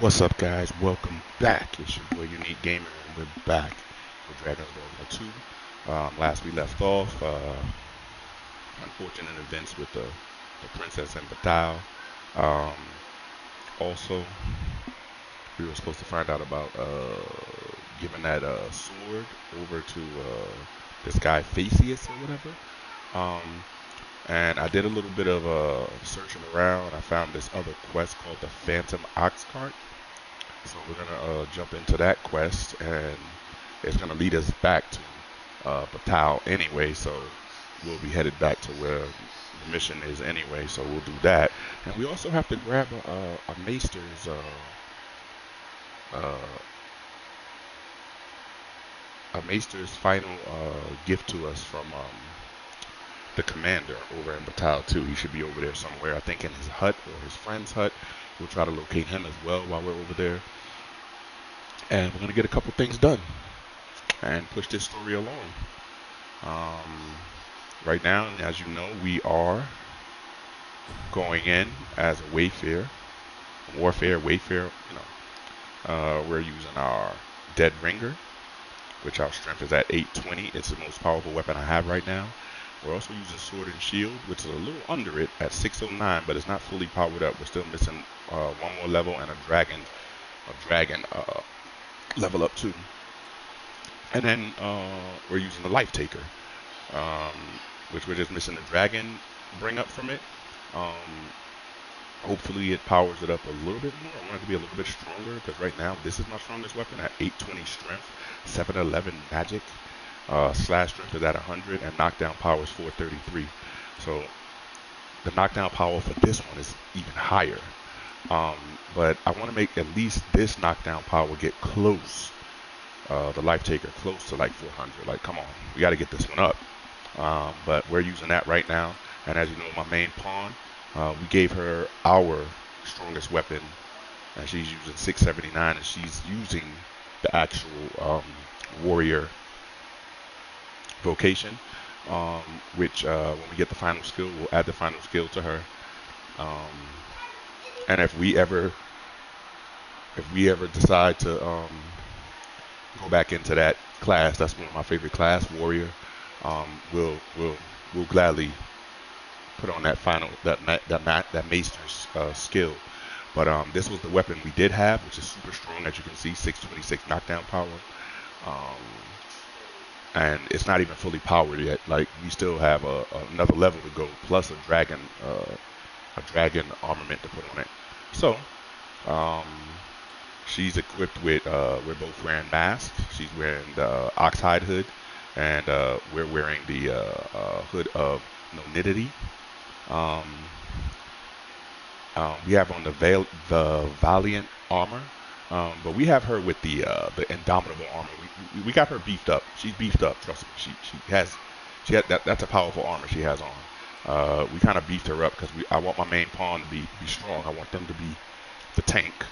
What's up, guys? Welcome back. It's your boy Unique Gamer, and we're back with Dragon's Dogma 2. Last we left off, unfortunate events with the princess and Batal. Um, also, we were supposed to find out about giving that sword over to this guy Facius or whatever. Um, and I did a little bit of searching around. I found this other quest called the Phantom Ox Cart. So we're gonna jump into that quest, and it's gonna lead us back to Batal anyway. So we'll be headed back to where the mission is anyway. So we'll do that, and we also have to grab a Maester's uh, final gift to us from the commander over in Batal too. He should be over there somewhere. I think in his hut or his friend's hut. We'll try to locate him as well while we're over there. And we're going to get a couple things done and push this story along. Right now, as you know, we are going in as a Wayfarer, we're using our Dead Ringer, which our strength is at 820. It's the most powerful weapon I have right now. We're also using Sword and Shield, which is a little under it at 609, but it's not fully powered up. We're still missing one more level and a dragon level up too. And then we're using the Life Taker, which we're just missing the dragon bring up from it. Hopefully it powers it up a little bit more. I want it to be a little bit stronger, because right now this is my strongest weapon at 820 strength, 711 magic, slash strength is at 100, and knockdown power is 433. So the knockdown power for this one is even higher. But I want to make at least this knockdown power get close. The Life Taker close to like 400. Like, come on, we got to get this one up. But we're using that right now. And as you know, my main pawn, we gave her our strongest weapon, and she's using 679, and she's using the actual warrior vocation, which when we get the final skill, we'll add the final skill to her. And if we ever decide to go back into that class, that's one of my favorite class, warrior. We'll gladly put on that final that Maester's skill. But this was the weapon we did have, which is super strong, as you can see, 626 knockdown power. And it's not even fully powered yet. Like, we still have another level to go, plus a dragon armament to put on it. So she's equipped with, we're both wearing masks. She's wearing the oxhide hood, and we're wearing the hood of nonidity. We have on the Valiant armor, but we have her with the Indomitable armor. We got her beefed up. She's beefed up. Trust me. She has that's a powerful armor she has on. We kind of beefed her up because I want my main pawn to be strong. I want them to be the tank.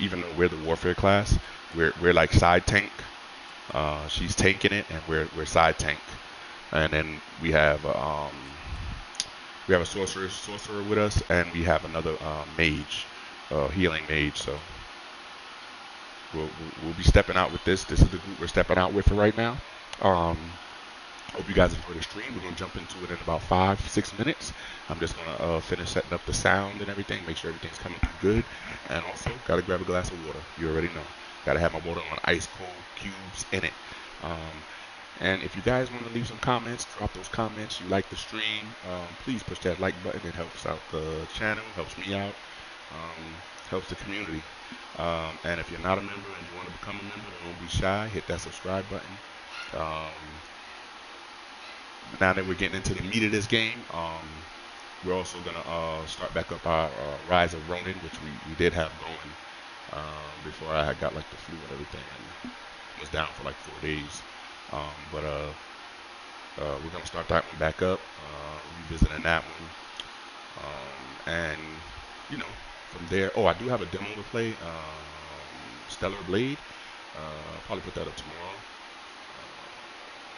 Even though we're the warfare class, we're like side tank. She's tanking it, and we're side tank. And then we have a sorcerer with us, and we have another mage, healing mage. So we'll be stepping out with this. This is the group we're stepping out with right now. Hope you guys enjoy the stream. We're gonna jump into it in about 5-6 minutes. I'm just gonna finish setting up the sound and everything, make sure everything's coming through good, and also gotta grab a glass of water. You already know. Gotta have my water on ice cold cubes in it. And if you guys want to leave some comments, drop those comments. You like the stream, please push that like button. It helps out the channel, helps me out, helps the community. And if you're not a member and you want to become a member, don't be shy. Hit that subscribe button. Now that we're getting into the meat of this game, we're also going to start back up our Rise of Ronin, which we did have going before I had got like the flu and everything, and was down for like 4 days. But we're going to start that one back up, revisiting that one. And, you know, from there, I do have a demo to play, Stellar Blade. I'll probably put that up tomorrow.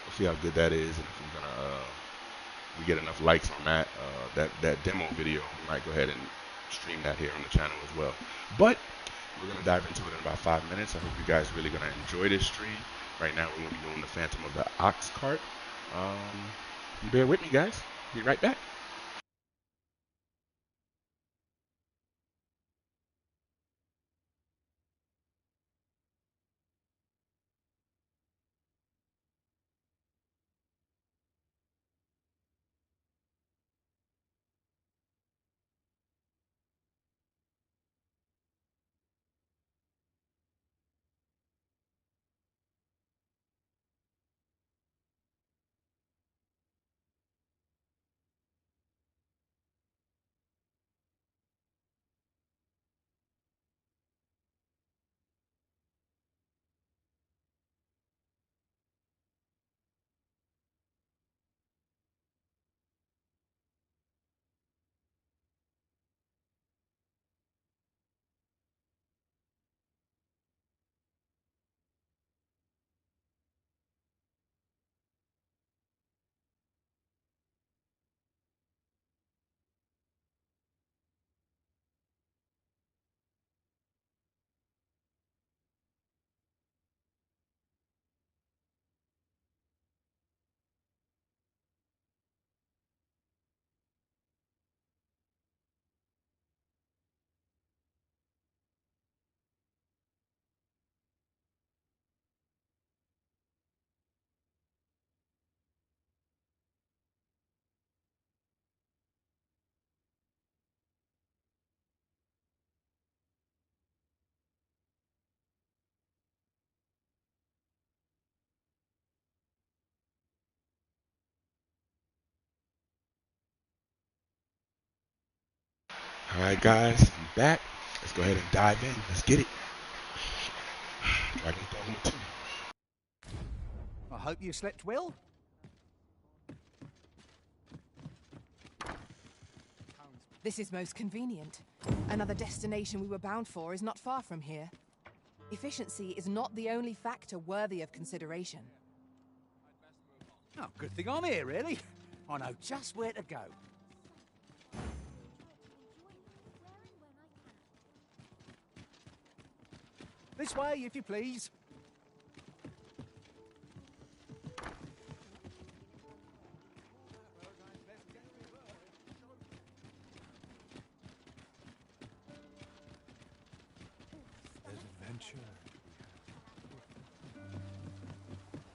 We'll see how good that is, and if we get enough likes on that that demo video, we might go ahead and stream that here on the channel as well. But We're going to dive into it in about 5 minutes. I hope you guys really going to enjoy this stream. Right now, we're going to be doing the Phantom of the Ox cart. Bear with me, guys. Be right back. All right, guys, I'm back. Let's go ahead and dive in. Let's get it. Dragon Dogma 2. I hope you slept well. This is most convenient. Another destination we were bound for is not far from here. Efficiency is not the only factor worthy of consideration. Oh, good thing I'm here, really. I know just where to go. This way, if you please. Adventure.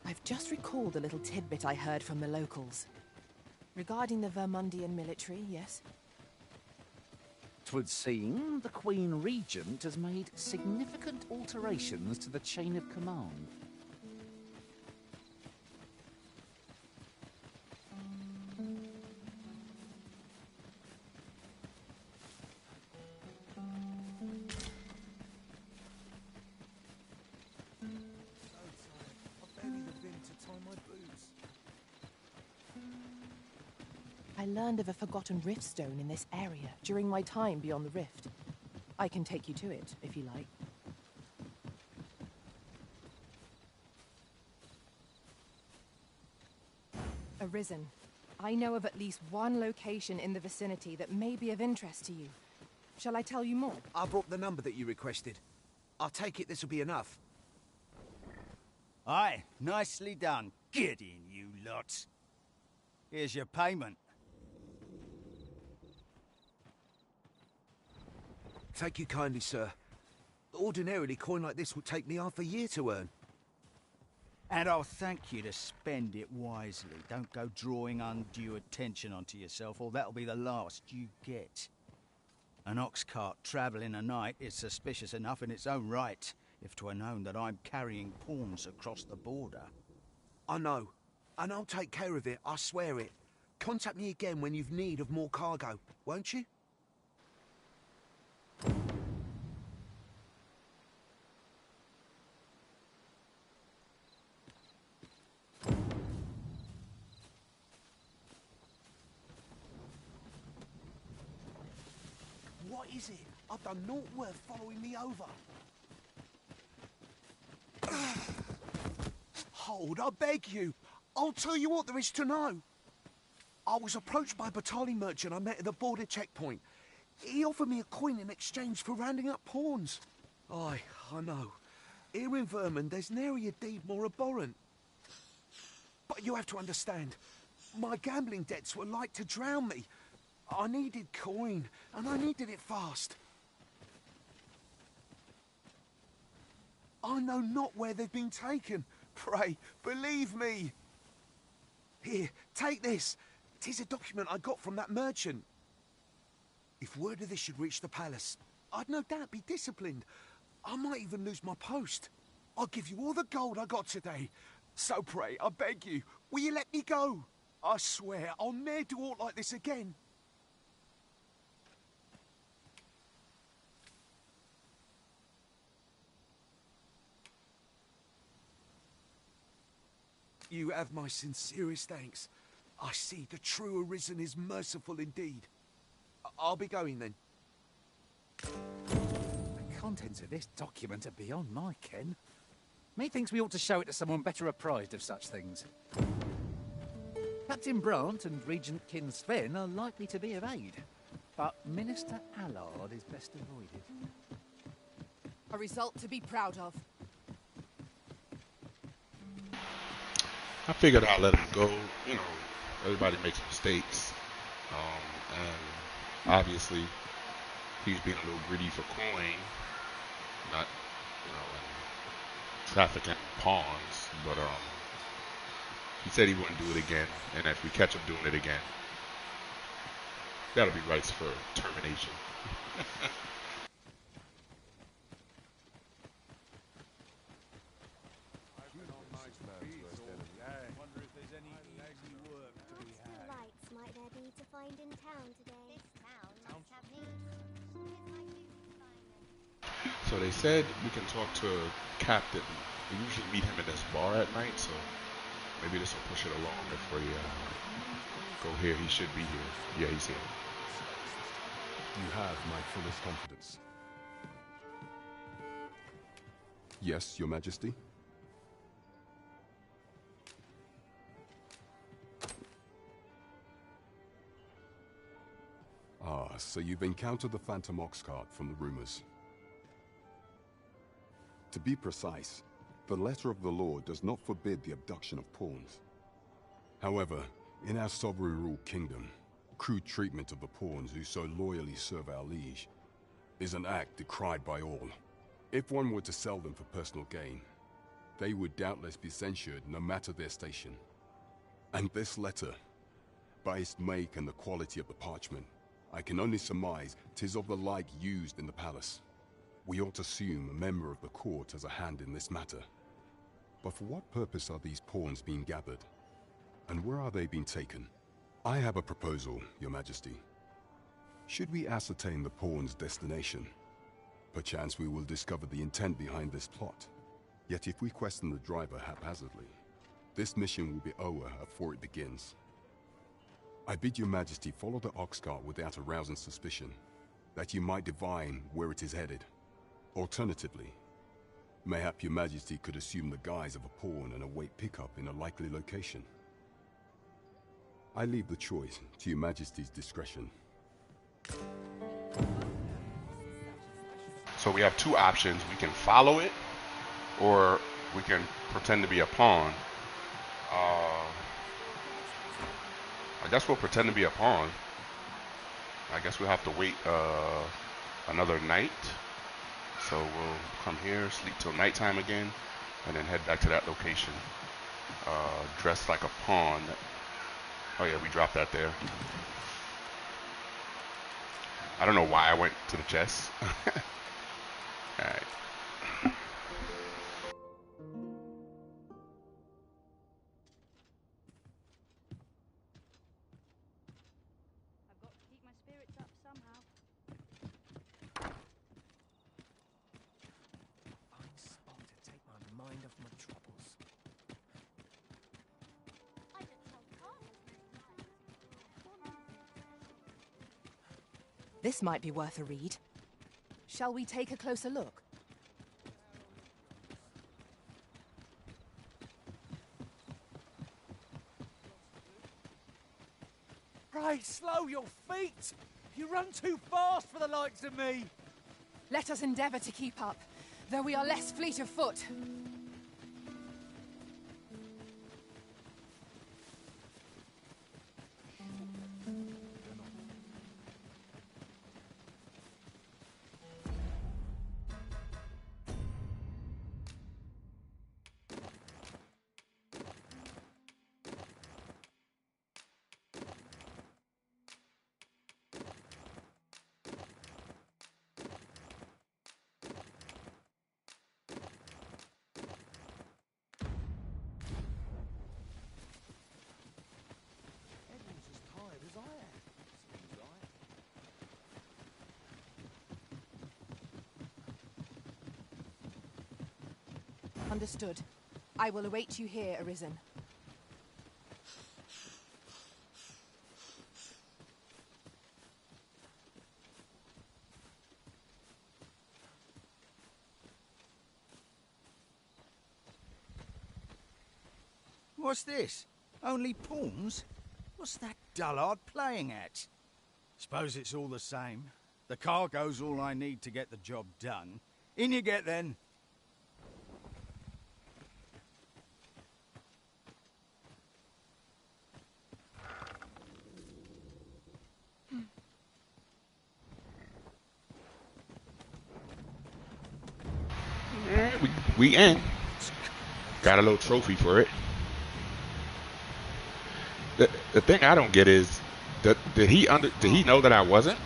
I've just recalled a little tidbit I heard from the locals. Regarding the Vermundian military, yes? 'Twould seem the Queen Regent has made significant alterations to the chain of command. I learned of a forgotten rift stone in this area during my time beyond the rift. I can take you to it, if you like. Arisen. I know of at least one location in the vicinity that may be of interest to you. Shall I tell you more? I brought the number that you requested. I'll take it this will be enough. Aye, nicely done. Get in, you lot. Here's your payment. Thank you kindly, sir. Ordinarily, coin like this would take me half a year to earn. And I'll thank you to spend it wisely. Don't go drawing undue attention onto yourself, or that'll be the last you get. An ox cart travelling a night is suspicious enough in its own right, if 'twere known that I'm carrying pawns across the border. I know. And I'll take care of it, I swear it. Contact me again when you've need of more cargo, won't you? What is it? I've done naught worth following me over. Hold, I beg you. I'll tell you what there is to know. I was approached by a battalion merchant I met at the border checkpoint. He offered me a coin in exchange for rounding up pawns. Aye, I know. Here in Vermund, there's nary a deed more abhorrent. But you have to understand, my gambling debts were like to drown me. I needed coin, and I needed it fast. I know not where they've been taken. Pray, believe me. Here, take this. 'Tis a document I got from that merchant. If word of this should reach the palace, I'd no doubt be disciplined. I might even lose my post. I'll give you all the gold I got today. So pray, I beg you, will you let me go? I swear I'll ne'er do aught like this again. You have my sincerest thanks. I see the true Arisen is merciful indeed. I'll be going then. The contents of this document are beyond my ken. Methinks we ought to show it to someone better apprised of such things. Captain Brant and Regent Kin Sven are likely to be of aid, but Minister Allard is best avoided. A result to be proud of. I figured I'd let him go. You know, everybody makes mistakes. And obviously, he's being a little greedy for coin, not, you know, and trafficking pawns. But he said he wouldn't do it again. And if we catch him doing it again, that'll be rights for termination. So they said we can talk to Captain. We usually meet him at this bar at night, so maybe this will push it along if we go here. He should be here. Yeah, he's here. You have my fullest confidence. Yes, Your Majesty? Ah, so you've encountered the Phantom Ox cart from the rumors. To be precise, the letter of the law does not forbid the abduction of pawns. However, in our sovereign-ruled kingdom, crude treatment of the pawns who so loyally serve our liege is an act decried by all. If one were to sell them for personal gain, they would doubtless be censured no matter their station. And this letter, by its make and the quality of the parchment, I can only surmise 'tis of the like used in the palace. We ought to assume a member of the court has a hand in this matter. But for what purpose are these pawns being gathered? And where are they being taken? I have a proposal, Your Majesty. Should we ascertain the pawn's destination, perchance we will discover the intent behind this plot. Yet if we question the driver haphazardly, this mission will be over before it begins. I bid Your Majesty follow the ox cart without arousing suspicion, that you might divine where it is headed. Alternatively, mayhap Your Majesty could assume the guise of a pawn and await pickup in a likely location. I leave the choice to Your Majesty's discretion. So we have two options. We can follow it, or we can pretend to be a pawn. I guess we'll pretend to be a pawn. I guess we'll have to wait another night. So we'll come here, sleep till nighttime again, and then head back to that location. Dressed like a pawn. Oh yeah, we dropped that there. I don't know why I went to the chest. Alright. I've got to keep my spirits up somehow. Fine spot to take my mind off my troubles. I just told Carl. This might be worth a read. Shall we take a closer look? Pray, slow your feet! You run too fast for the likes of me! Let us endeavour to keep up. though we are less fleet of foot. Everyone's as tired as I am. Seems like. Understood. I will await you here, Arisen. What's this? Only pawns? What's that dullard playing at? Suppose it's all the same. The cargo's all I need to get the job done. In you get then. We in. Got a little trophy for it. The thing I don't get is, did he know that I wasn't?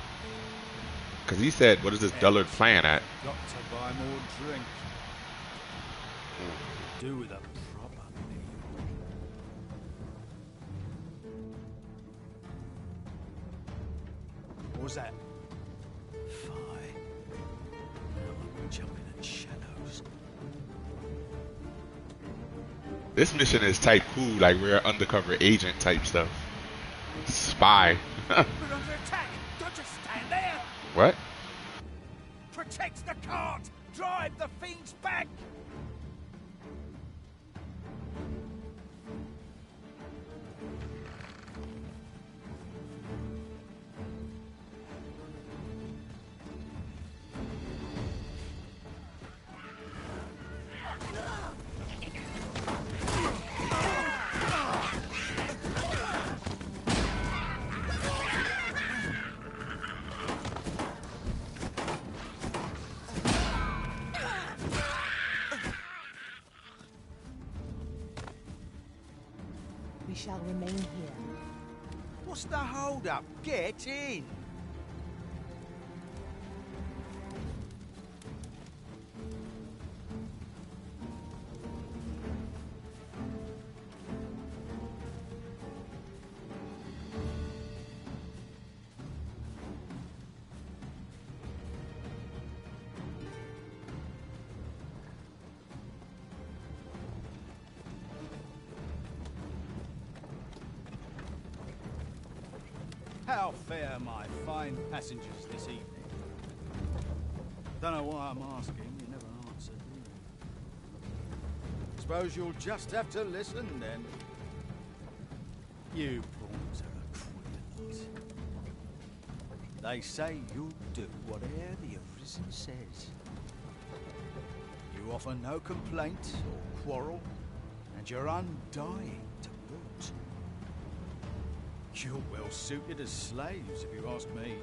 Because he said, "What is this dullard playing at?" Got to buy more drink. Do with a proper meal. What was that? Fie. Now I'm jumping at shadows. This mission is type cool, like we're undercover agent type stuff. Spy. We're under attack! Don't just stand there! What? Protect the cart! Drive the fiends back! We shall remain here. What's the hold up? Get in! How fare my fine passengers this evening? Don't know why I'm asking, you never answer, do you? Suppose you'll just have to listen then. You pawns are a queer lot. They say you'll do whatever the Arisen says. You offer no complaint or quarrel, and you're undying to boot. You're well suited as slaves, if you ask me.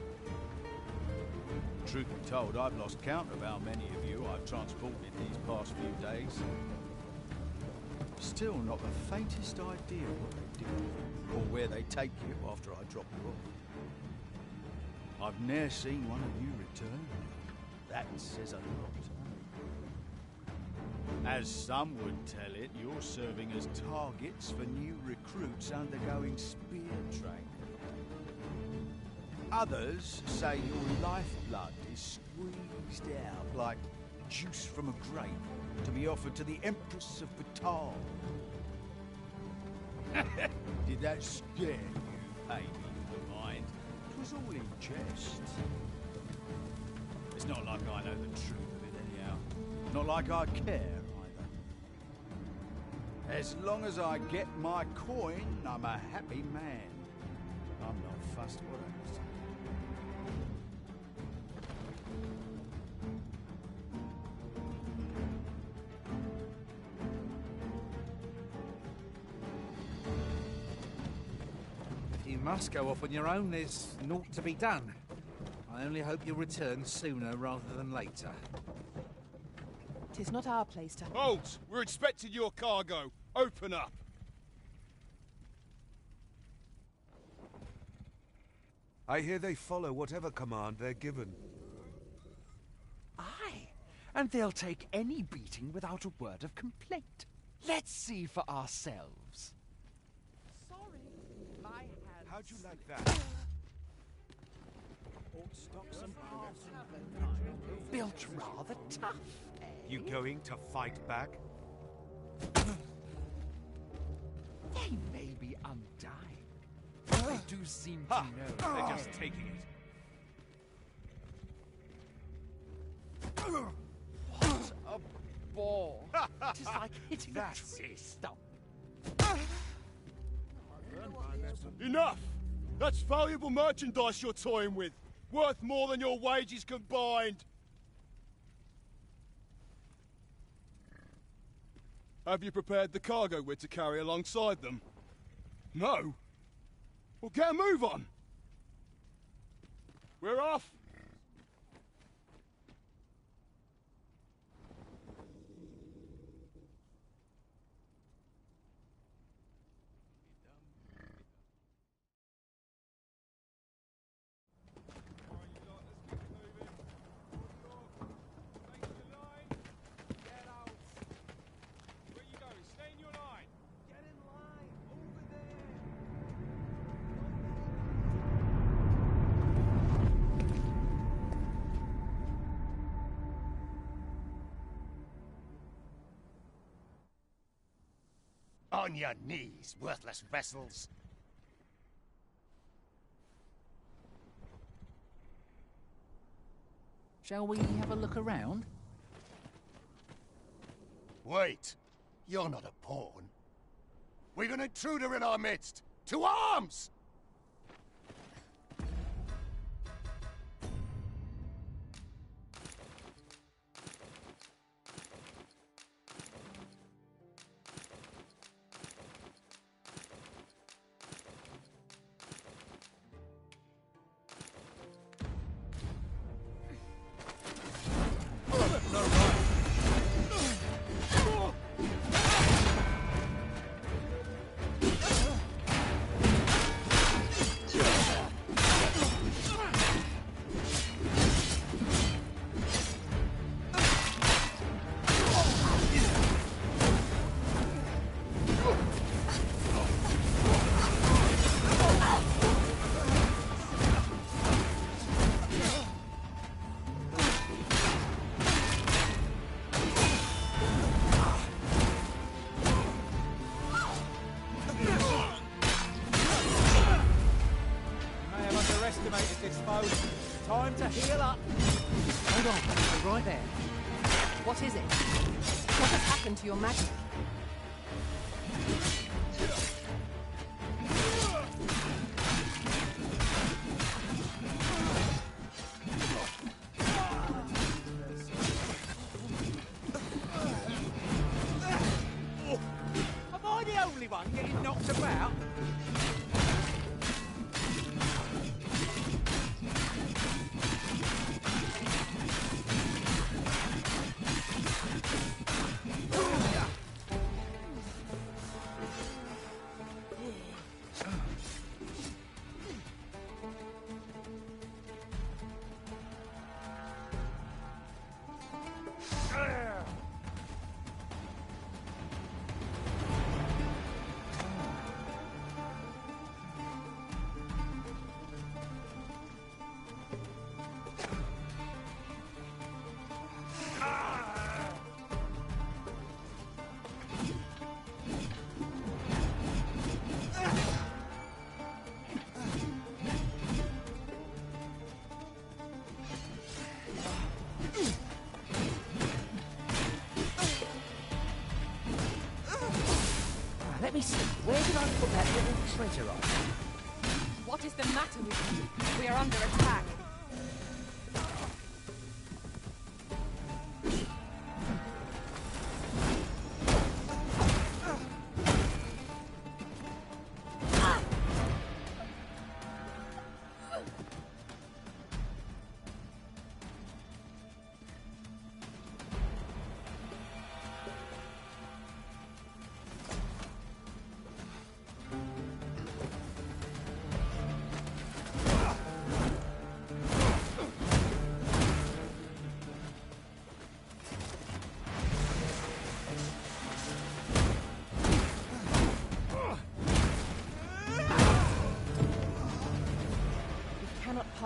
Truth be told, I've lost count of how many of you I've transported these past few days. Still not the faintest idea what they do, or where they take you after I drop you off. I've ne'er seen one of you return. That says a lot. As some would tell it, you're serving as targets for new recruits undergoing spear training. Others say your lifeblood is squeezed out like juice from a grape to be offered to the Empress of Batal. Did that scare you, baby of mine? It was all in jest. It's not like I know the truth of it anyhow. Not like I care. As long as I get my coin, I'm a happy man. I'm not fussed what happens. must go off on your own. There's naught to be done. I only hope you'll return sooner rather than later. 'Tis not our place to... Halt! We're expecting your cargo. Open up. I hear they follow whatever command they're given. Aye, and they'll take any beating without a word of complaint. Let's see for ourselves. Sorry, my hands... How'd you like that? Built rather tough, eh? You going to fight back? They may be undying, but they do seem to know. They're just taking it. What a bore! It is like hitting a tree stump. Enough! That's valuable merchandise you're toying with. Worth more than your wages combined. Have you prepared the cargo we're to carry alongside them? No? Well, get a move on. We're off. On your knees, worthless vessels. Shall we have a look around? Wait, you're not a pawn. We've an intruder in our midst. To arms! Time to heal up. Hold on, stay right there. What is it? What has happened to your magic? Am I the only one getting knocked about? Let me see. Where did I put that little treasure on? What is the matter with you? We are under attack.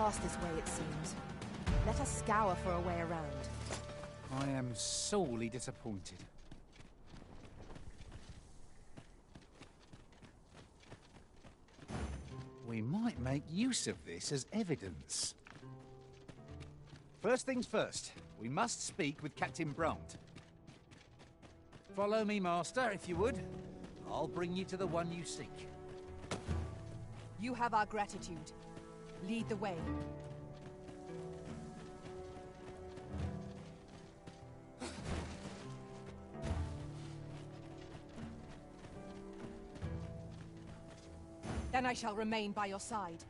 pass this way, it seems. Let us scour for a way around. I am sorely disappointed. We might make use of this as evidence. First things first, we must speak with Captain Brandt. Follow me, Master, if you would. I'll bring you to the one you seek. You have our gratitude. Lead the way. Then I shall remain by your side.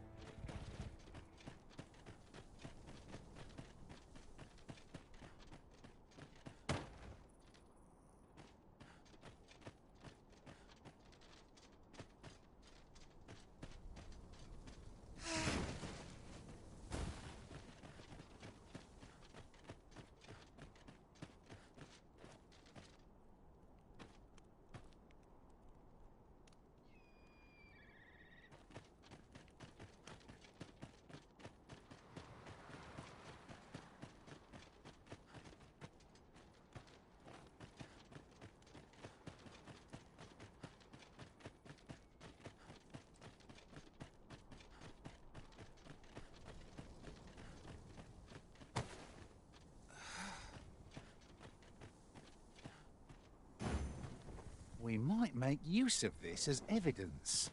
We might make use of this as evidence.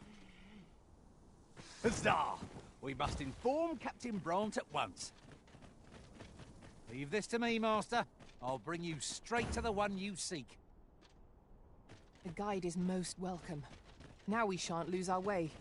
Huzzah! We must inform Captain Brandt at once. Leave this to me, Master. I'll bring you straight to the one you seek. A guide is most welcome. Now we shan't lose our way.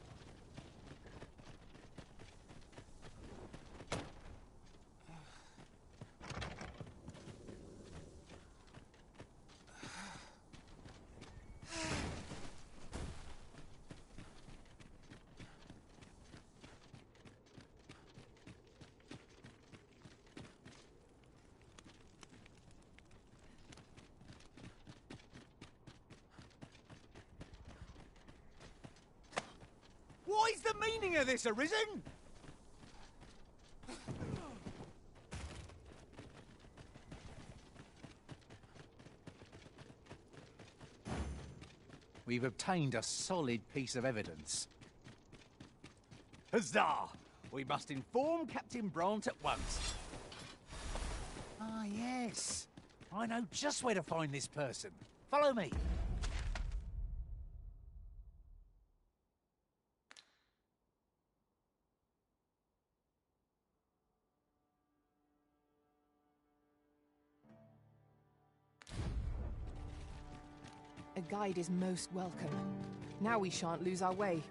What is the meaning of this, Arisen? We've obtained a solid piece of evidence. Huzzah! We must inform Captain Brandt at once. Ah, yes. I know just where to find this person. Follow me. A guide is most welcome. Now we shan't lose our way.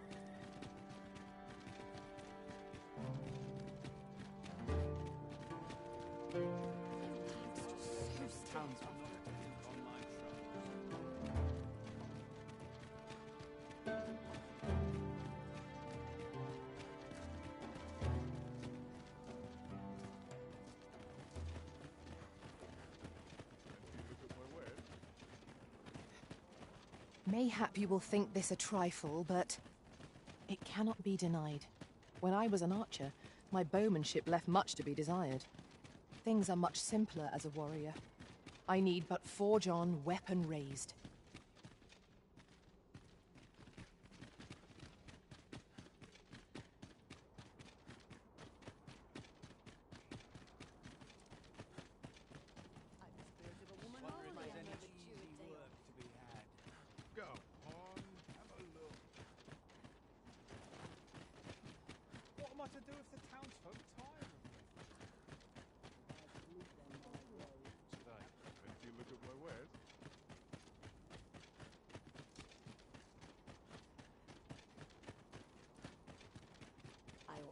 Mayhap you will think this a trifle, but it cannot be denied. When I was an archer, my bowmanship left much to be desired. Things are much simpler as a warrior. I need but forge on, weapon raised.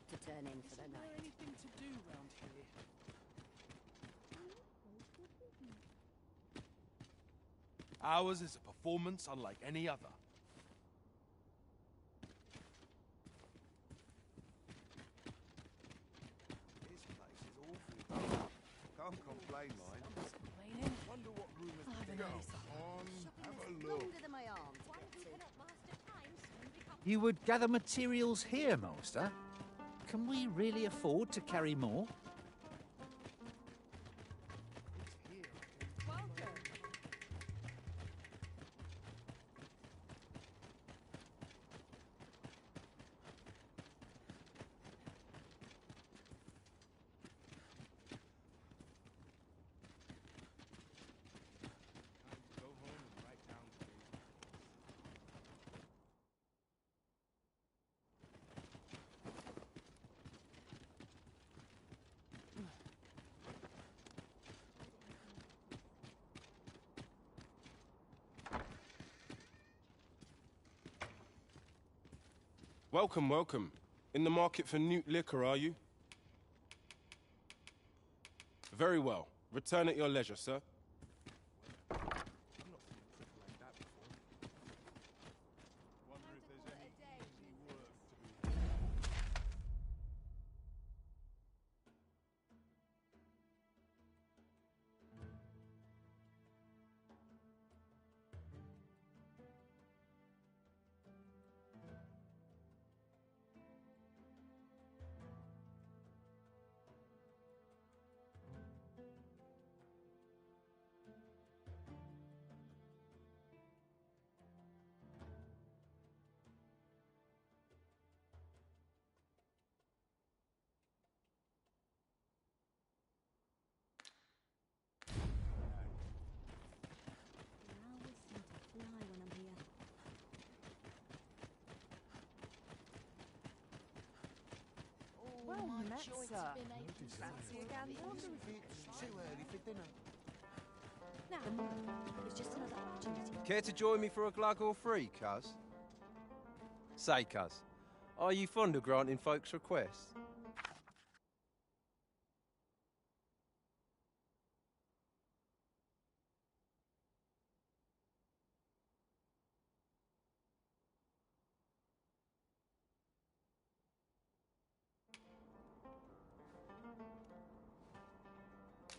To turn in for the night. Anything to do round here? Ours is a performance unlike any other. This place is awful. Can't complain, mine. Wonder what room is Go on, have a look. Longer than my arm to get to. You would gather materials here, Master? Can we really afford to carry more? Welcome, welcome. In the market for Newt liquor, are you? Very well. Return at your leisure, sir. Well met, sir. Fancy again? It's too early for dinner. Now, it's just another opportunity. Care to join me for a glug or free, cuz? Say, cuz, are you fond of granting folks' requests?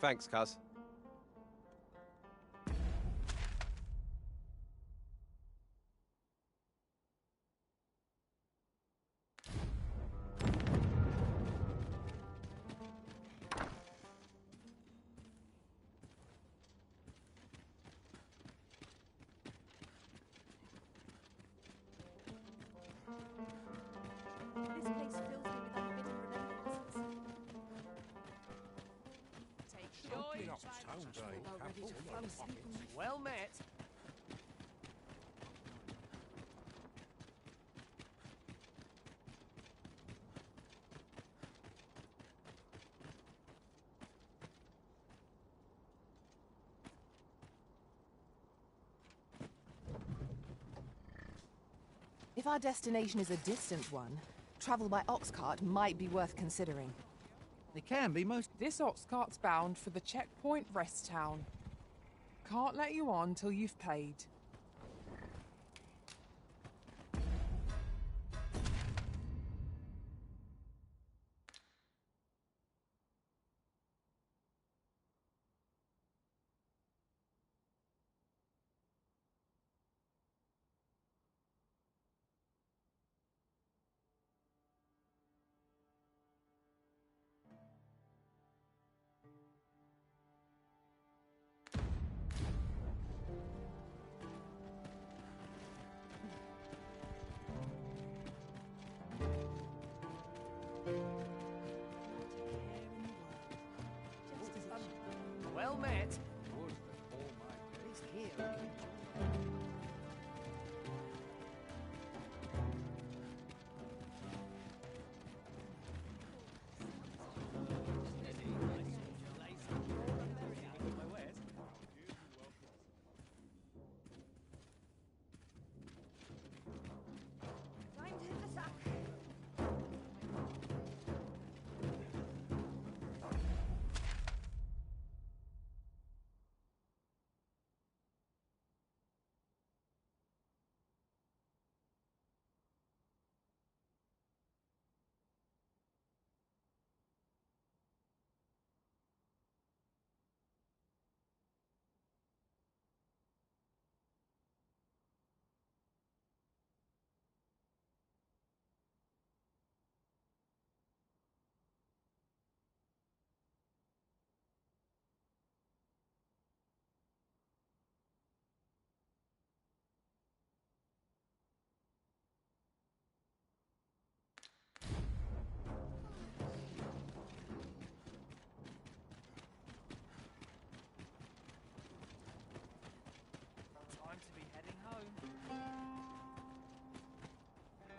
Thanks, cuz. This place fills me with unbidden remembrances. Take joy ready to fall asleep. Well met. If our destination is a distant one, travel by ox cart might be worth considering. It can be most... This ox cart's bound for the checkpoint rest town. Can't let you on till you've paid.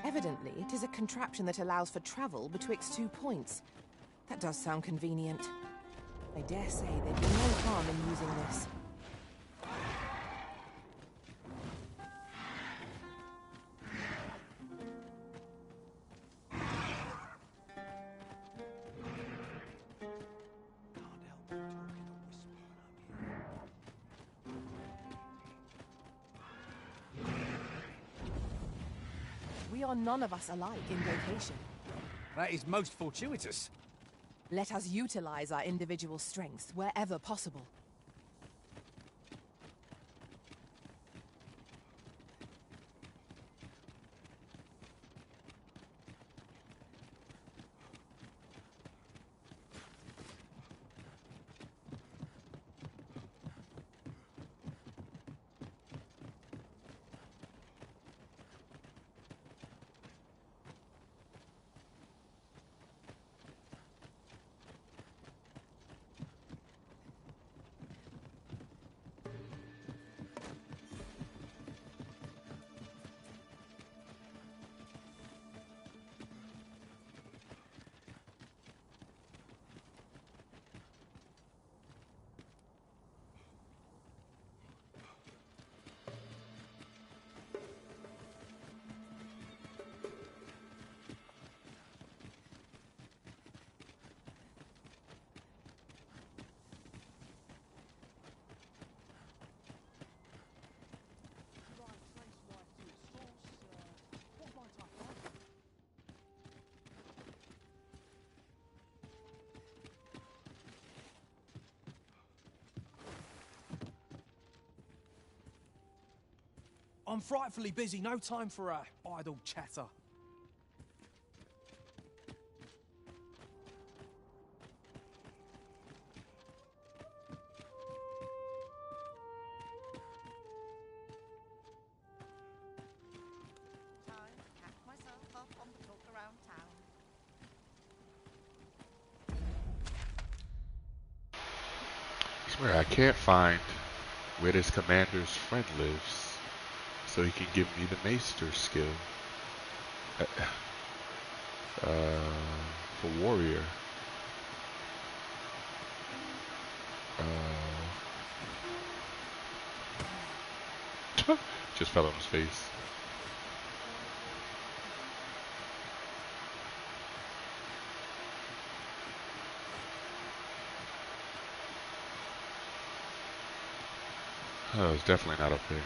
Evidently, it is a contraption that allows for travel betwixt 2 points. That does sound convenient. I dare say there'd be no harm in using this. We are none of us alike in vocation. That is most fortuitous. Let us utilize our individual strengths wherever possible. I'm frightfully busy, no time for idle chatter. Time to catch myself up on the talk around town. I swear I can't find where this commander's friend lives, so he can give me the maester skill. For warrior. Just fell on his face. Oh, it's definitely not up there.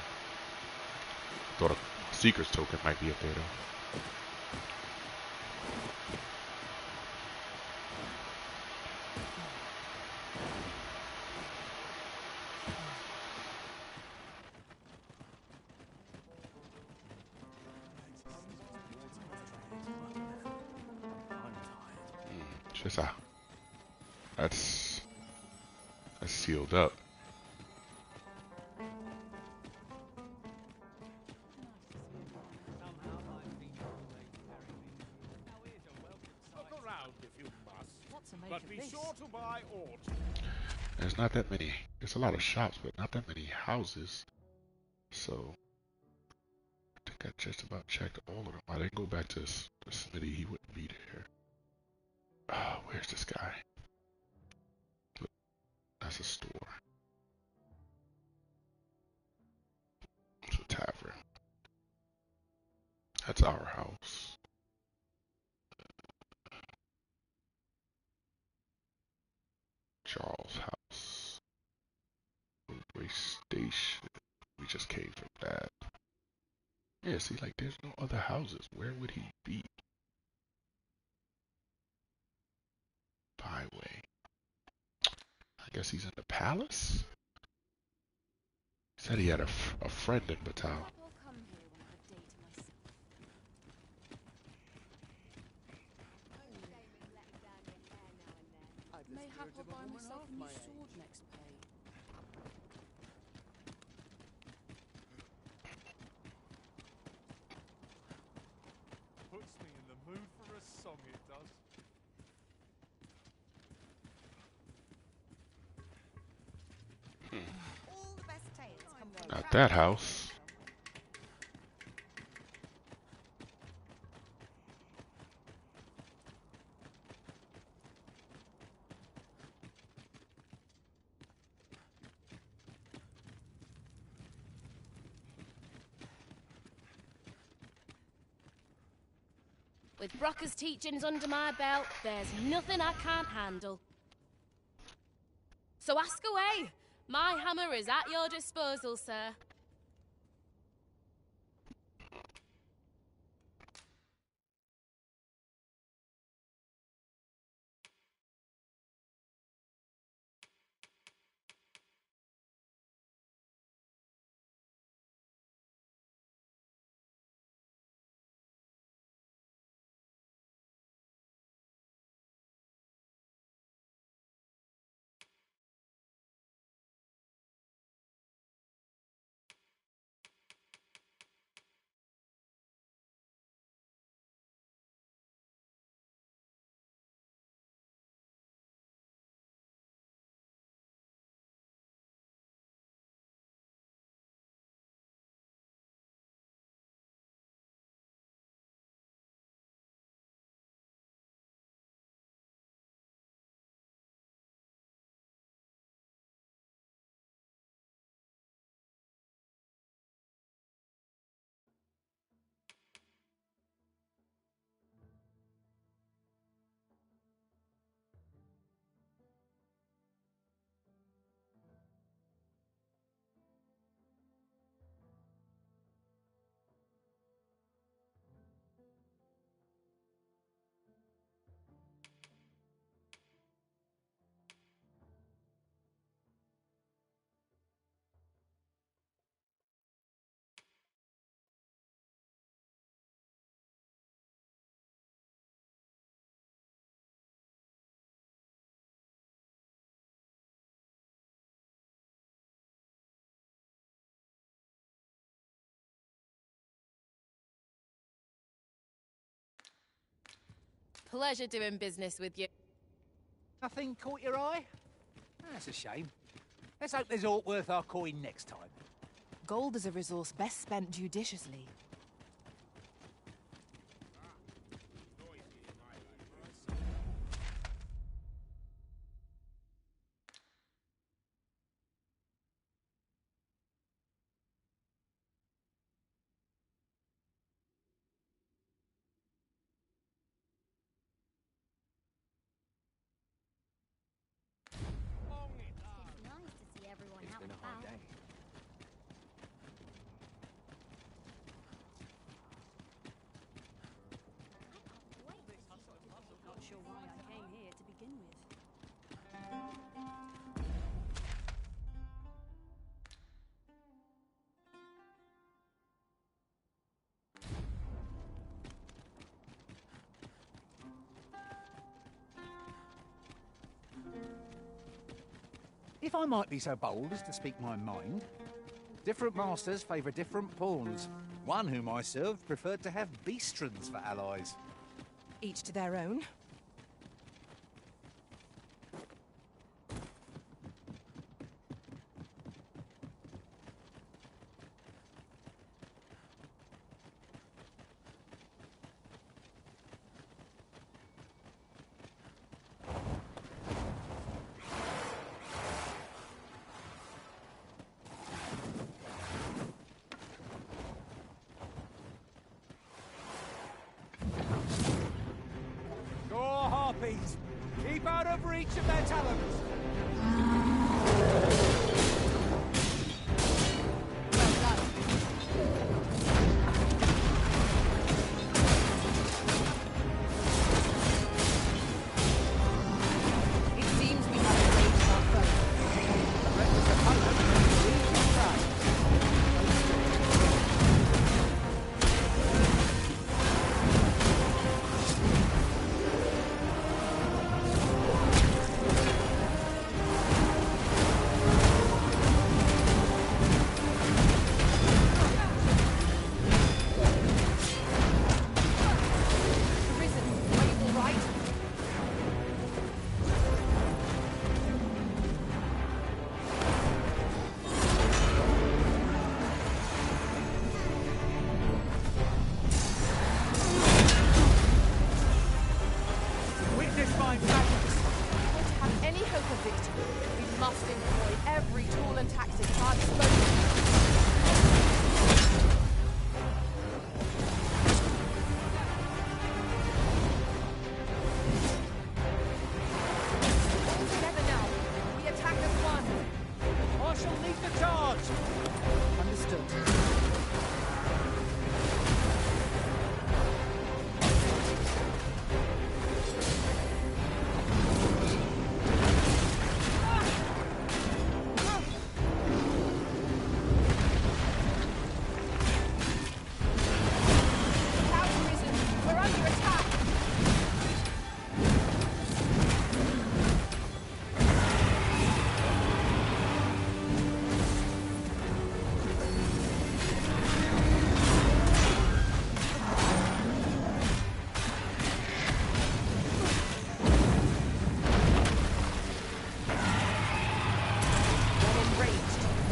Thought a Seeker's token might be up there though. Just that's sealed up. But be sure to buy aught. There's not that many. There's a lot of shops, but not that many houses. So I think I just about checked all of them. I didn't go back to the smithy. He wouldn't be there. Oh, where's this guy? Look, that's a store. It's a tavern. That's our house. Charles' house. Roadway station. We just came from that. Yeah, see, like, there's no other houses. Where would he be? Byway. I guess he's in the palace? He said he had a friend in Batal. Mayhap I'll buy myself a new sword next pay. Puts me in the mood for a song, it does. All the best tales come from Not that house. With Brocker's teachings under my belt, there's nothing I can't handle. So ask away. My hammer is at your disposal, sir. Pleasure doing business with you. Nothing caught your eye? That's a shame. Let's hope there's aught worth our coin next time. Gold is a resource best spent judiciously. It's nice to see everyone out and about. Not sure why I came here to begin with. If I might be so bold as to speak my mind, different masters favour different pawns. One whom I served preferred to have beastrons for allies. Each to their own. Go harpies! Keep out of reach of their talons! It seems we have engaged our foe. Reckless opponent leads his prey.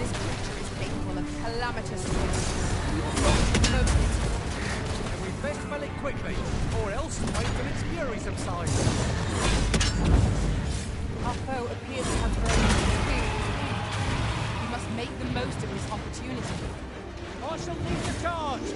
This creature is capable of calamitous force. And we'd best spell it quickly, or else wait till its fury subsides. Our foe appears to have grown experienced. We must make the most of this opportunity. I shall lead the charge!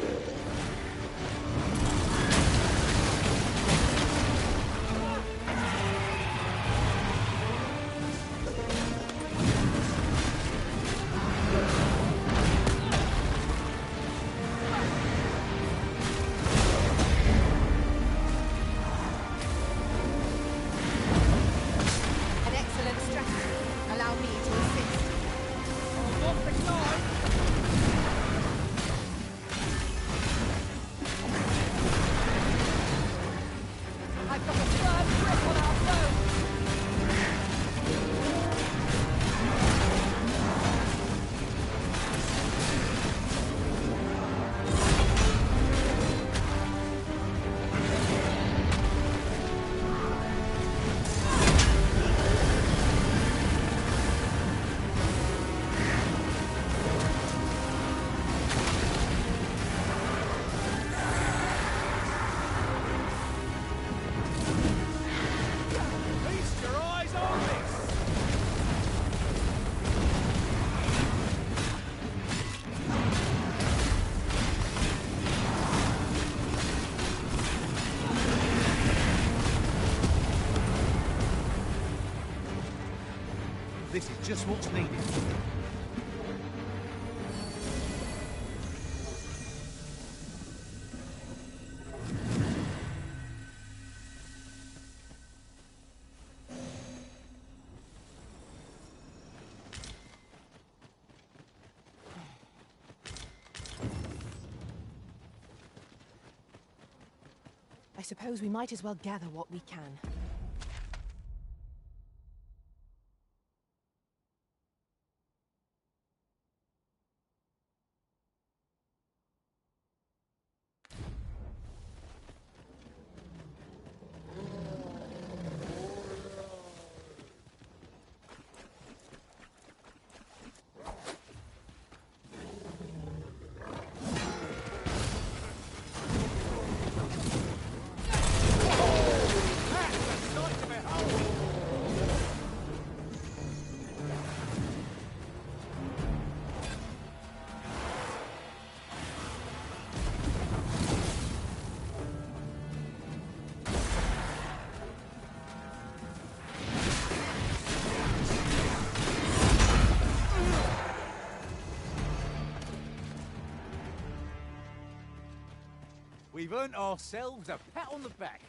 This is just what's needed. I suppose we might as well gather what we can. We've earned ourselves a pat on the back.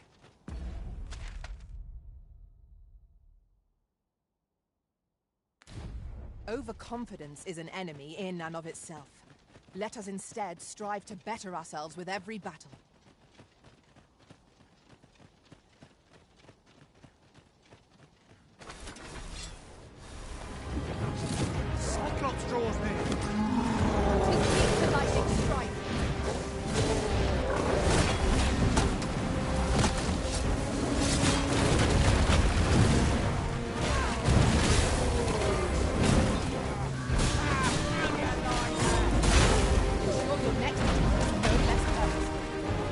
Overconfidence is an enemy in and of itself. Let us instead strive to better ourselves with every battle. Cyclops draws near. Defeat the lightning strike. Ensure your next attack is no less purposeful.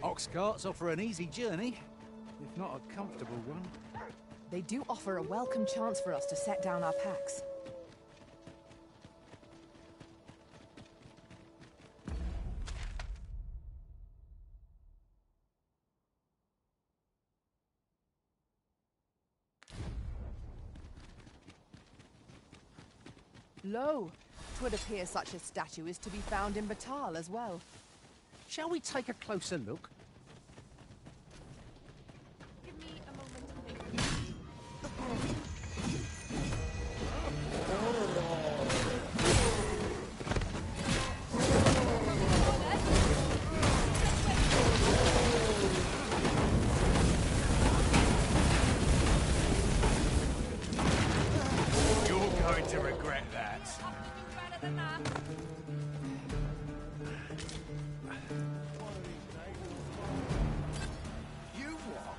Ox carts offer an easy journey, if not a comfortable one. They do offer a welcome chance for us to set down our packs. Lo, 'twould appear such a statue is to be found in Batal as well. Shall we take a closer look? Give me a moment to think. You're going to regret that. Better than that. You what?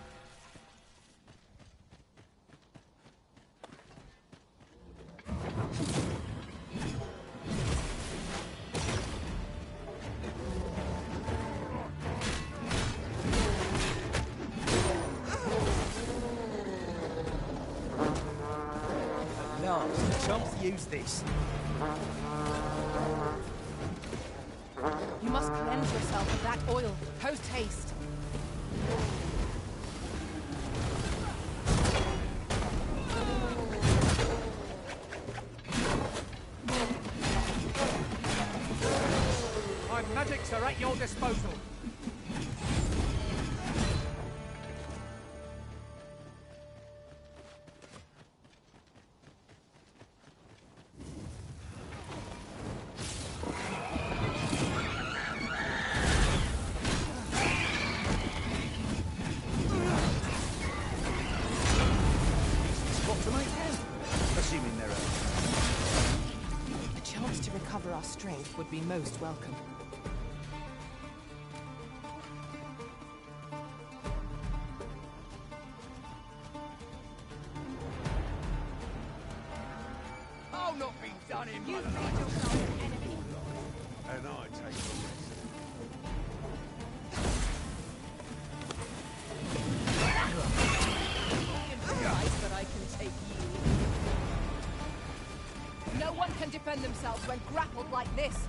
Last chance to use this. You must cleanse yourself of that oil, post haste. My magics are at your disposal. Spot to make then, assuming they're A chance to recover our strength would be most welcome. I'll not be done in my You've life. made yourself an enemy. And I take the rest. Right, but I can take you. No one can defend themselves when grappled like this.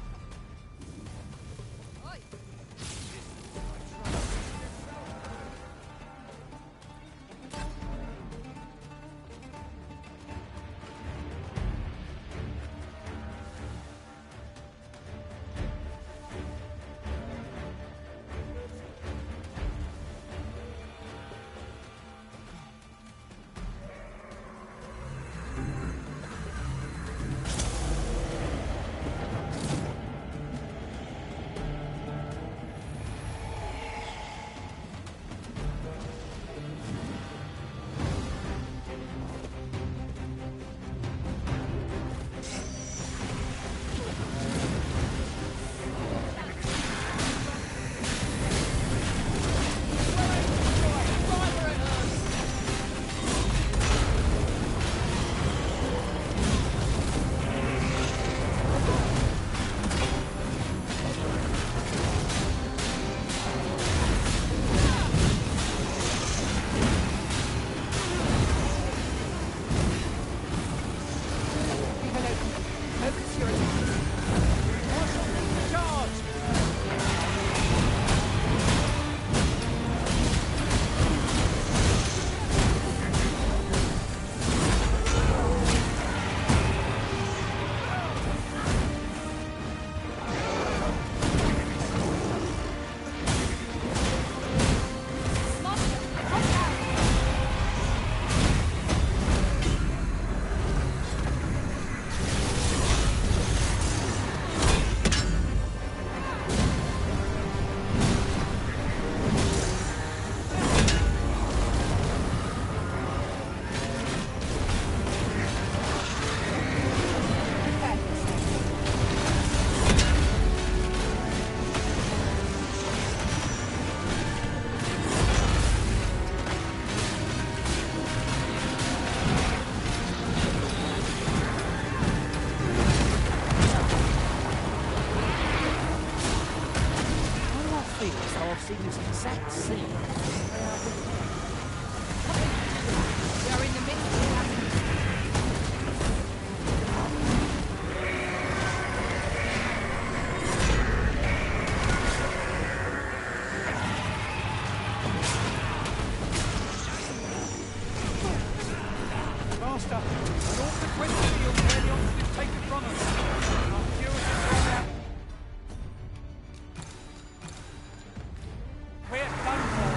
master. An awkward quest field where the oxen is taken from us. Our Puritans run out. We're done for.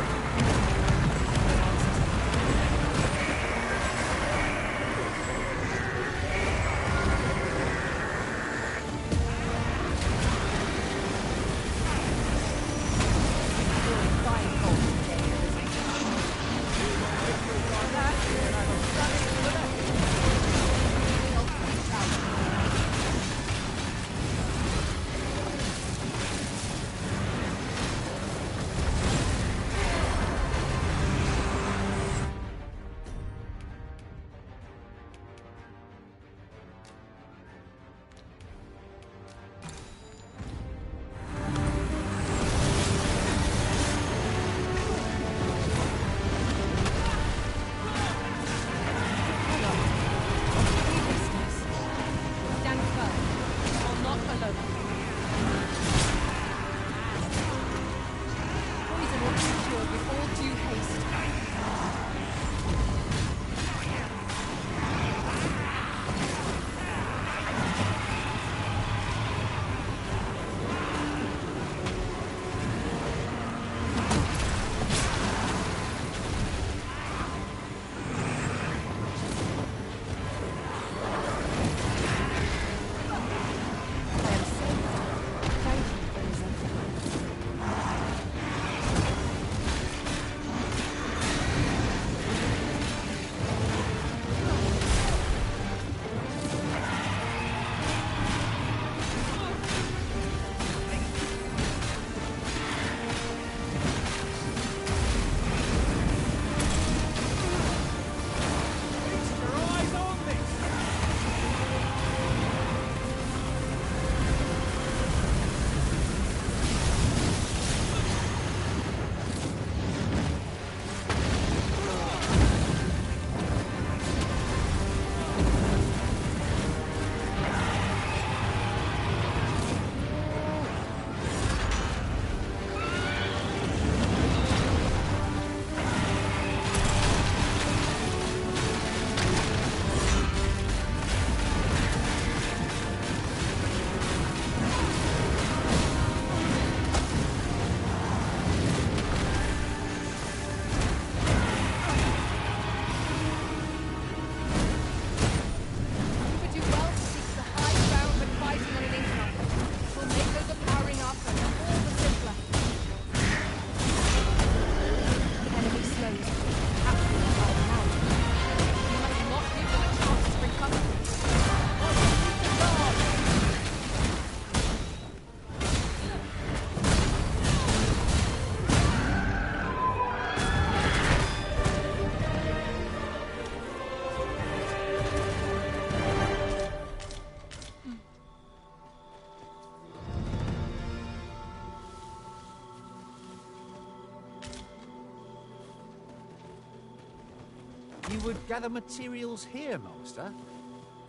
You would gather materials here, Master?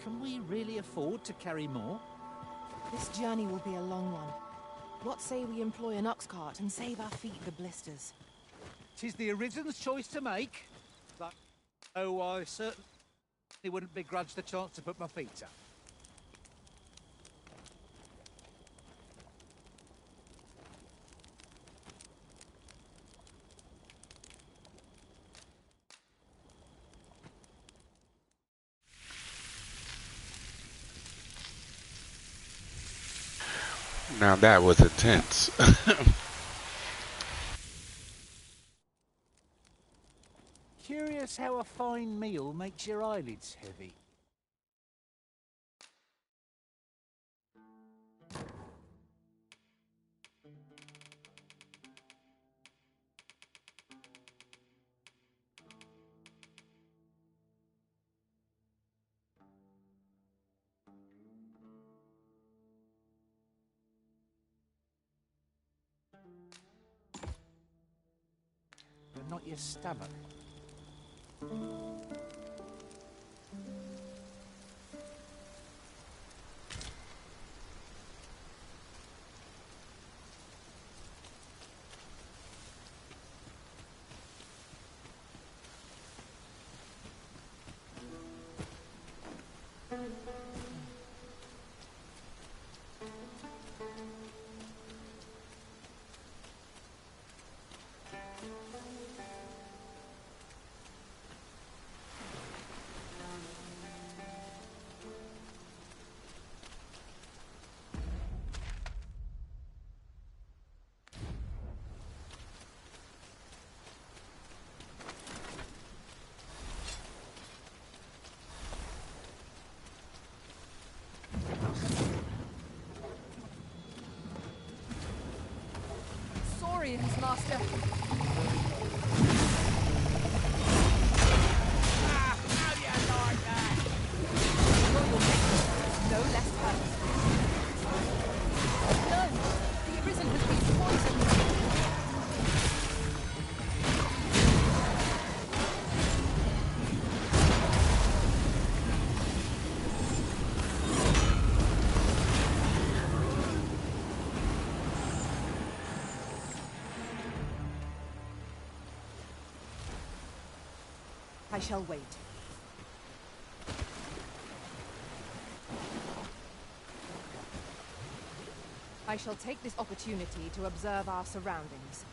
Can we really afford to carry more? This journey will be a long one. What say we employ an ox cart and save our feet the blisters? 'Tis the Arisen's choice to make. But, oh, I certainly wouldn't begrudge the chance to put my feet up. Now that was intense. Curious how a fine meal makes your eyelids heavy. But not your stomach. Saurians, Master. How do you like that? Royal Maiden, no less hurt. No! The Arisen has been poisoned! I shall wait. I shall take this opportunity to observe our surroundings.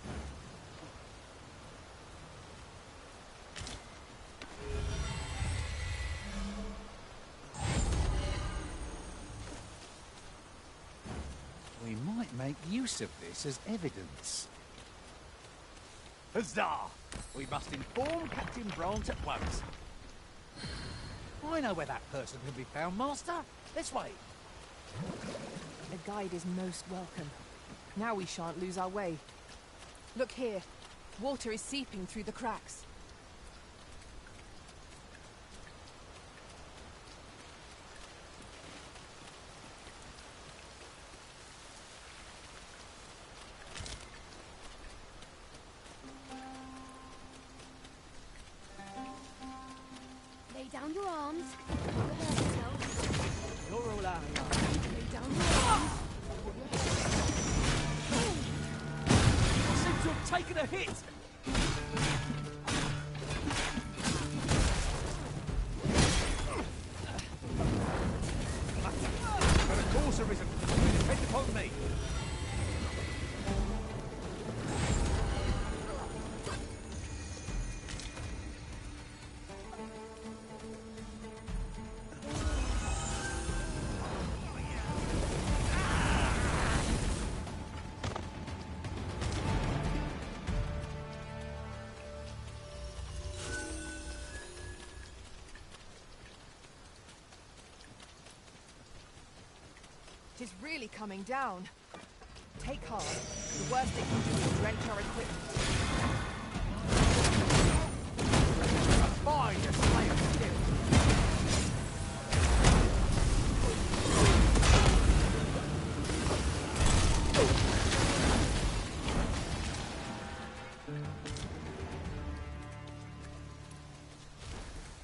We might make use of this as evidence. Huzzah! We must inform Captain Brant at once. I know where that person can be found, Master. This way. A guide is most welcome. Now we shan't lose our way. Look here. Water is seeping through the cracks. Lay down your arms. Don't hurt yourself. You're all out. Lay down your arms. You seem to have taken a hit. But of course, Arisen. Depend upon me. It is really coming down. Take heart. The worst it can do is drench our equipment. Fine, just stay still.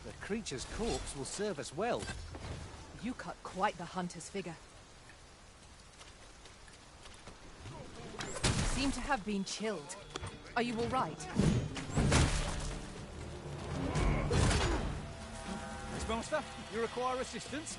The creature's corpse will serve us well. You cut quite the hunter's figure. You seem to have been chilled. Are you all right? Miss Master, you require assistance?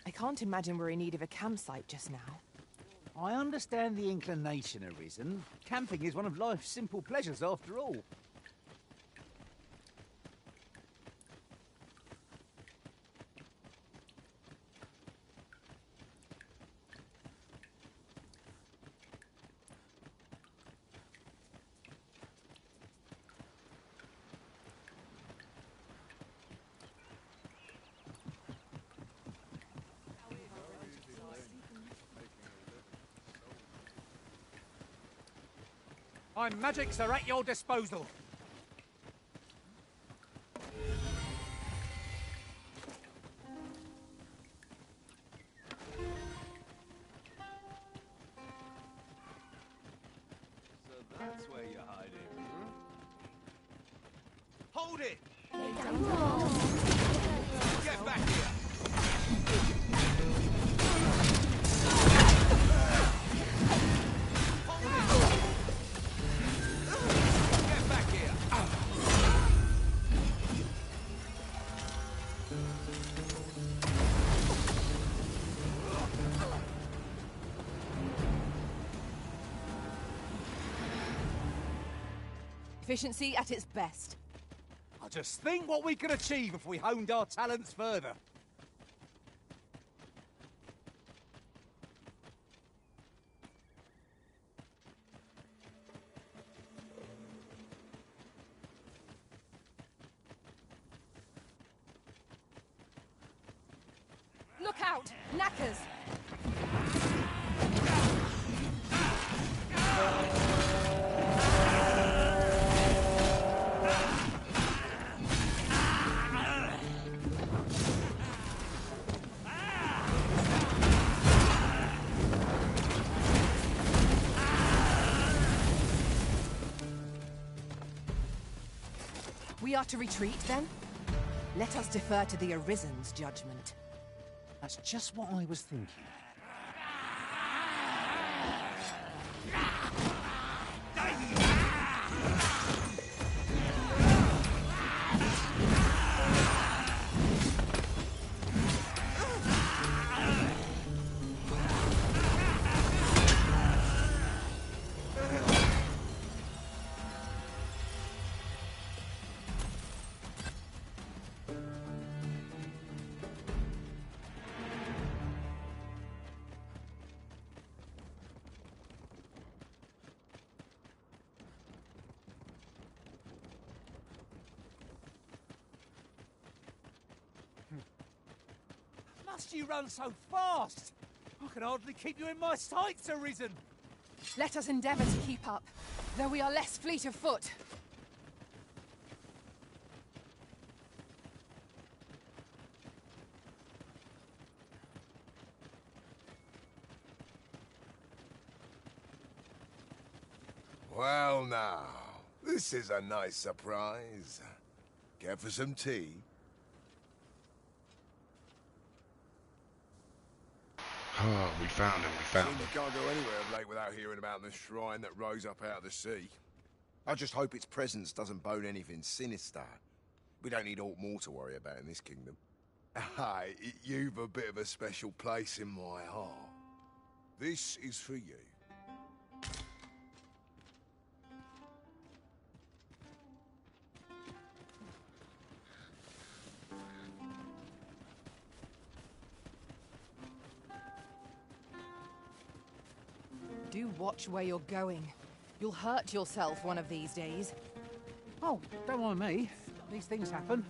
I can't imagine we're in need of a campsite just now. I understand the inclination, Arisen. Camping is one of life's simple pleasures after all. My magics are at your disposal. So that's where you're hiding, hmm? Hold it! Lay down your arms. Get back here! Get back here! Efficiency at its best. I just think what we could achieve if we honed our talents further. Look out! Knackers! We are to retreat, then? Let us defer to the Arisen's judgment. That's just what I was thinking. Must you run so fast? I can hardly keep you in my sights, Arisen. Let us endeavour to keep up, though we are less fleet of foot. Well now, this is a nice surprise. Care for some tea? Oh, we found him, we found Seems him. you can't go anywhere of late without hearing about the shrine that rose up out of the sea. I just hope its presence doesn't bode anything sinister. We don't need aught more to worry about in this kingdom. Aye, you've a bit of a special place in my heart. This is for you. Do watch where you're going. You'll hurt yourself one of these days. Oh, don't mind me. These things happen.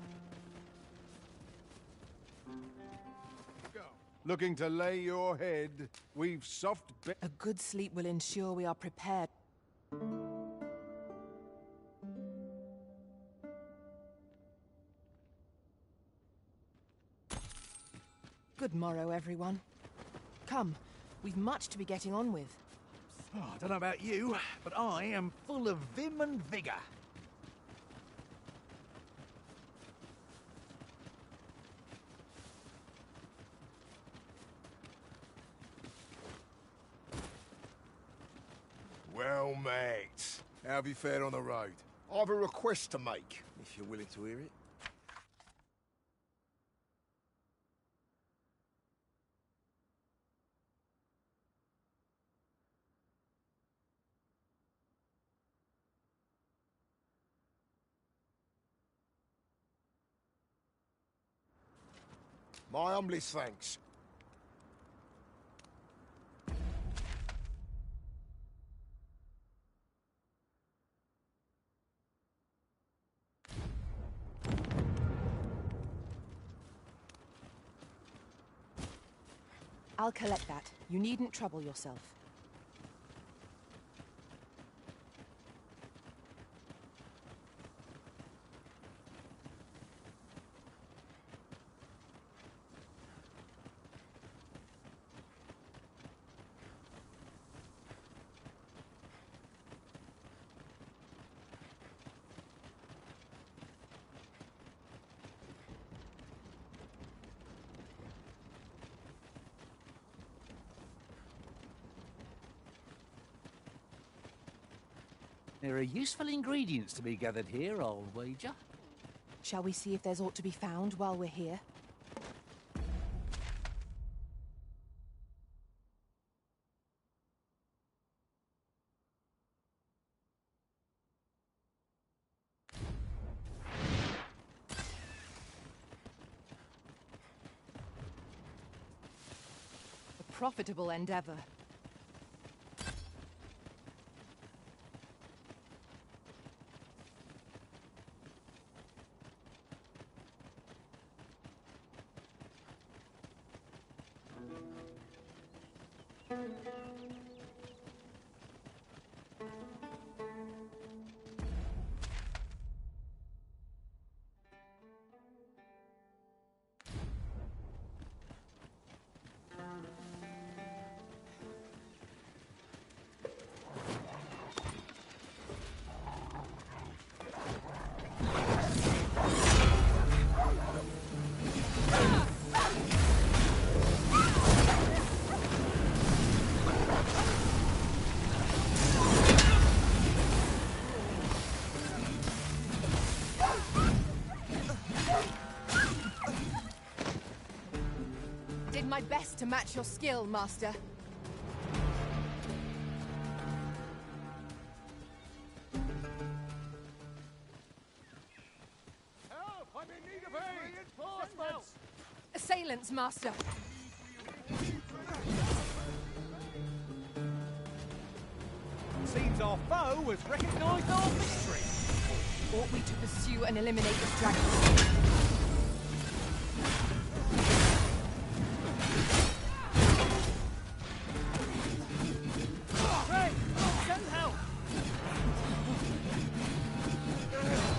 Looking to lay your head? We've soft A good sleep will ensure we are prepared. Good morrow, everyone. Come, we've much to be getting on with. Oh, I don't know about you, but I am full of vim and vigour. Well, mate, how have you fared on the road? I have a request to make, if you're willing to hear it. My humblest thanks. I'll collect that. You needn't trouble yourself. There are useful ingredients to be gathered here, I'll wager. Shall we see if there's aught to be found while we're here? profitable endeavor. Did my best to match your skill, Master. Help! I'm in need of aid! Reinforcements! Assailants, Master. Seems our foe has recognised our victory. Ought we to pursue and eliminate this dragon?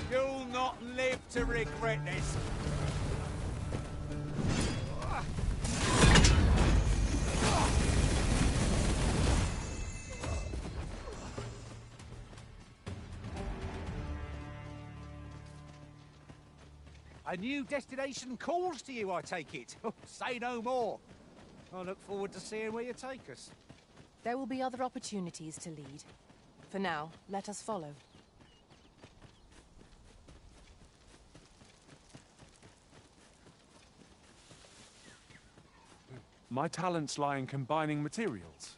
You'll not live to regret this. A new destination calls to you, I take it. Say no more. I look forward to seeing where you take us. There will be other opportunities to lead. For now, let us follow. My talents lie in combining materials.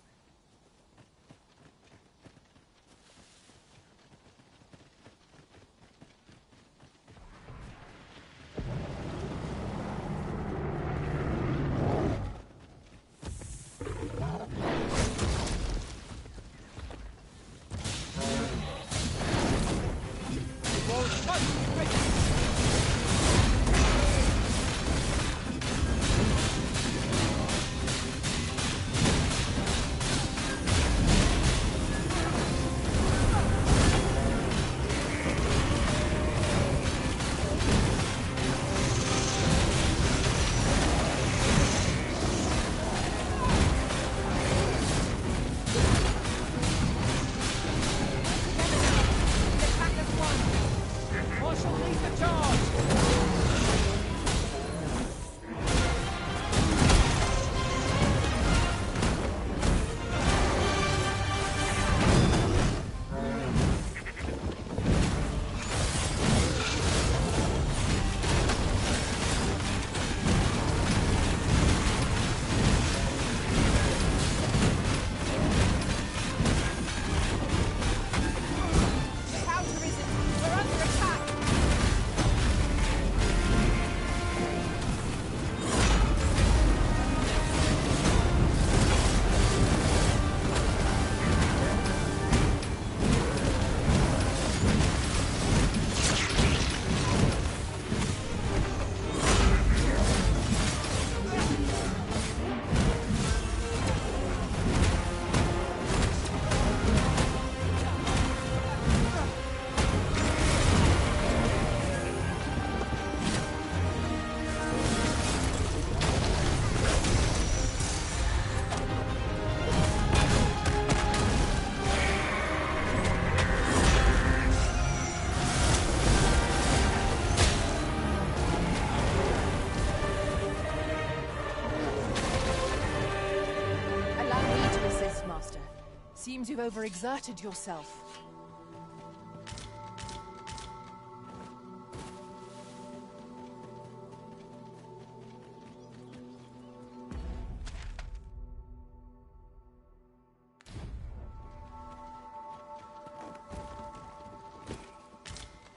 Seems you've overexerted yourself.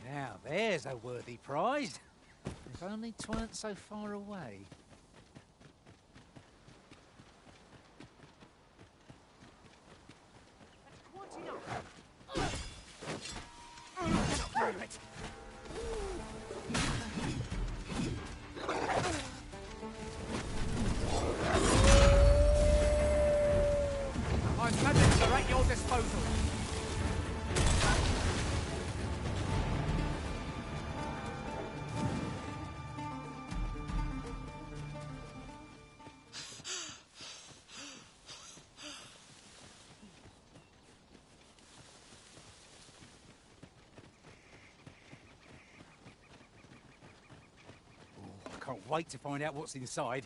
Now there's a worthy prize. If only 'tweren't so far away. Can't wait to find out what's inside.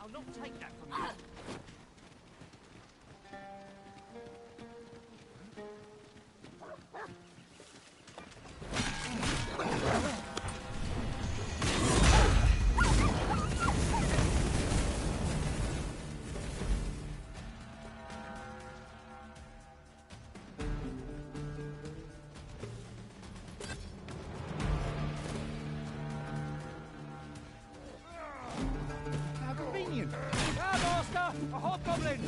I'll not take that from you. How convenient. Ah, Master! A hobgoblin!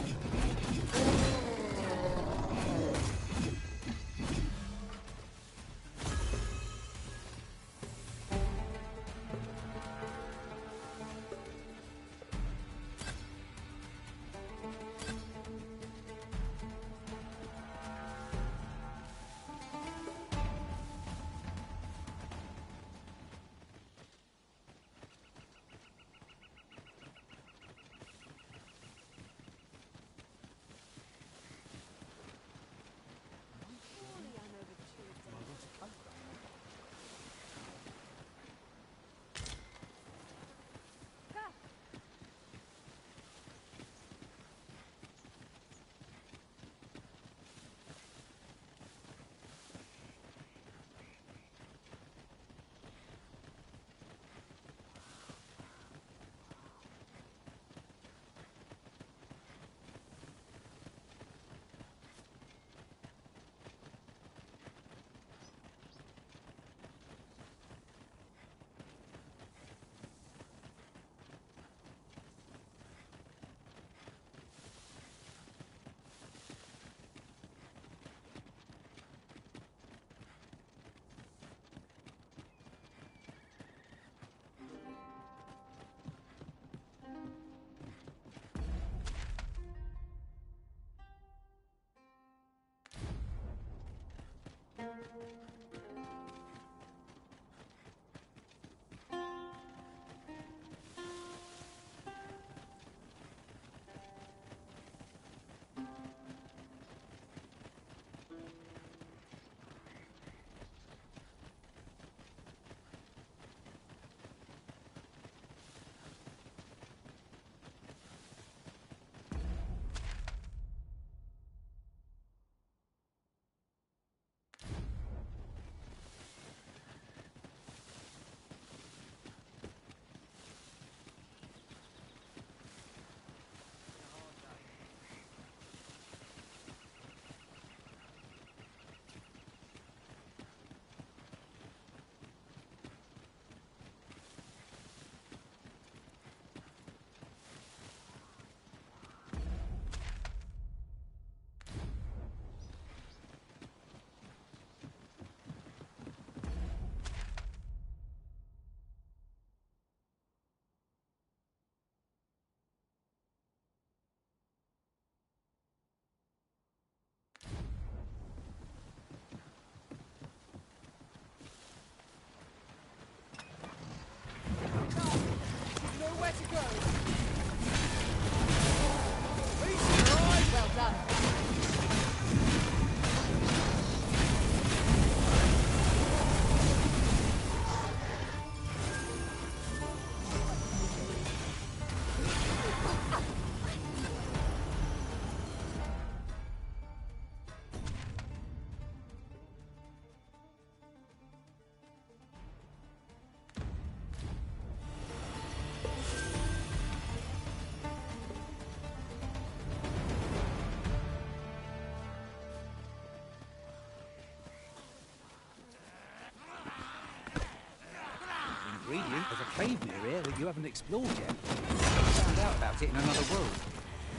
you. There's a cave near here that you haven't explored yet. I found out about it in another world.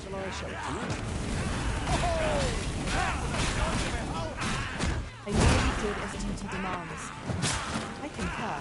Shall I show it to you? They really did as duty demands. I concur.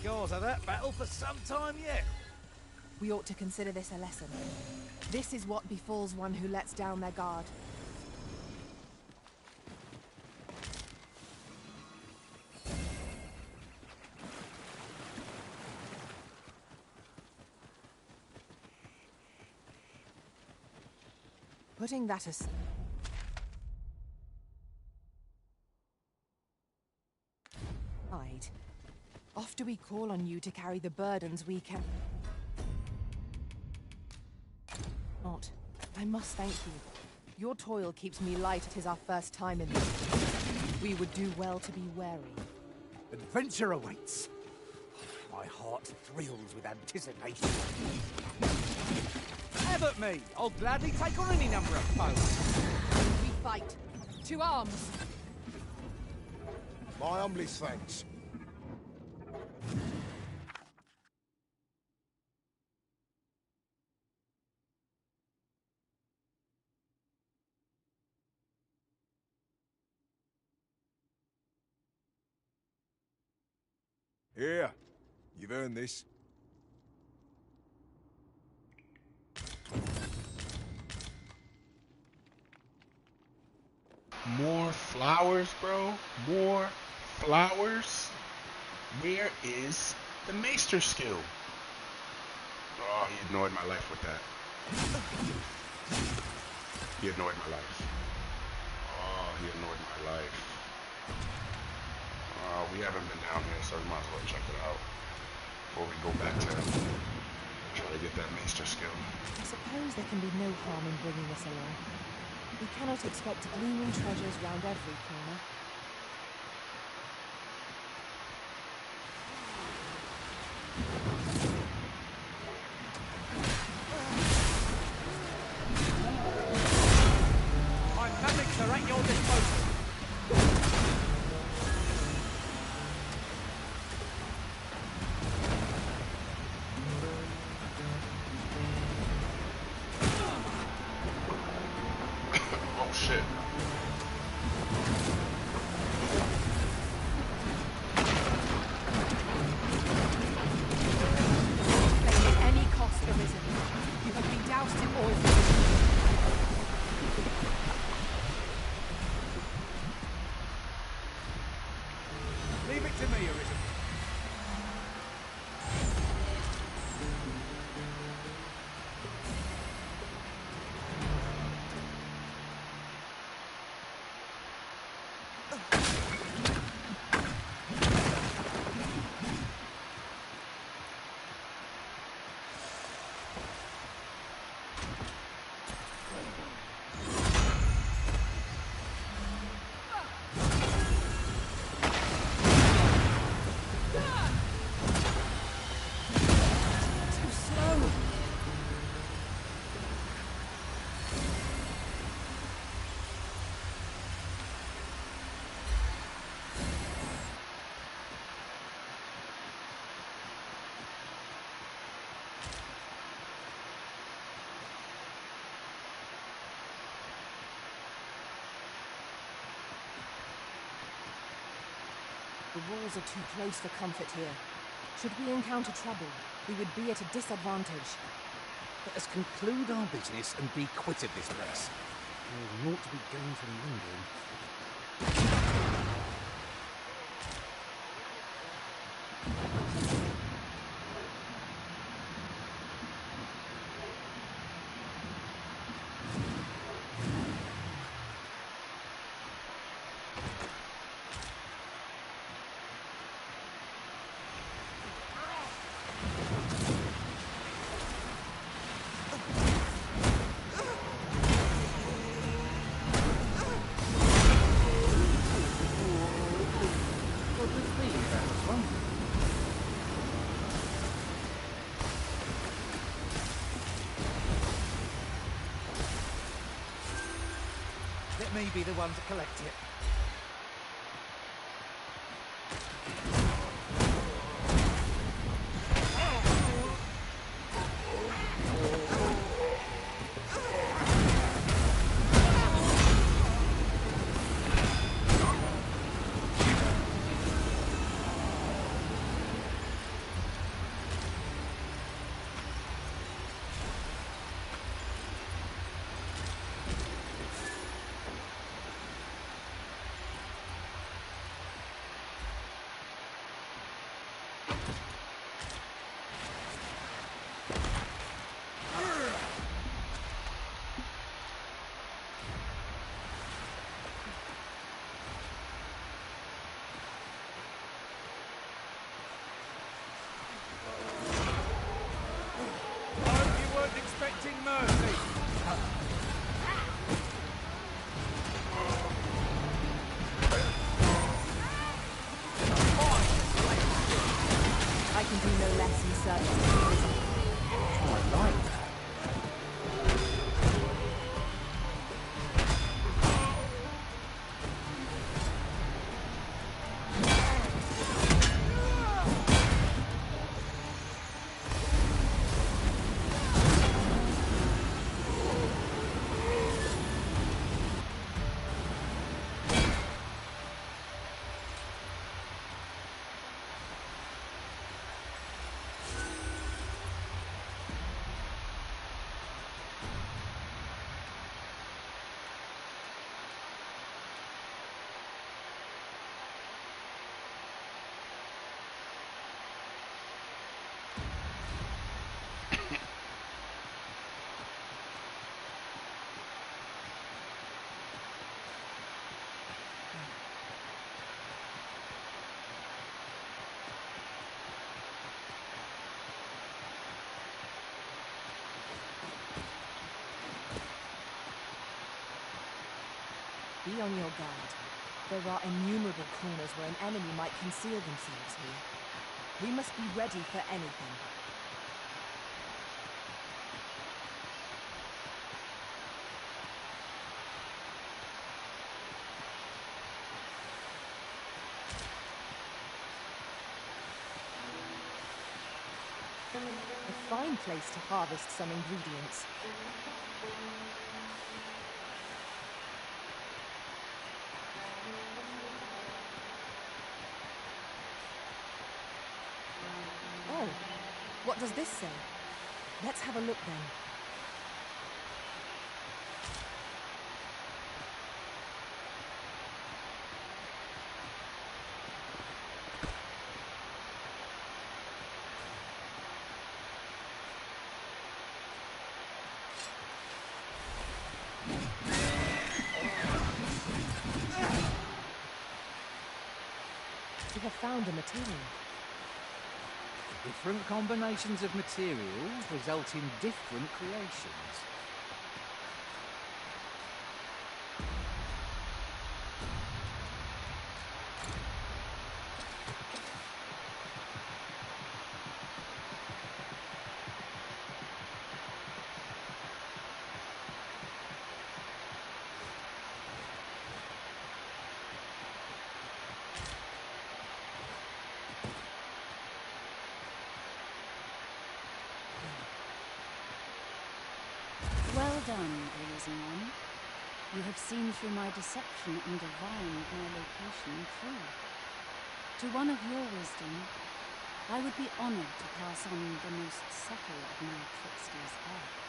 scars of that battle for some time yet. We ought to consider this a lesson. This is what befalls one who lets down their guard. Putting that aside... Off do we call on you to carry the burdens we can... Not. I must thank you. Your toil keeps me light. It is our first time in this. We would do well to be wary. Adventure awaits. My heart thrills with anticipation. Have at me! I'll gladly take on any number of foes. We fight. To arms! My humblest thanks. Here, you've earned this. More flowers, bro? More flowers? Where is the maester skill? Oh, he annoyed my life with that. He annoyed my life. Oh, he annoyed my life. We haven't been down here, so we might as well check it out. Before we go back to try to get that maester skill. I suppose there can be no harm in bringing us along. We cannot expect gleaming treasures round every corner. My magics are at your disposal. Leave it to me, Arisen. The walls are too close for comfort here. Should we encounter trouble, we would be at a disadvantage. Let us conclude our business and be quit of this place. There ought to be gain from lingering. Let me be the one to collect it. service to Arisen. I like that. Be on your guard. There are innumerable corners where an enemy might conceal themselves here. We must be ready for anything. A fine place to harvest some ingredients. Oh, what does this say? Let's have a look then. We have found a material. Different combinations of materials result in different creations. Well done, Arisen One. You have seen through my deception and divined my location true. To one of your wisdom, I would be honored to pass on the most subtle of my trickster's arts.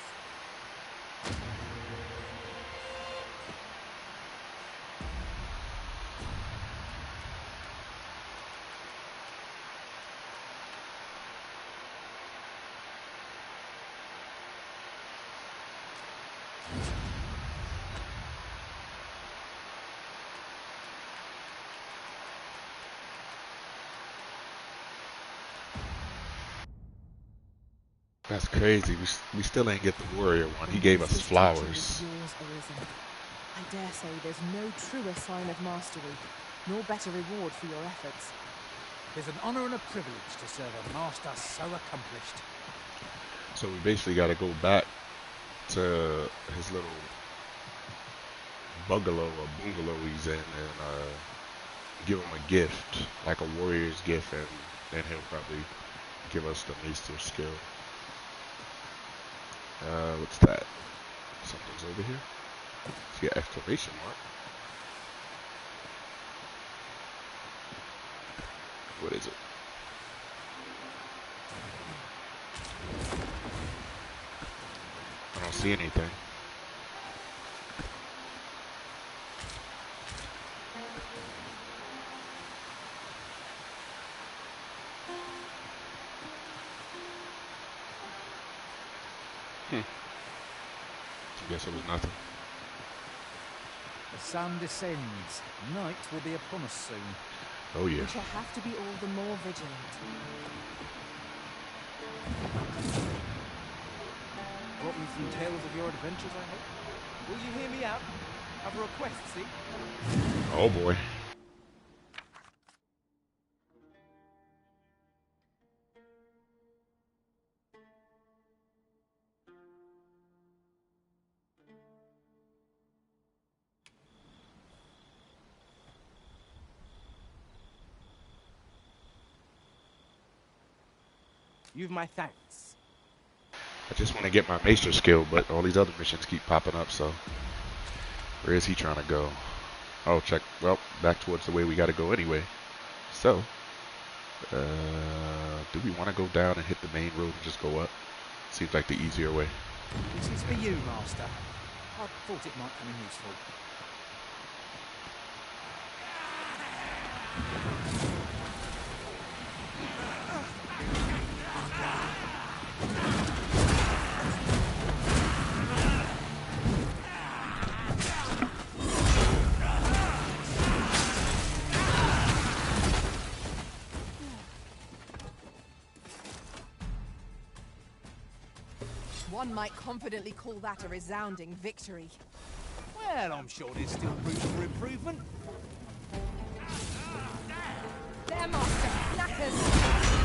That's crazy. We still ain't get the warrior one. He gave us flowers. Yours, Arisen. I dare say there's no truer sign of mastery, nor better reward for your efforts. It's an honor and a privilege to serve a master so accomplished. So we basically got to go back to his little bungalow or bungalow he's in and give him a gift, like a warrior's gift, and then he'll probably give us the maester skill. What's that? Something's over here. See an exclamation mark. What is it? I don't see anything. I guess it was nothing. The sun descends. Night will be upon us soon. Oh yeah. We shall have to be all the more vigilant. Brought me some tales of your adventures, I hope. Will you hear me out? Have a request, see? Oh boy. You've my thanks. I just want to get my maester skill, but all these other missions keep popping up, so where is he trying to go? Oh, check. Well, back towards the way we got to go anyway. So, do we want to go down and hit the main road and just go up? Seems like the easier way. This is for you, Master. I thought it might come in useful. One might confidently call that a resounding victory. Well, I'm sure there's still room for improvement. There, Master! Knackers!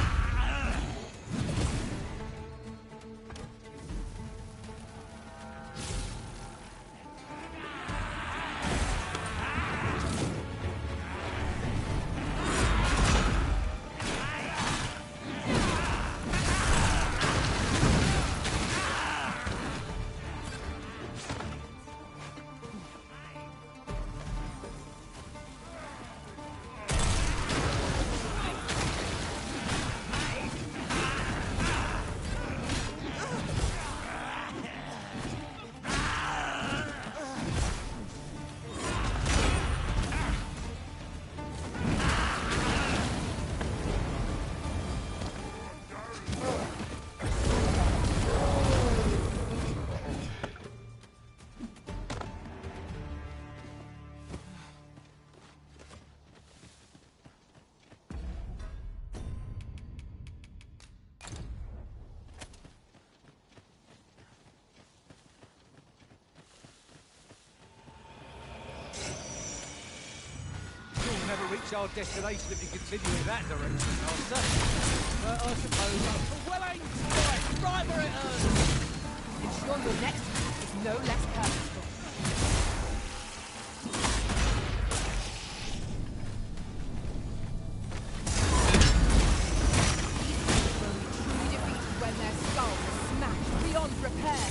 We'll never reach our destination if you continue in that direction, Master. But I suppose I'm well aimed. Right where it hurts. Ensure your next attack is no less purposeful. Truly defeated when their skulls are smashed beyond repair.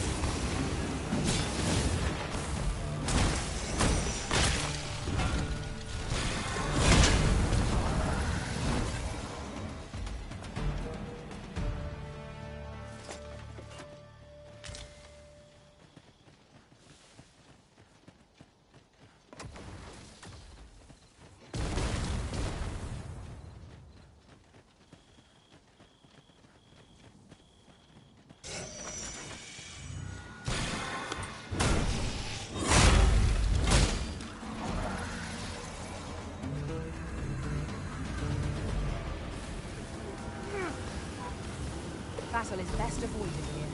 Battle is best avoided here.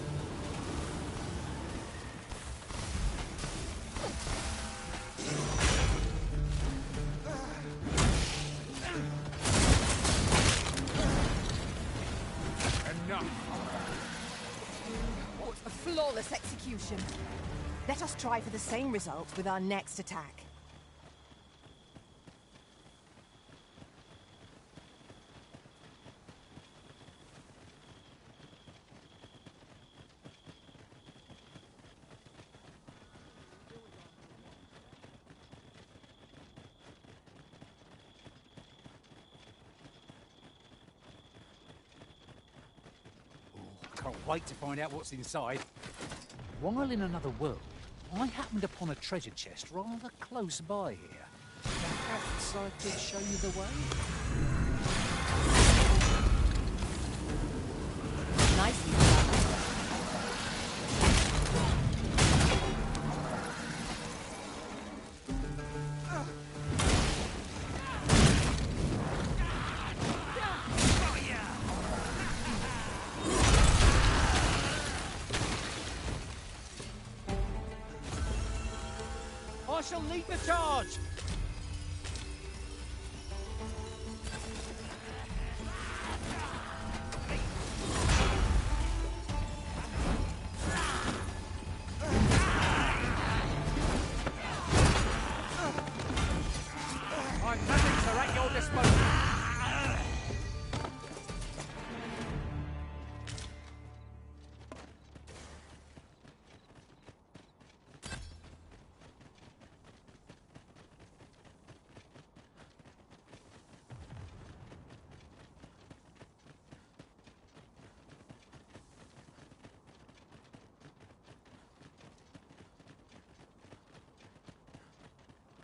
Enough. What a flawless execution. Let us try for the same result with our next attack. Can't wait to find out what's inside. While in another world, I happened upon a treasure chest rather close by here. Perhaps I could show you the way? Nicely done. I shall lead the charge! I've nothing to at your disposal.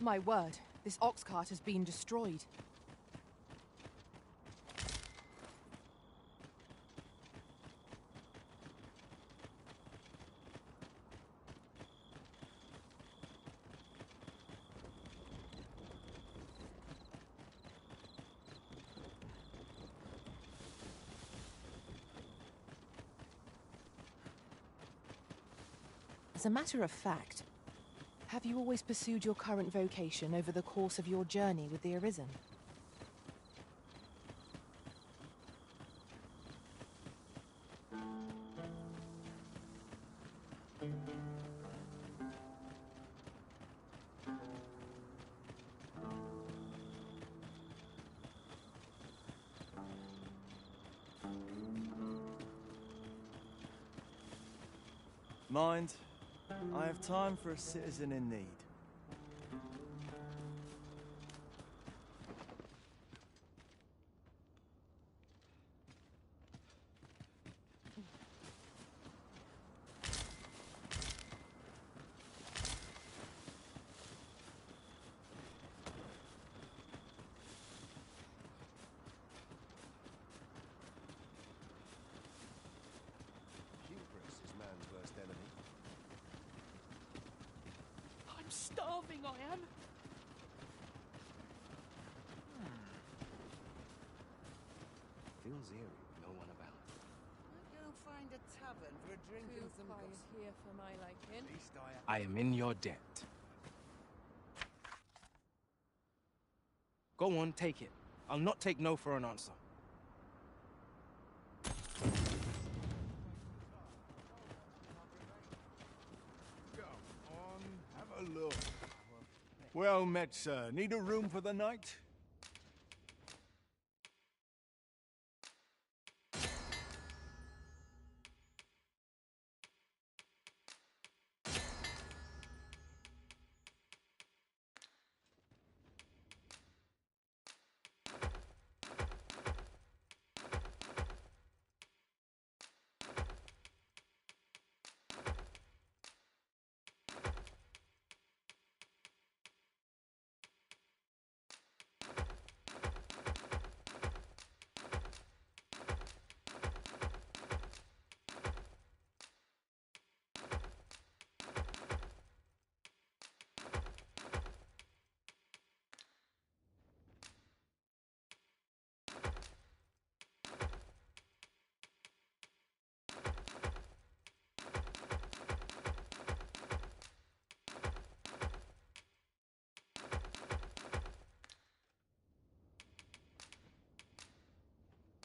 My word, this ox cart has been destroyed. As a matter of fact, have you always pursued your current vocation over the course of your journey with the Arisen? Mind, I have time for a citizen in need. Hubris is man's worst enemy. I'm starving, I am. Feels eerie with no one about. Go find a tavern for a drink and some gossip. Here for my liking. At least I am in your debt. Go on, take it. I'll not take no for an answer. Have a look. Well met, sir. Need a room for the night?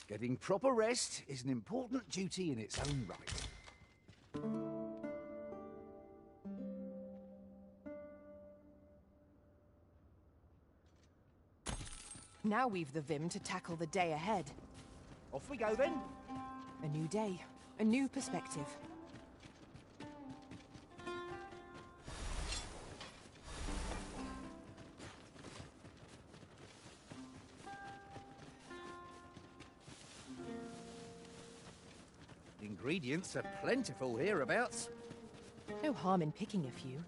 Getting proper rest is an important duty in its own right. Now we've the vim to tackle the day ahead. Off we go then. A new day, a new perspective. Ingredients are plentiful hereabouts. No harm in picking a few.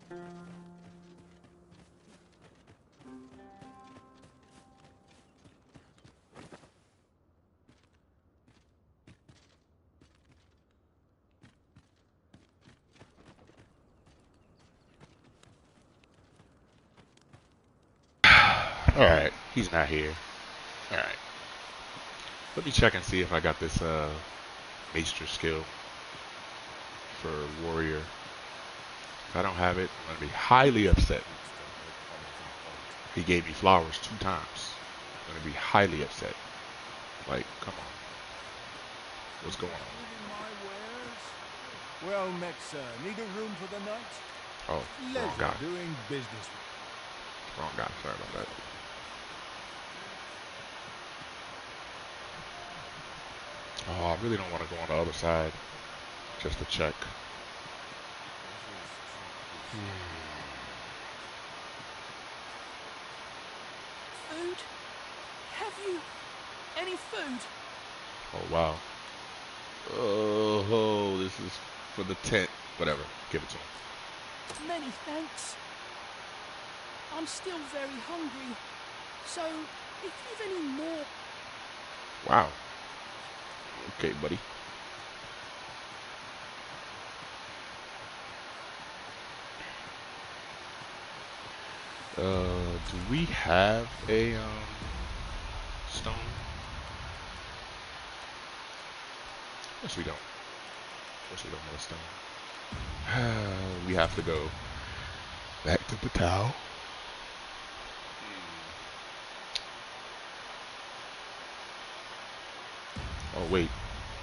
Alright, he's not here. Alright. Let me check and see if I got this maester skill for warrior. If I don't have it, I'm gonna be highly upset. He gave me flowers 2 times. I'm gonna be highly upset. Like, come on. What's going on? Well met, sir. Need a room for the night? Oh, wrong Leisure guy. doing business. Wrong guy. Sorry about that. Oh, I really don't want to go on the other side just to check. Food? Have you any food? Oh, wow. Oh, this is for the tent. Whatever. Give it to him. Many thanks. I'm still very hungry. So, if you've any more... Wow. Okay, buddy. Do we have a stone? Yes, we don't. Of course we don't have a stone. We have to go back to Patal. Oh wait,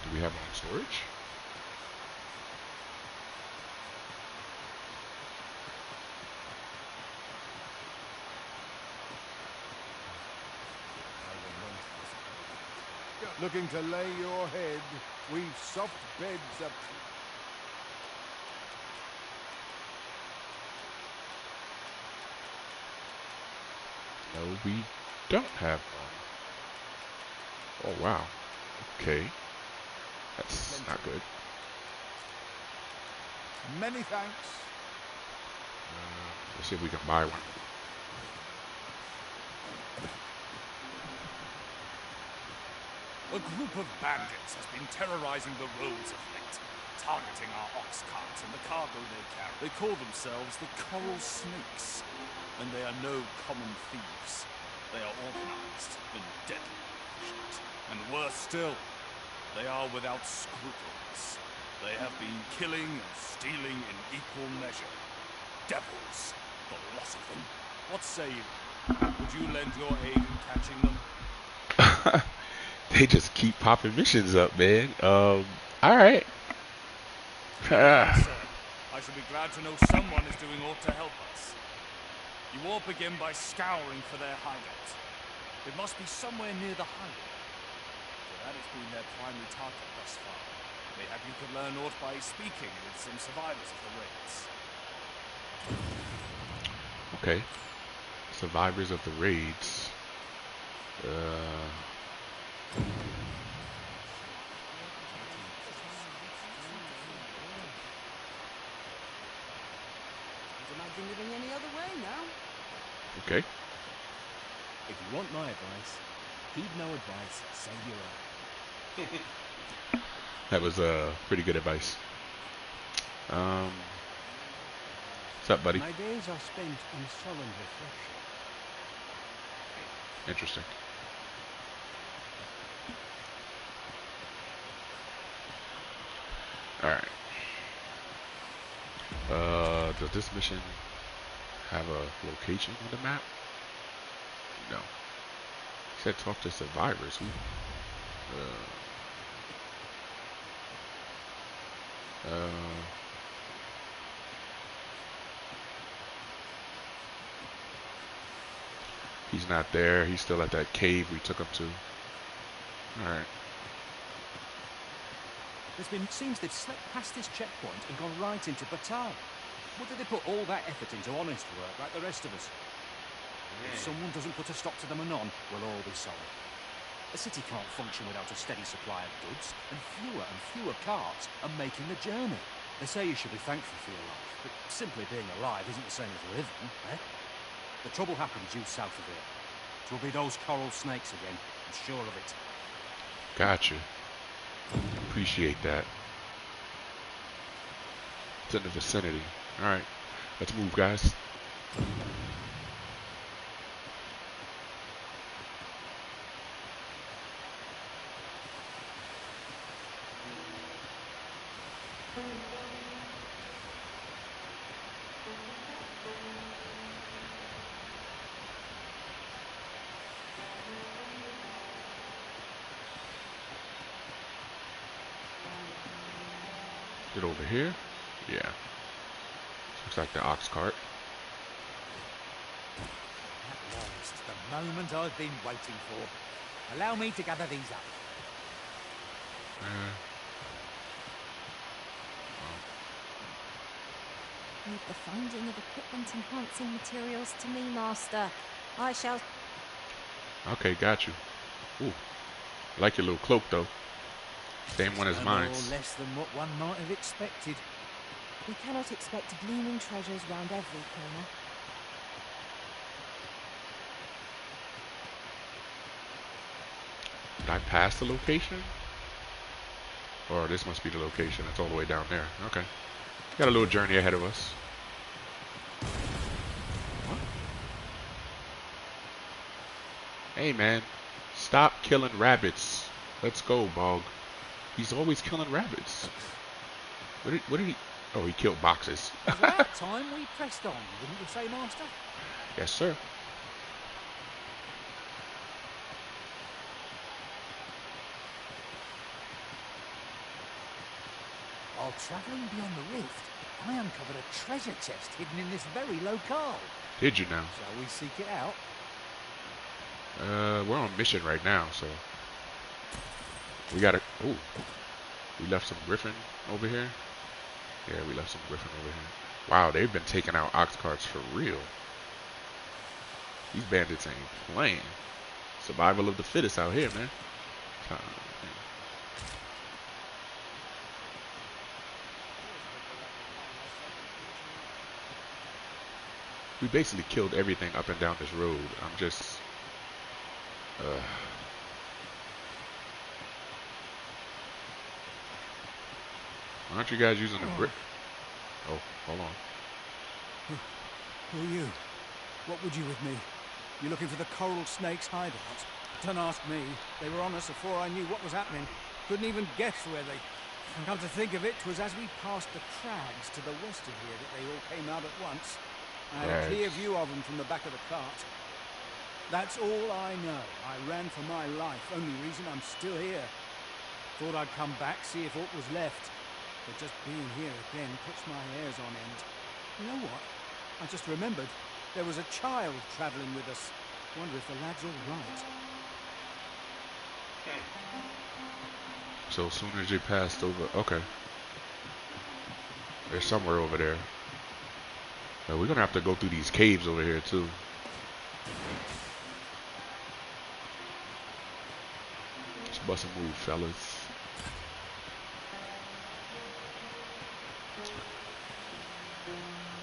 do we have our own storage? Looking to lay your head? We've soft beds up. No, we don't have one. Oh wow. Okay. That's not good. Many thanks. Let's see if we can buy one. A group of bandits has been terrorizing the roads of late, targeting our ox carts and the cargo they carry. They call themselves the Coral Snakes, and they are no common thieves. They are organized and deadly efficient. And worse still, they are without scruples. They have been killing and stealing in equal measure. Devils, the lot of them. What say you? Would you lend your aid in catching them? They just keep popping missions up, man. Alright. Sir, I shall be glad to know someone is doing aught to help us. You all begin by scouring for their hideout. It must be somewhere near the highway. For that has been their primary target thus far. Mayhap you could learn aught by speaking with some survivors of the raids. Okay. Survivors of the raids. Imagine living any other way now. Okay. If you want my advice, heed no advice, save your own. That was pretty good advice. What's up, buddy? My days are spent in sullen reflection. Interesting. Alright. Does this mission have a location on the map? No. It said talk to survivors. Who? He's not there. He's still at that cave we took him to. Alright. Seems they've slipped past this checkpoint and gone right into Batal. Whether they put all that effort into honest work like the rest of us. If someone doesn't put a stop to them anon, we'll all be sorry. A city can't function without a steady supply of goods, and fewer carts are making the journey. They say you should be thankful for your life, but simply being alive isn't the same as living, eh? The trouble happened due south of here. 'Twill be those coral snakes again, I'm sure of it. Gotcha. Appreciate that. It's in the vicinity. Alright. Let's move, guys. Is it over here? Yeah. Looks like the ox cart. At last, the moment I've been waiting for. Allow me to gather these up. Leave the finding of equipment enhancing materials to me, Master. I shall... Okay, got you. Ooh. I like your little cloak, though. Same one as mine. More or less than what one might have expected. We cannot expect gleaming treasures round every corner. Did I pass the location? Or this must be the location. It's all the way down there. Okay. Got a little journey ahead of us. What? Hey man, stop killing rabbits. Let's go, Bog. He's always killing rabbits. What did he? Oh, he killed boxes. It's about time we pressed on, wouldn't you say, Master? Yes, sir. While travelling beyond the rift, I uncovered a treasure chest hidden in this very locale. Did you now? Shall we seek it out? We're on mission right now, so we gotta. Oh, we left some griffin over here. Yeah, we left some griffin over here. Wow, they've been taking out ox carts for real. These bandits ain't playing. Survival of the fittest out here, man. We basically killed everything up and down this road. I'm just... Aren't you guys using the brick? Oh, hold on. Who are you? What would you with me? You looking for the coral snake's hideout? Don't ask me. They were on us before I knew what was happening. Couldn't even guess where they... Come to think of it, 'twas as we passed the crags to the west of here that they all came out at once. I had a clear view of them from the back of the cart. That's all I know. I ran for my life. Only reason I'm still here. Thought I'd come back, see if aught was left. But just being here again puts my hairs on end. You know what? I just remembered there was a child travelling with us. Wonder if the lad's all right. So as soon as you passed over... Okay. There's somewhere over there. We're going to have to go through these caves over here, too. Let's bust a move, fellas.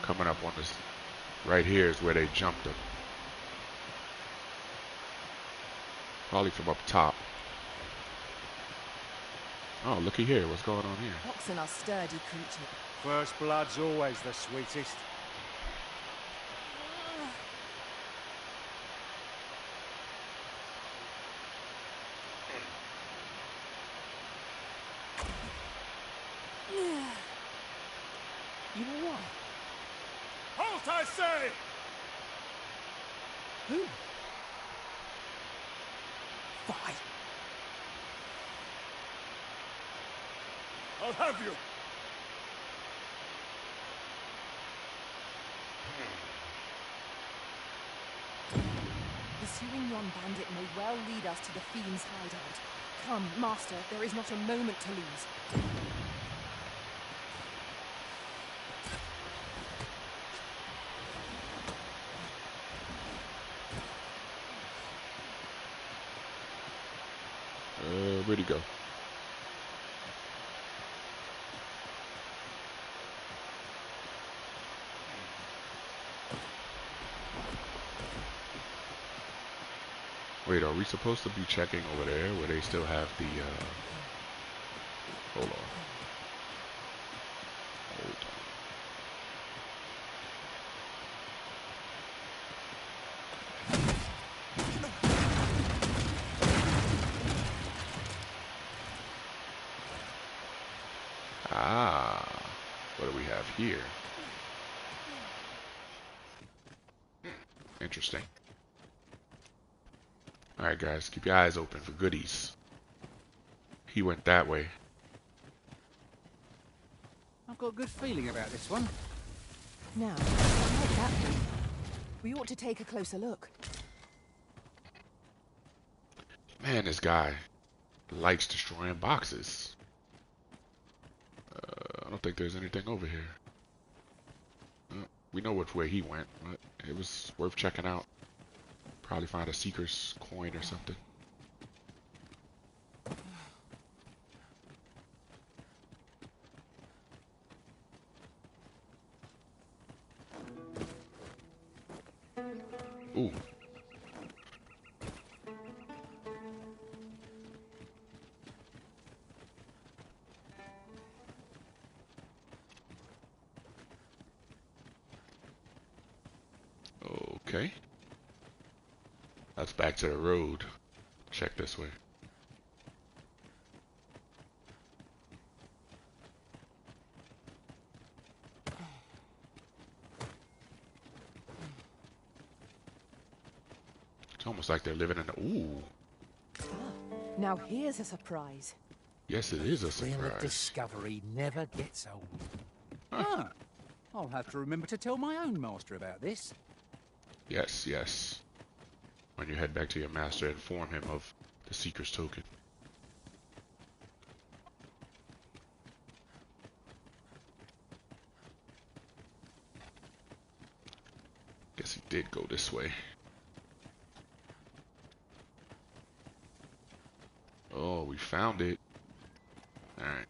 Coming up on this... Right here is where they jumped them. Probably from up top. Oh, looky here. What's going on here? Oxen are sturdy creatures. First blood's always the sweetest. You know what? Halt, I say! Who? Why? I'll have you. Pursuing yon bandit may well lead us to the fiend's hideout. Come, Master, there is not a moment to lose. Where'd he go? Wait, are we supposed to be checking over there where they still have the, hold on. Hold on. Ah, what do we have here? Interesting. Alright guys, keep your eyes open for goodies. He went that way. I've got a good feeling about this one. Now, what might that be? We ought to take a closer look. Man, this guy likes destroying boxes. I don't think there's anything over here. We know which way he went, but it was worth checking out. Probably find a seeker's coin or something. Ooh. That's back to the road. Check this way. It's almost like they're living in the... Ooh. Now here's a surprise. Yes, it is a Thrill of surprise. discovery never gets old. Ah, I'll have to remember to tell my own master about this. Yes, yes. When you head back to your master, inform him of the Seeker's token. Guess he did go this way. Oh, we found it. Alright.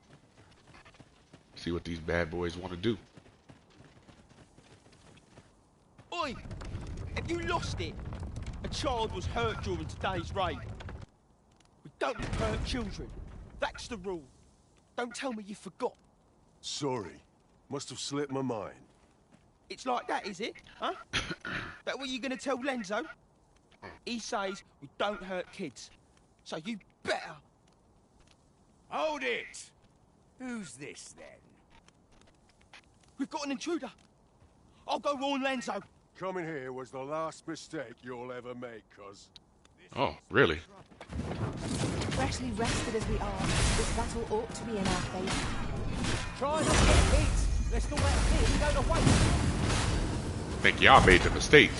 See what these bad boys want to do. Oi! Have you lost it? A child was hurt during today's raid. We don't hurt children. That's the rule. Don't tell me you forgot. Sorry. Must have slipped my mind. It's like that, is it? Huh? That what you gonna tell Lenzo? He says we don't hurt kids. So you better. Hold it! Who's this, then? We've got an intruder. I'll go warn Lenzo. Coming here was the last mistake you'll ever make, cuz. Oh, really? Freshly rested as we are, this battle ought to be in our favour. Try not to get hit. Let's not let him go to waste. I think y'all made the mistake.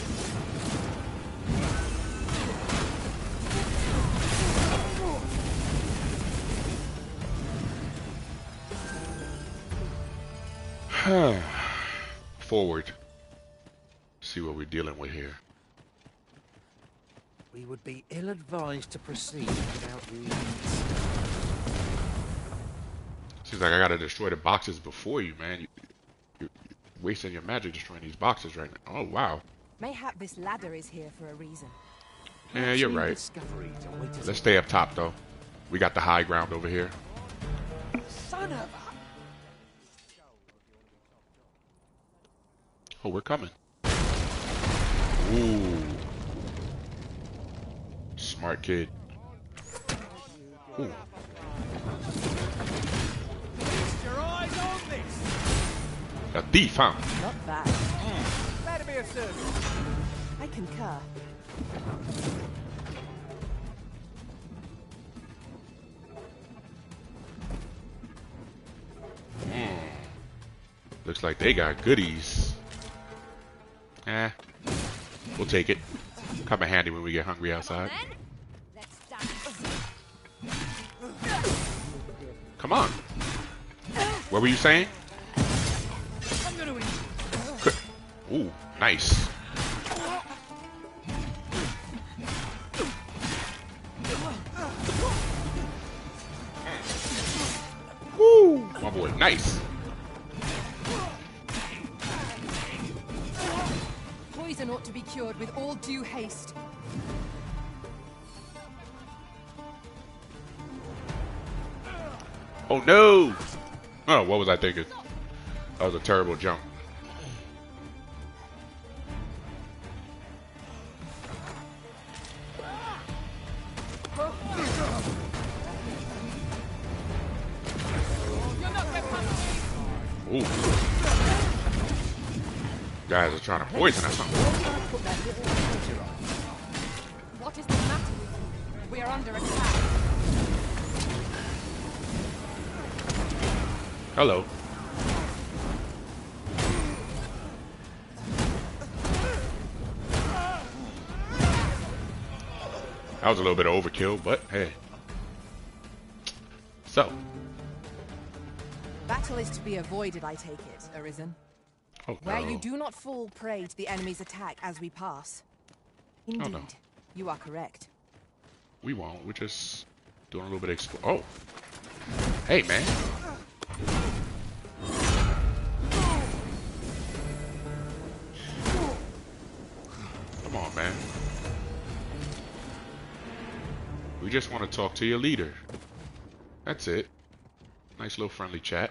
Forward. See what we're dealing with here. We would be ill-advised to proceed without you. Seems like I gotta destroy the boxes before you, man. You're wasting your magic destroying these boxes right now. Oh, wow. Mayhap this ladder is here for a reason. Yeah, you're right. Let's stay up top, though. We got the high ground over here. Son of a... Oh, we're coming. Ooh. Smart kid. Ooh. Feast your eyes on this. A thief, huh? Not bad. That'll be a service. I concur. Looks like they got goodies. We'll take it. Come in handy when we get hungry outside. Come on. What were you saying? Ooh, nice. Woo, my boy, nice. Poison ought to be cured with all due haste. Oh no! Oh, what was I thinking? That was a terrible jump. Ooh. Guys are trying to poison us. What is the matter with you? We are under attack. Hello. That was a little bit of overkill, but hey. So. Battle is to be avoided, I take it, Arisen. Oh, Where no. you do not fall prey to the enemy's attack as we pass. Indeed, no. you are correct. We won't. We're just doing a little bit of Oh. Hey, man. Come on, man. We just want to talk to your leader. That's it. Nice little friendly chat.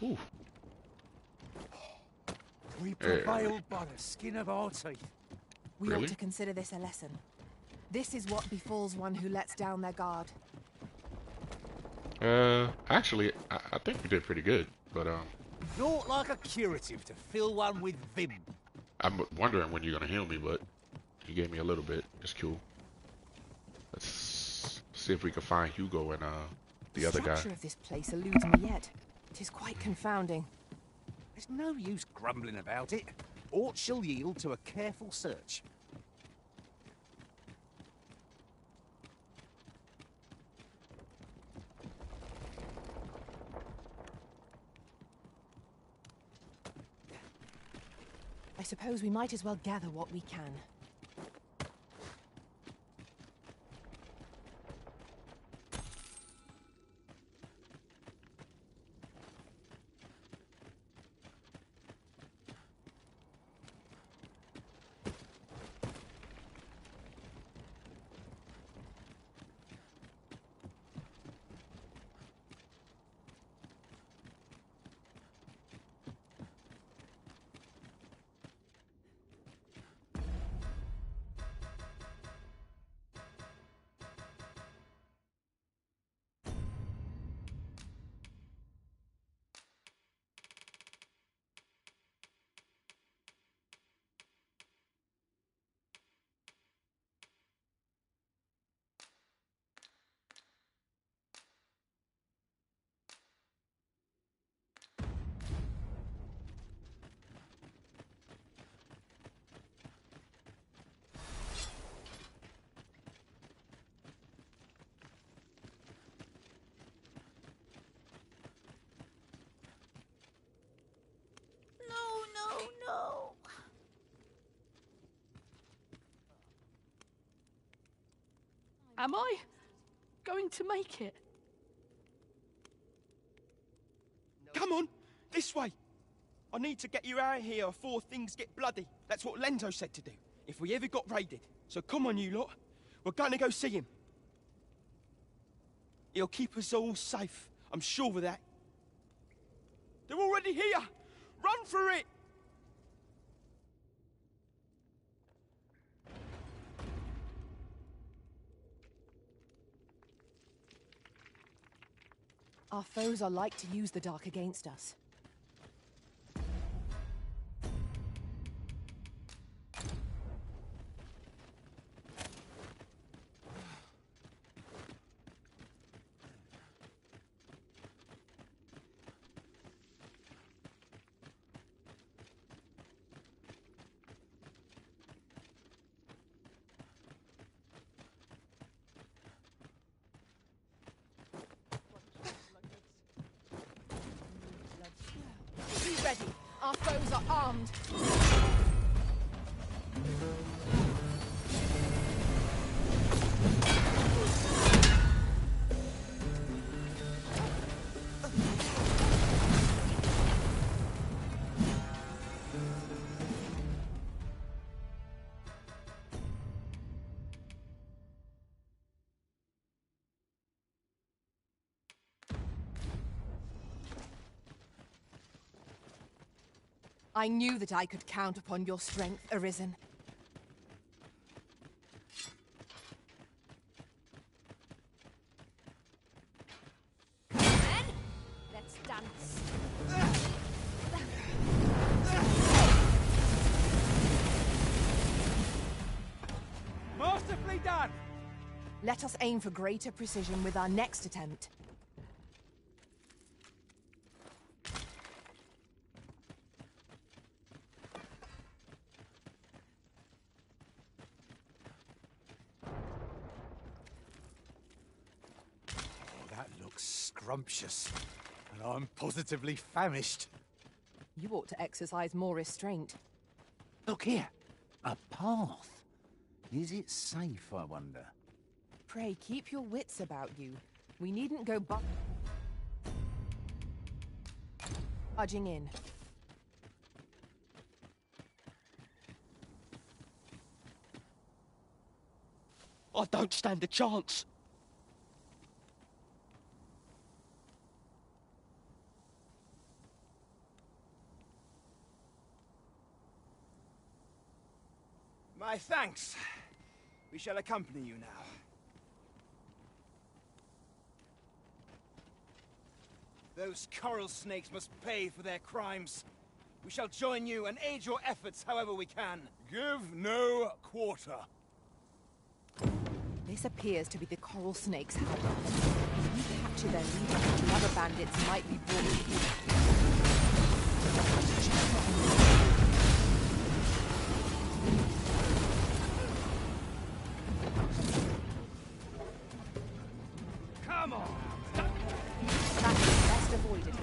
Whew. We prevailed by the skin of our teeth. We Really? ought to consider this a lesson. This is what befalls one who lets down their guard. Actually, I think we did pretty good, but Naught like a curative to fill one with vim. I'm wondering when you're gonna heal me, but you gave me a little bit. It's cool. Let's see if we can find Hugo and the other guy. The structure of this place eludes me yet. It is quite confounding. There's no use grumbling about it. Aught shall yield to a careful search. I suppose we might as well gather what we can. No. Am I going to make it? Come on, this way. I need to get you out of here before things get bloody. That's what Lenzo said to do, if we ever got raided. So come on, you lot. We're gonna go see him. He'll keep us all safe. I'm sure of that. They're already here. Run for it. Our foes are like to use the dark against us. Be ready. Our foes are armed. I knew that I could count upon your strength, Arisen. Then, let's dance. Masterfully done! Let us aim for greater precision with our next attempt. That looks scrumptious, and I'm positively famished. You ought to exercise more restraint. Look here, a path. Is it safe, I wonder? Pray, keep your wits about you. We needn't go budging in. I don't stand a chance. My thanks. We shall accompany you now. Those coral snakes must pay for their crimes. We shall join you and aid your efforts however we can. Give no quarter. This appears to be the coral snakes' hideout. If we capture their leader, the other bandits might be brought here. Come on! That is best avoided here.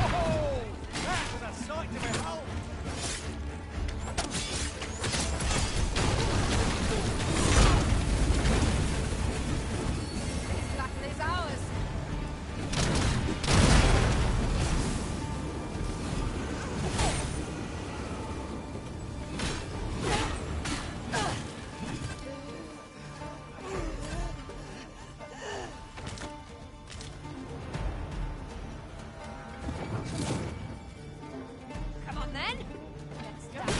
Oh! That was a sight to behold! This battle is ours. Come on then. Let's dance.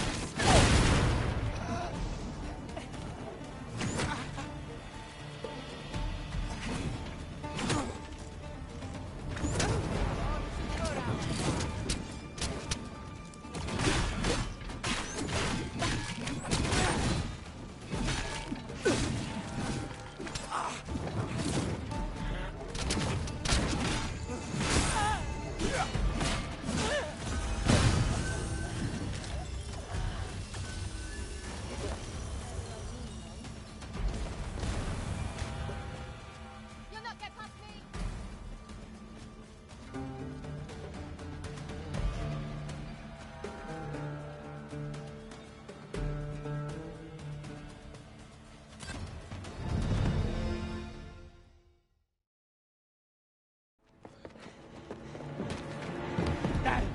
You'll not get past me.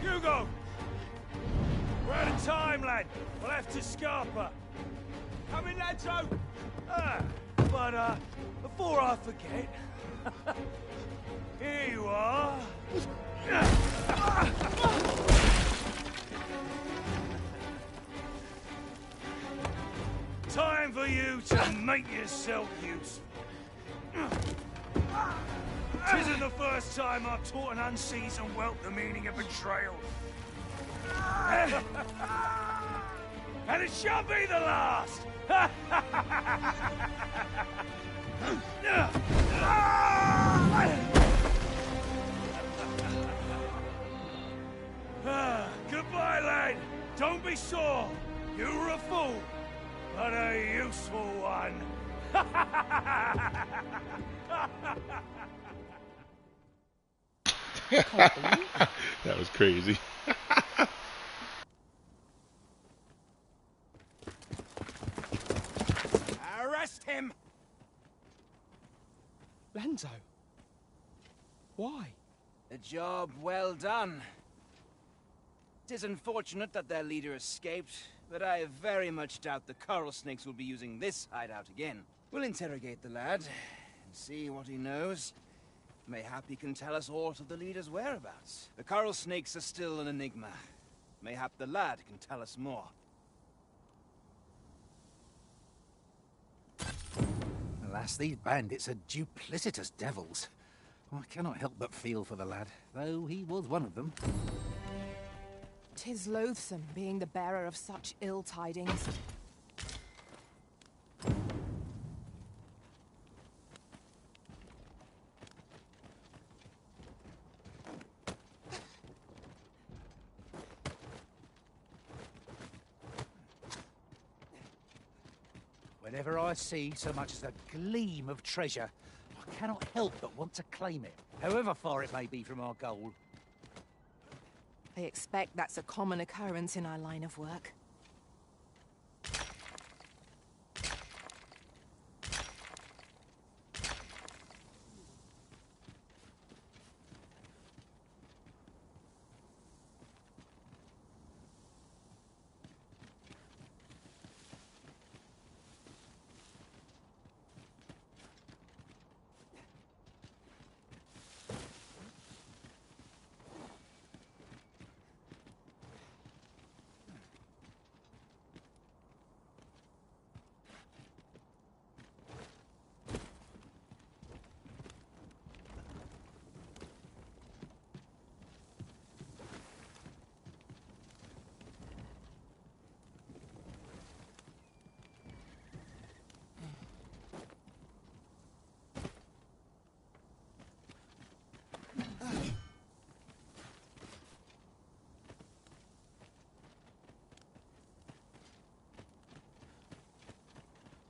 Hugo! We're out of time, lad. We'll have to scarper. Come in, Lanzo! But before I forget, here you are. Time for you to make yourself useful. Tisn't the first time I've taught an unseasoned whelp the meaning of betrayal. And it shall be the last! Goodbye, lad. Don't be sore. You were a fool, but a useful one. That was crazy. Arrest him! Lanzo. Why? A job well done. 'Tis unfortunate that their leader escaped, but I very much doubt the coral snakes will be using this hideout again. We'll interrogate the lad and see what he knows. Mayhap he can tell us aught of the leader's whereabouts. The coral snakes are still an enigma. Mayhap the lad can tell us more. Alas, these bandits are duplicitous devils. I cannot help but feel for the lad, though he was one of them. 'Tis loathsome being the bearer of such ill tidings. Whenever I see so much as a gleam of treasure, I cannot help but want to claim it, however far it may be from our goal. I expect that's a common occurrence in our line of work.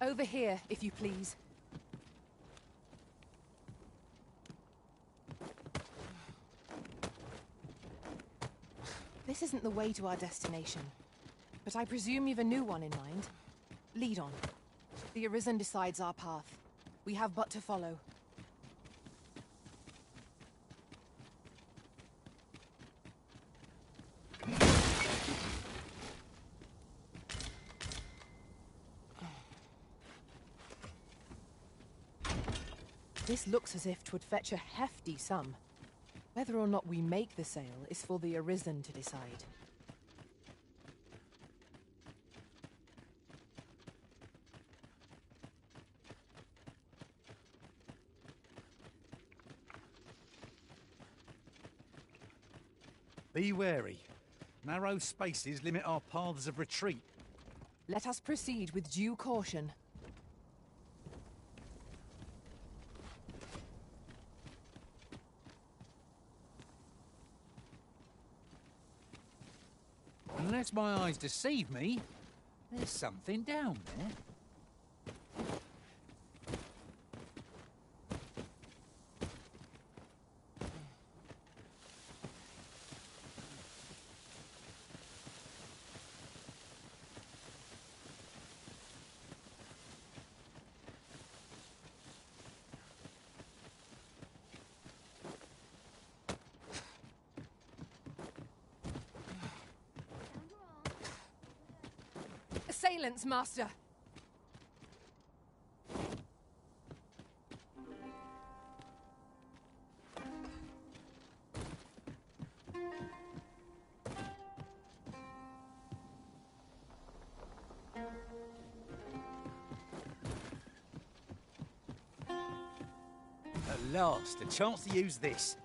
Over here, if you please. This isn't the way to our destination, but I presume you've a new one in mind. Lead on. The Arisen decides our path. We have but to follow. This looks as if 'twould fetch a hefty sum. Whether or not we make the sale is for the Arisen to decide. Be wary. Narrow spaces limit our paths of retreat. Let us proceed with due caution. Unless my eyes deceive me, there's something down there. Assailants, Master! At last, a chance to use this.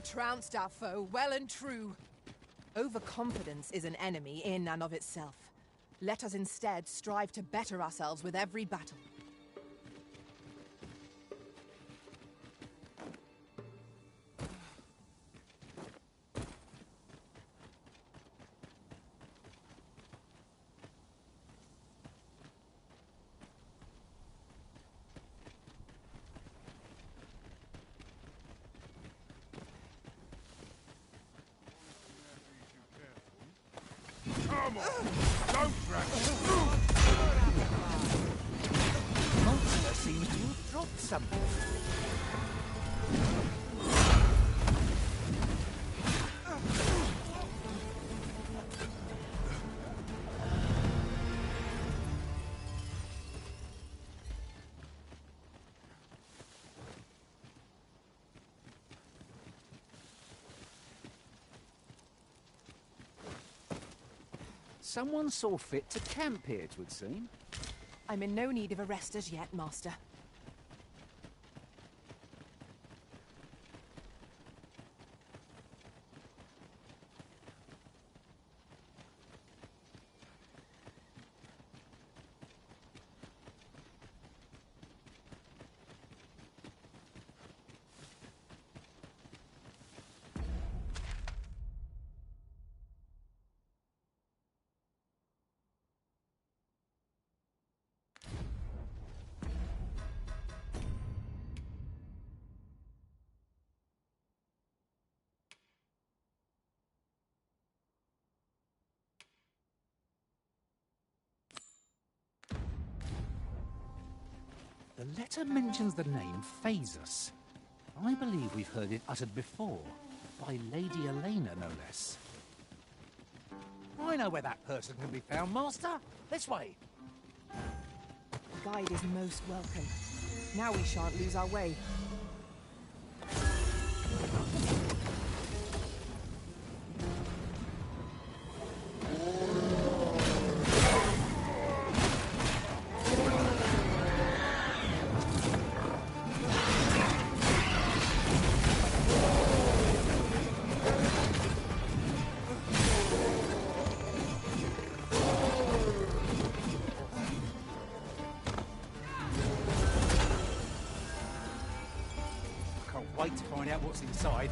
Trounced our foe well and true. Overconfidence is an enemy in and of itself. Let us instead strive to better ourselves with every battle. Come on! Don't drag Monster seems to have dropped something. Someone saw fit to camp here, it would seem. I'm in no need of a rest as yet, Master. The letter mentions the name Phasus. I believe we've heard it uttered before, by Lady Elena, no less. I know where that person can be found, Master. This way. The guide is most welcome. Now we shan't lose our way. wait to find out what's inside.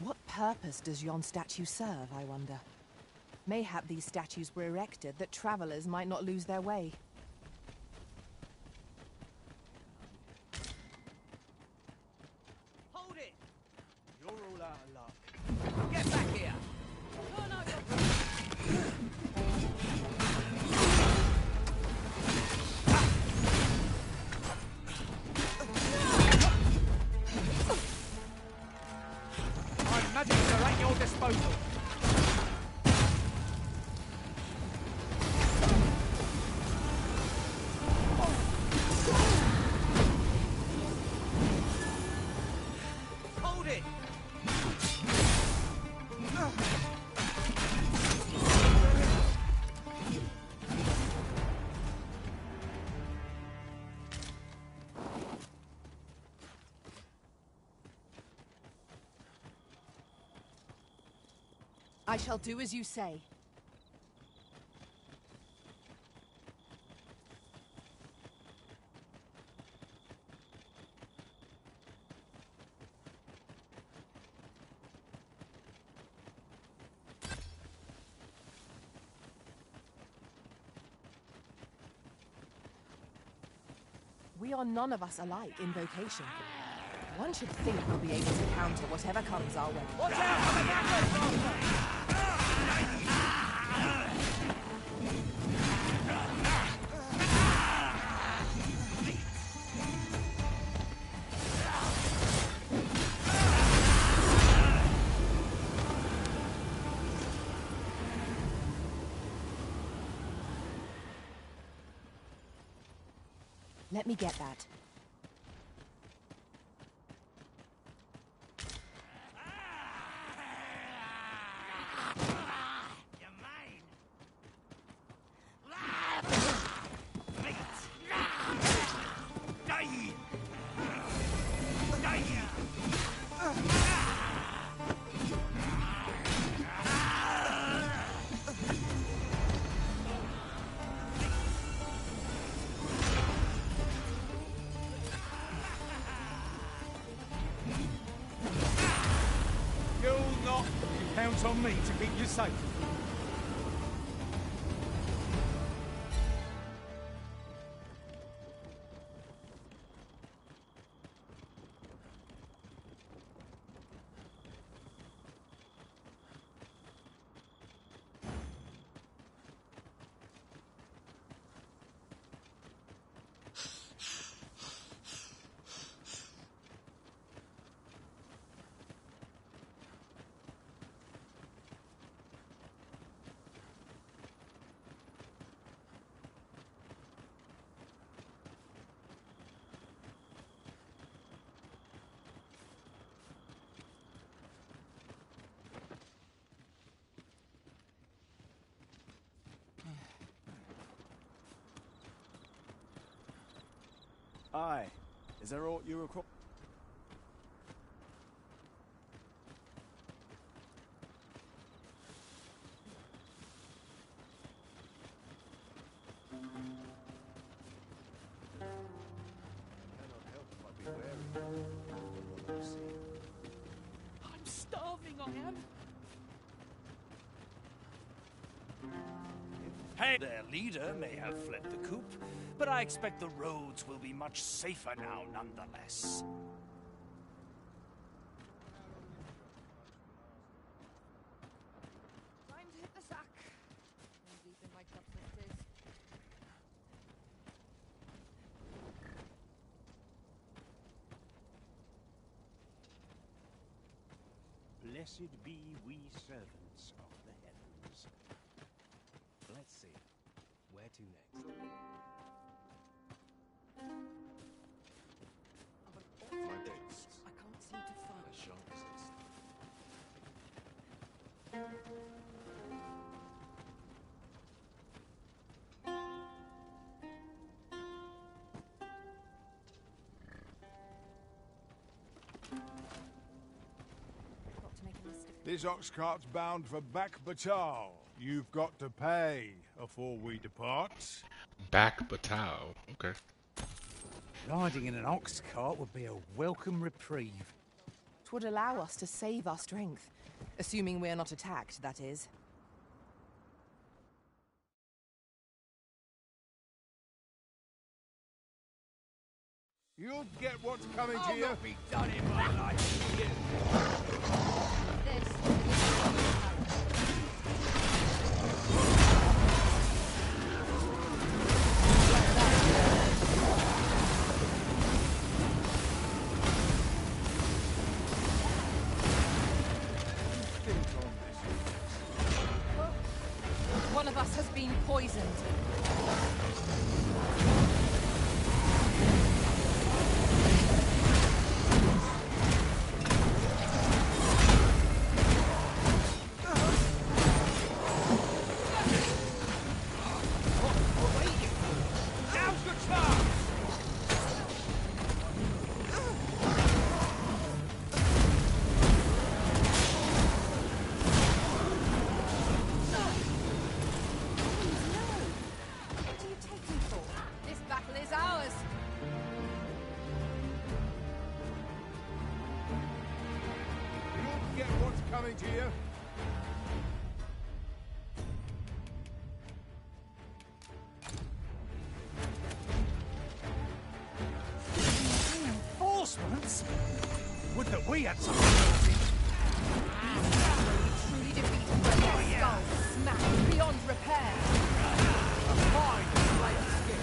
What purpose does yon statue serve, I wonder? Mayhap these statues were erected that travelers might not lose their way. Hold it! You're all out of luck. Get back here! My magics are at your disposal. Hold it! I shall do as you say. We are none of us alike in vocation. One should think we'll be able to counter whatever comes our way. Watch out for the backwards! Let me get that. Count on me to keep you safe. Aye. Is there aught you require? I'm starving, I am. Hey, their leader may have fled the coop, but I expect the roads will be much safer now nonetheless. Time to hit the sack. I'm deep in my cups as it is. Blessed be we servants of the heavens. Let's see. Where to next? I can't seem to find. This ox cart's bound for Back Batal. You've got to pay afore we depart. Back Batal. Okay. Riding in an ox cart would be a welcome reprieve. 'Twould allow us to save our strength. Assuming we're not attacked, that is. You'll get what's coming to you. I'll not be done in my life. One of us has been poisoned. Coming to you. Reinforcements? Would that we had some ability. Truly defeated by their skulls smashed beyond repair. A fine display of skill.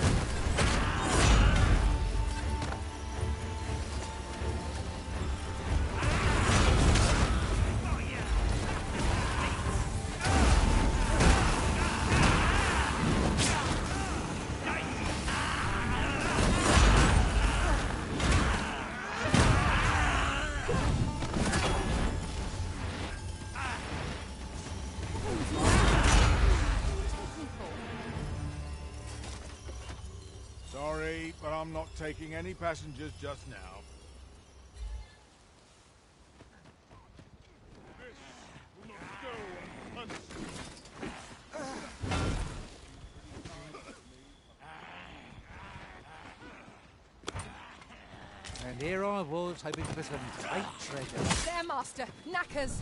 Sorry, but I'm not taking any passengers just now. And here I was, hoping for some great treasure. There, Master! Knackers!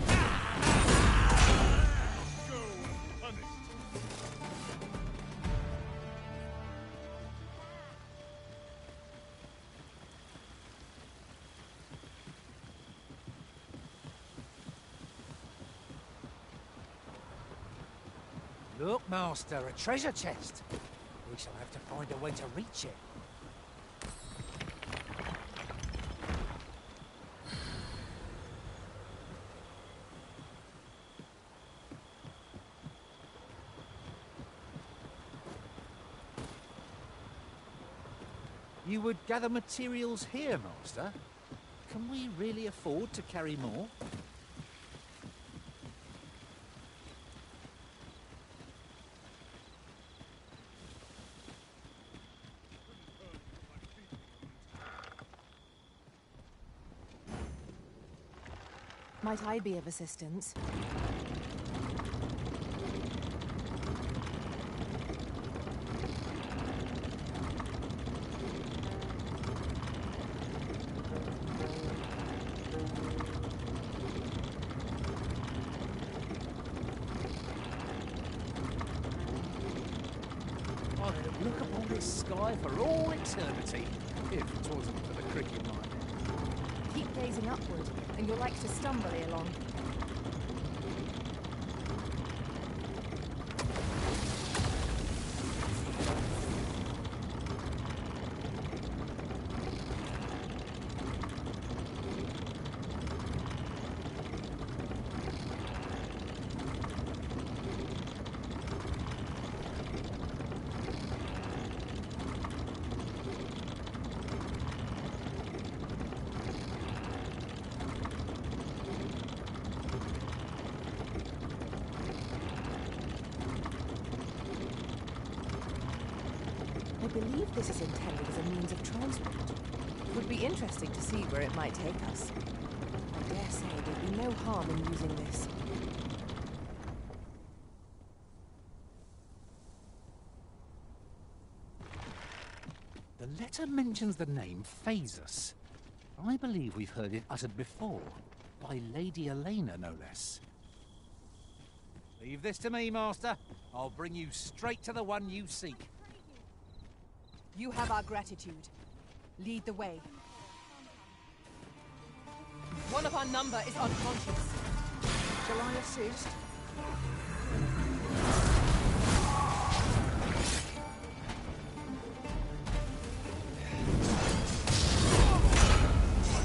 Look, Master, a treasure chest. We shall have to find a way to reach it. You would gather materials here, Master? Can we really afford to carry more? Might I be of assistance? I could look upon this sky for all eternity, if it wasn't for the cricket line. Keep gazing upward, and you're like to stumble ere long. this is intended as a means of transport. It would be interesting to see where it might take us. I dare say there'd be no harm in using this. The letter mentions the name Phasus. I believe we've heard it uttered before, by Lady Elena, no less. Leave this to me, Master. I'll bring you straight to the one you seek. You have our gratitude. Lead the way. One of our number is unconscious. Shall I assist?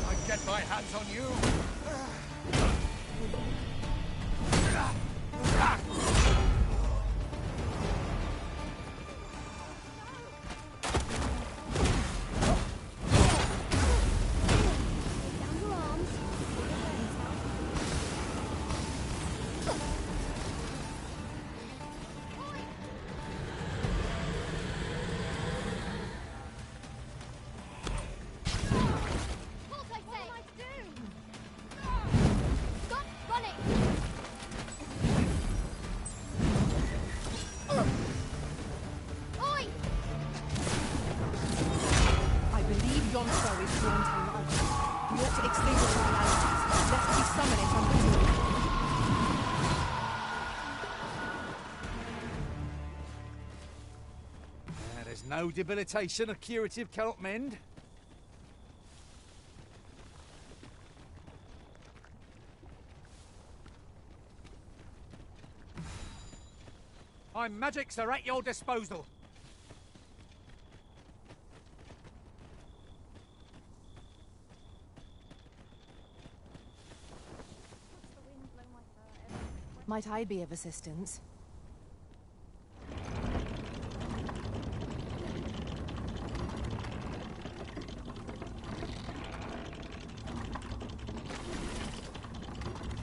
I get my hands on you. No debilitation a curative cannot mend. My magics are at your disposal. Might I be of assistance?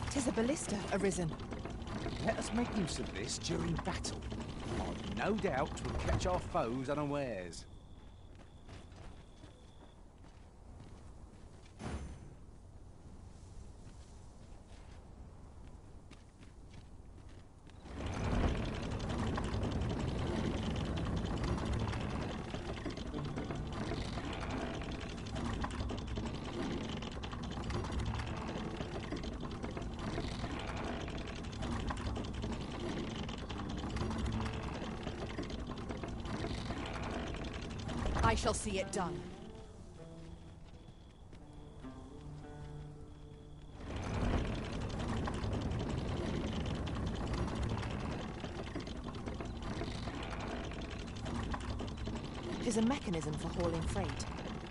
Tis a ballista, Arisen. Let us make use of this during battle. I've no doubt 'twill catch our foes unawares. I shall see it done. It is a mechanism for hauling freight,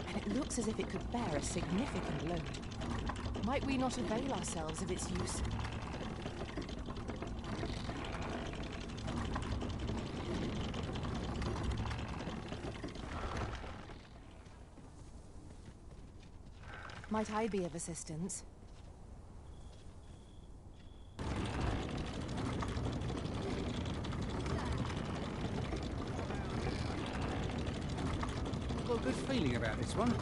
and it looks as if it could bear a significant load. Might we not avail ourselves of its use? Might I be of assistance? I've got a good feeling about this one.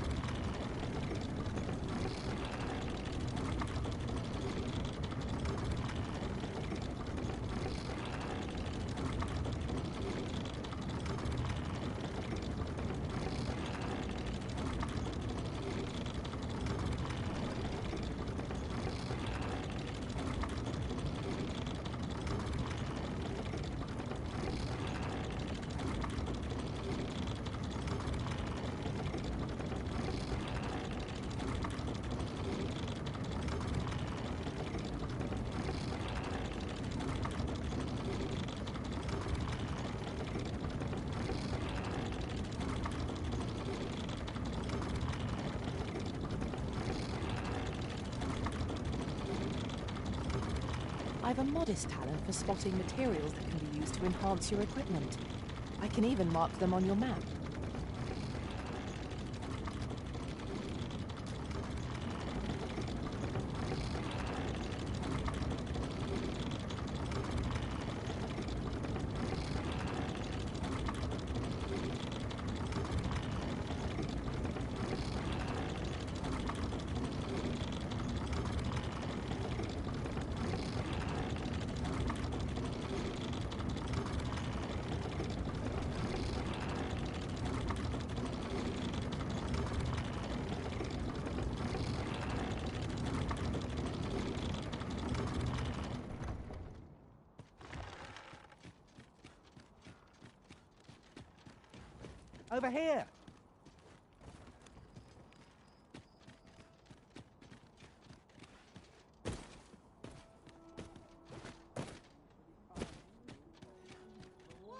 I've a modest talent for spotting materials that can be used to enhance your equipment. I can even mark them on your map. Over here. Why?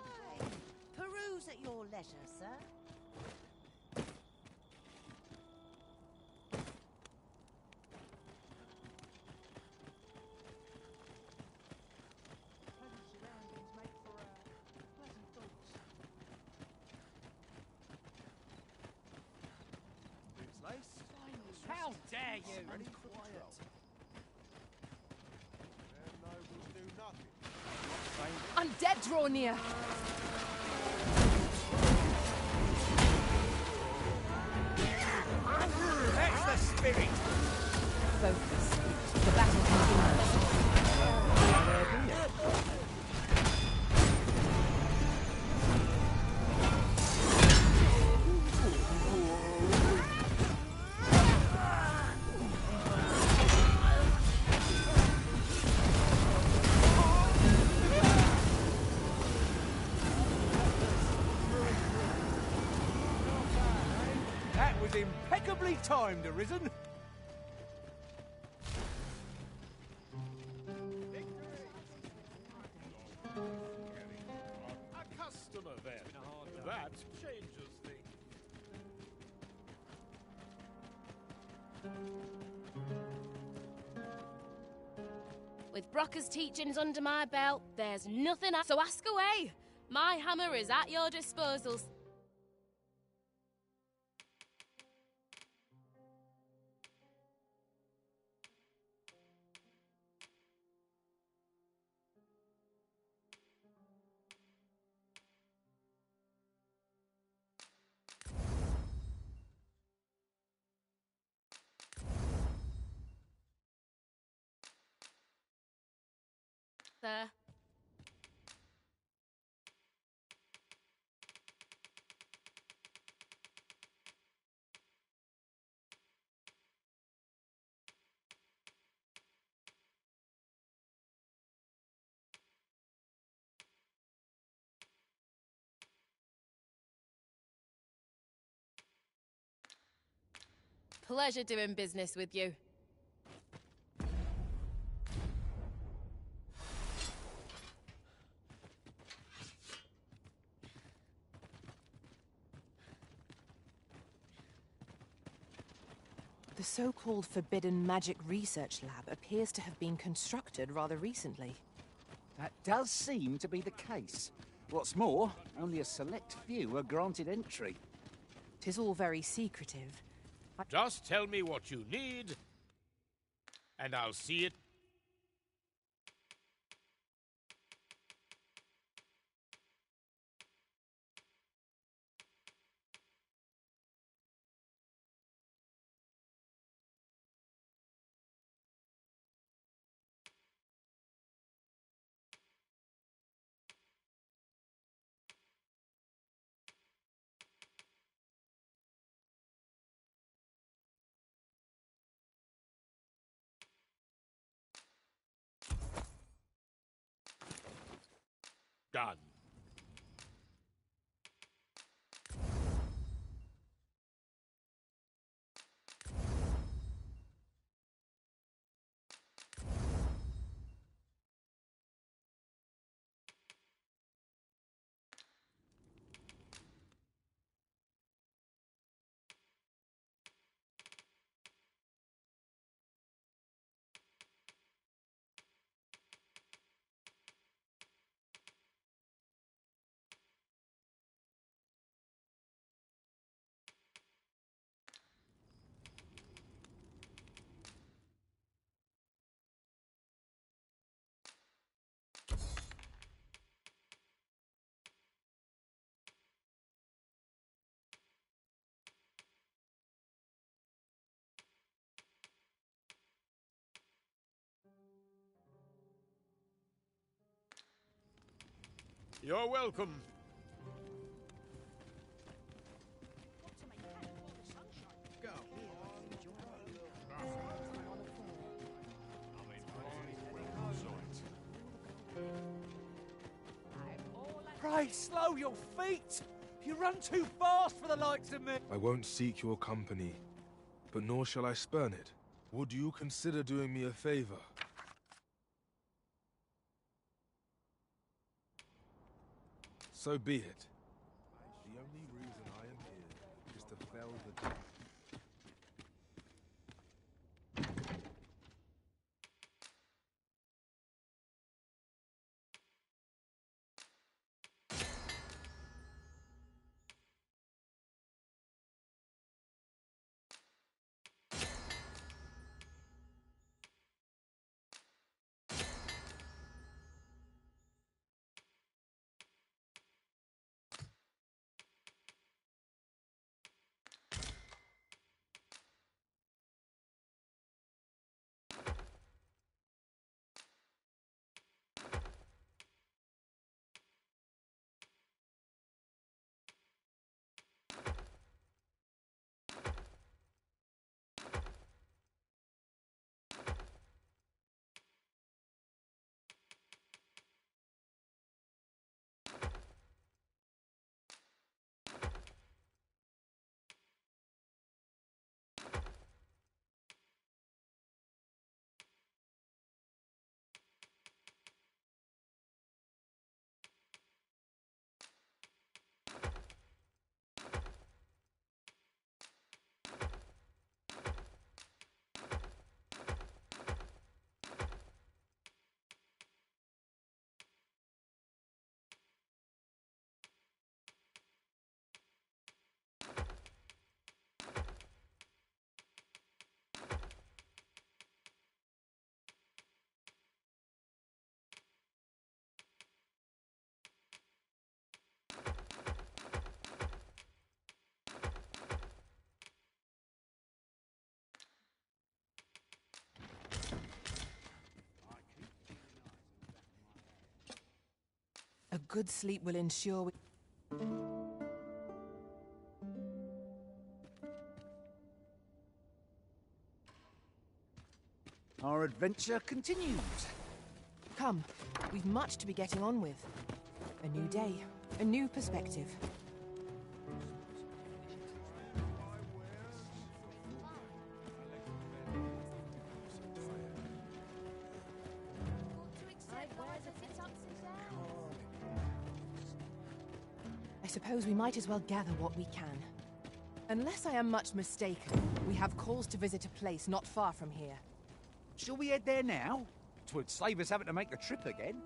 Peruse at your leisure, sir. How dare you! Ready for patrol. Them nobles do nothing. Undead draw near! That's the spirit! Focus. The battle continues. That was impeccably timed, Arisen. A customer then. That changes things. With Brocker's teachings under my belt, there's nothing so ask away. My hammer is at your disposal. Sir. Pleasure doing business with you. The so-called Forbidden Magic Research Lab appears to have been constructed rather recently. That does seem to be the case. What's more, only a select few are granted entry. 'Tis all very secretive. Just tell me what you need, and I'll see it. Done. You're welcome. Pray, slow your feet! You run too fast for the likes of me! I won't seek your company, but nor shall I spurn it. Would you consider doing me a favor? So be it. The only reason I am here is to fell the... A good sleep will ensure we... Our adventure continues. Come, we've much to be getting on with. A new day, a new perspective. I suppose we might as well gather what we can. Unless I am much mistaken, we have cause to visit a place not far from here. Shall we head there now? 'Twould save us having to make the trip again.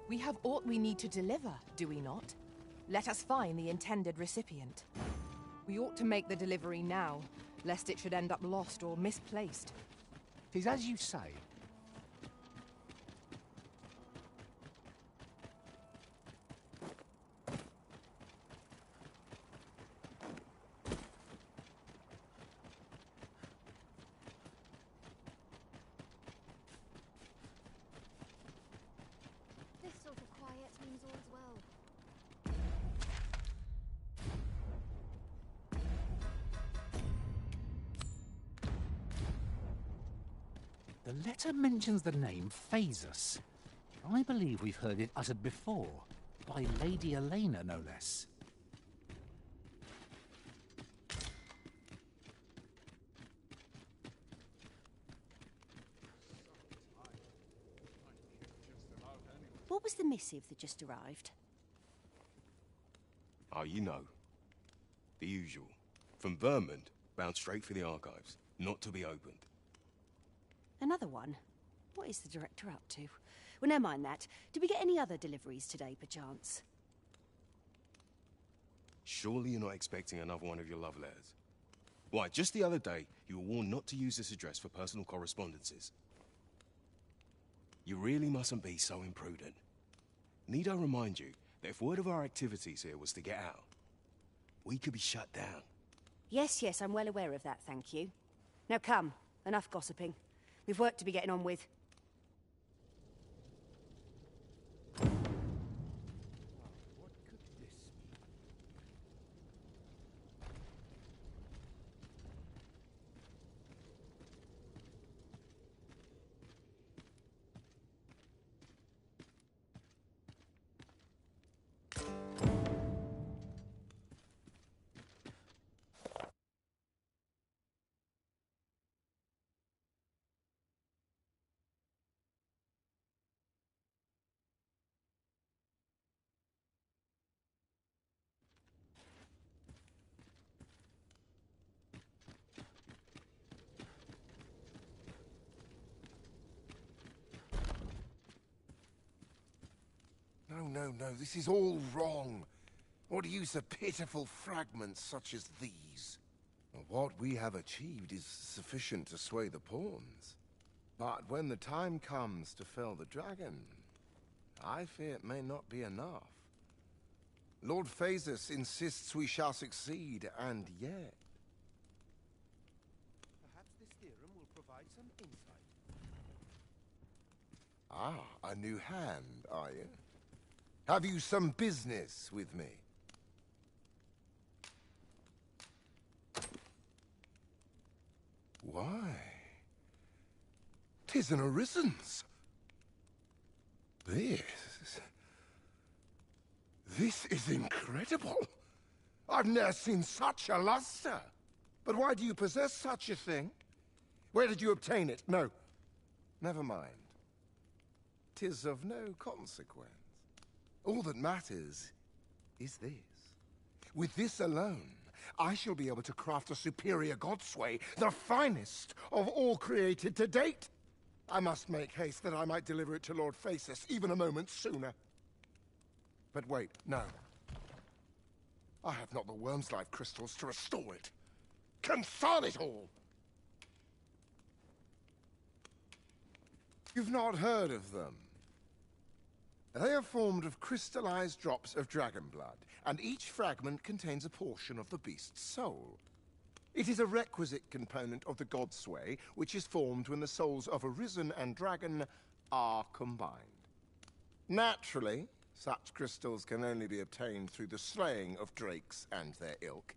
We have aught we need to deliver, do we not? Let us find the intended recipient. We ought to make the delivery now, lest it should end up lost or misplaced. 'Tis as you say. This sort of quiet means all's well. The letter mentions the name Phasus. I believe we've heard it uttered before, by Lady Elena, no less. What was the missive that just arrived? Oh, you know. The usual. From Vermont, bound straight for the archives. Not to be opened. Another one? What is the director up to? Well, never mind that. Did we get any other deliveries today, perchance? Surely you're not expecting another one of your love letters. Why, just the other day, you were warned not to use this address for personal correspondences. You really mustn't be so imprudent. Need I remind you that if word of our activities here was to get out, we could be shut down. Yes, yes, I'm well aware of that, thank you. Now come, enough gossiping. We've work to be getting on with. No, this is all wrong. What use of pitiful fragments such as these? What we have achieved is sufficient to sway the pawns. But when the time comes to fell the dragon, I fear it may not be enough. Lord Phaesus insists we shall succeed, and yet... Perhaps this theorem will provide some insight. Ah, a new hand, are you? Have you some business with me? Why? 'Tis an Arisen's. This is incredible. I've never seen such a luster. But why do you possess such a thing? Where did you obtain it? No, never mind. 'Tis of no consequence. All that matters is this. With this alone, I shall be able to craft a superior godsway, the finest of all created to date. I must make haste that I might deliver it to Lord Phaesus even a moment sooner. But wait, no. I have not the worm's life crystals to restore it. Confound it all! You've not heard of them. They are formed of crystallized drops of dragon blood, and each fragment contains a portion of the beast's soul. It is a requisite component of the godsway, which is formed when the souls of Arisen and dragon are combined. Naturally, such crystals can only be obtained through the slaying of drakes and their ilk.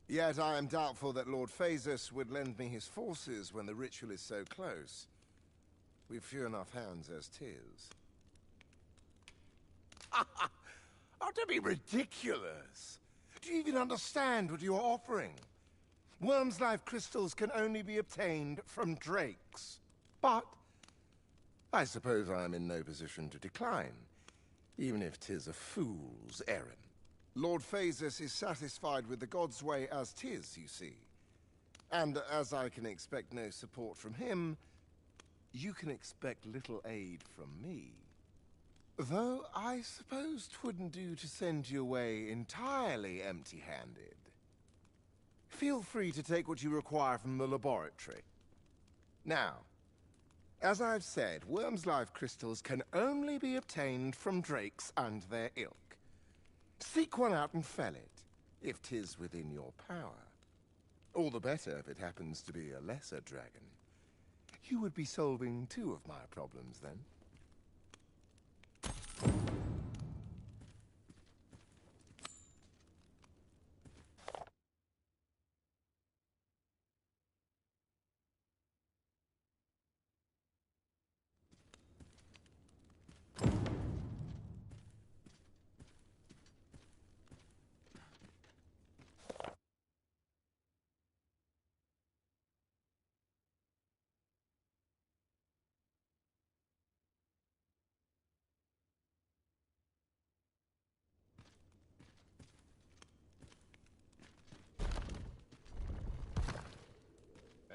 Yet I am doubtful that Lord Phaesus would lend me his forces when the ritual is so close. We've few enough hands as 'tis. Oh, don't be ridiculous! Do you even understand what you're offering? Worm's life crystals can only be obtained from drakes. But I suppose I am in no position to decline, even if 'tis a fool's errand. Lord Phaesus is satisfied with the God's way as 'tis, you see. And as I can expect no support from him, you can expect little aid from me. Though I suppose 'twouldn't do to send you away entirely empty-handed. Feel free to take what you require from the laboratory. Now, as I've said, worm's life crystals can only be obtained from drakes and their ilk. Seek one out and fell it, if 'tis within your power. All the better if it happens to be a lesser dragon. You would be solving 2 of my problems, then.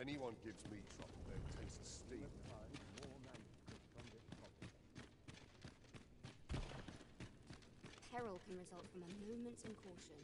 Anyone gives me trouble, taste steam. Peril can result from a moment's incaution.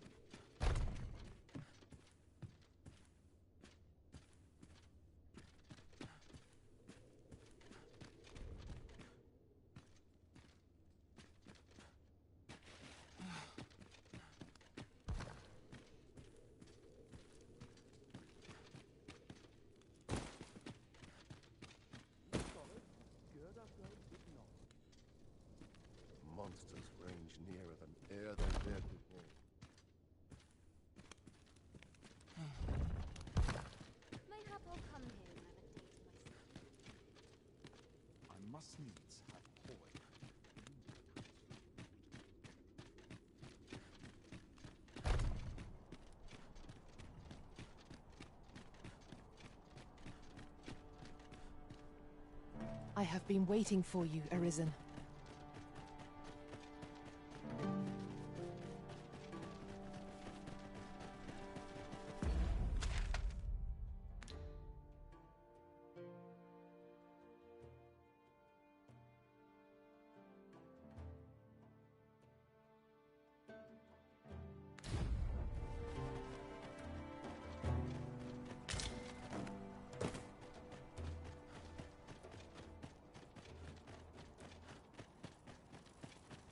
Monsters range nearer than e'er they dared before. Mayhap I'll come here and have a day to myself. I must needs have Hoy. I have been waiting for you, Arisen.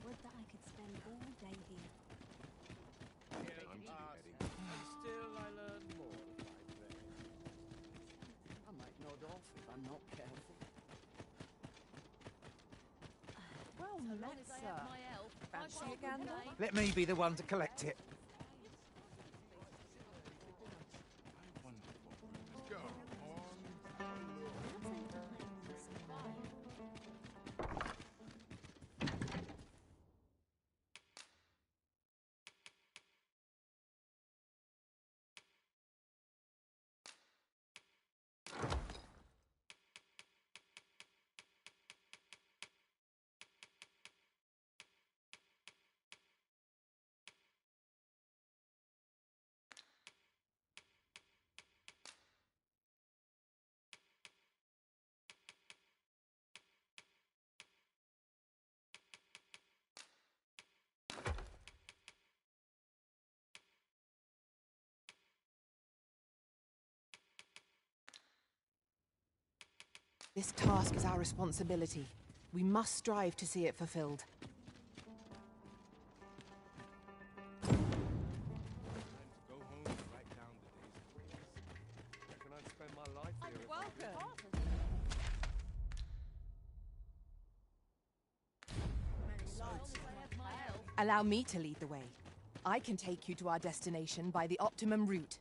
Would that I could spend all day here. And still I learn more if I pray. I might nod off if I'm not careful. Well So long met, as I sir. have my elf, I Fancy can't a gander? complain. Let me be the one to collect it. Let's go. This task is our responsibility. We must strive to see it fulfilled. Time to go home and write down the day's activities. Reckon I'd spend my life here if I could. Allow me to lead the way. I can take you to our destination by the optimum route.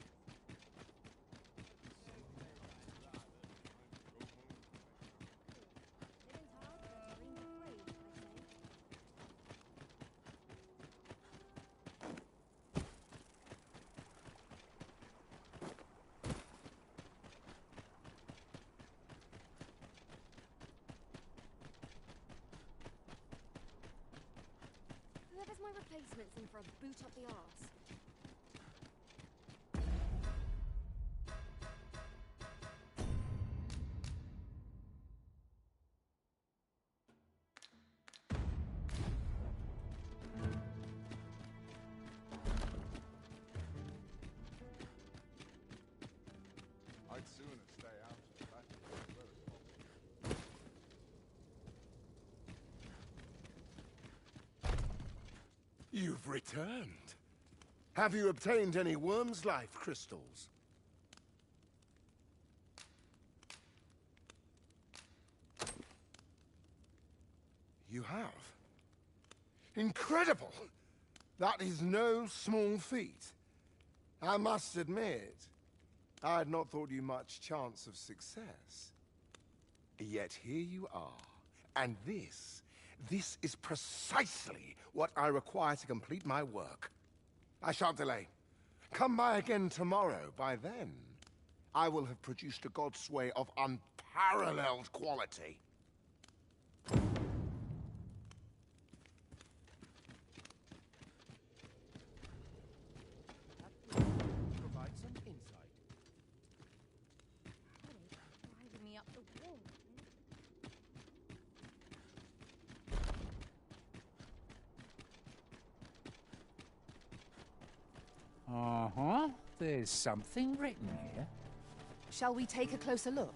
Whoever's my replacement's in for a boot up the arse. I'd sooner stay out of that. You've returned. Have you obtained any worm's life crystals? You have? Incredible! That is no small feat. I must admit, I had not thought you much chance of success. Yet here you are, and this is precisely what I require to complete my work. I shan't delay. Come by again tomorrow. By then, I will have produced a god's way of unparalleled quality. Provide some insight. Driving me up the Uh-huh. There's something written here. Shall we take a closer look?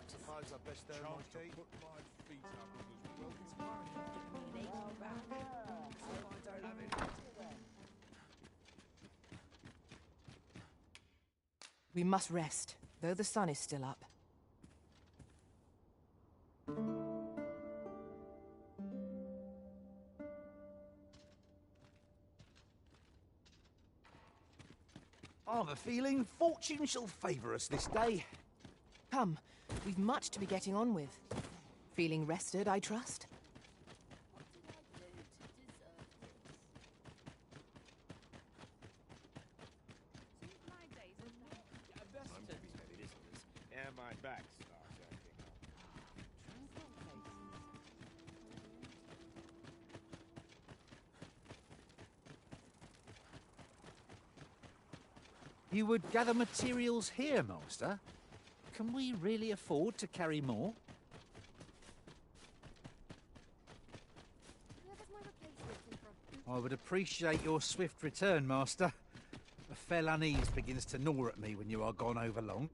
Suppose I best earn my keep. Put my feet up because We must rest, though the sun is still up. I've a feeling fortune shall favour us this day. Come, we've much to be getting on with. Feeling rested, I trust? Yeah, my back starts acting up. You would gather materials here, Master? Can we really afford to carry more? I would appreciate your swift return, Master. A fell unease begins to gnaw at me when you are gone over long.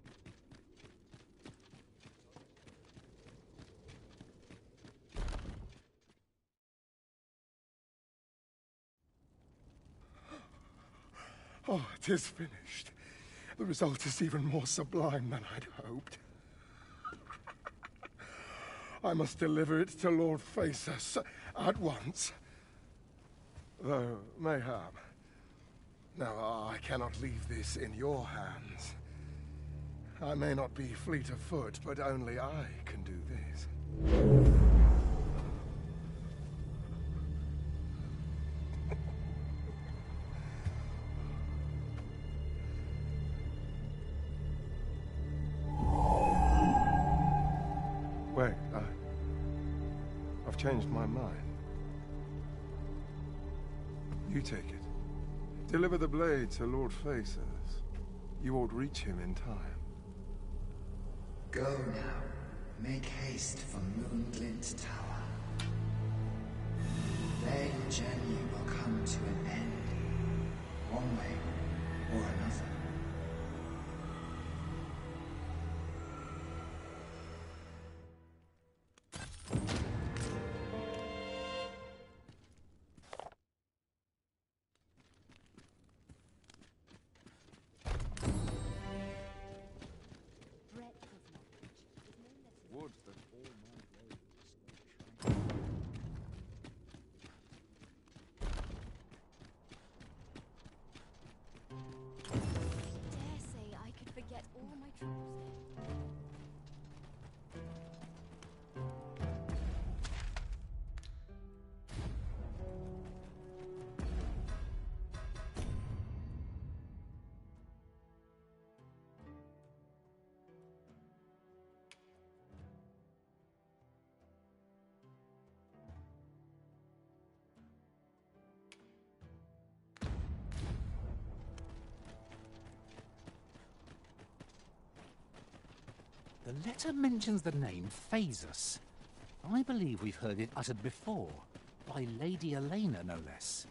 Oh, 'tis finished. The result is even more sublime than I'd hoped. I must deliver it to Lord Faesus at once. Though, mayhap. Now, I cannot leave this in your hands. I may not be fleet of foot, but only I can do this. Wait, I've changed my mind. You take it. Deliver the blade to Lord Faesus. You ought reach him in time. Go now. Make haste for Moonglint Tower. There your journey will come to an end, one way or another. Would that all my ways Dare say I could forget all my troubles. The letter mentions the name Phaesus. I believe we've heard it uttered before, by Lady Elena, no less.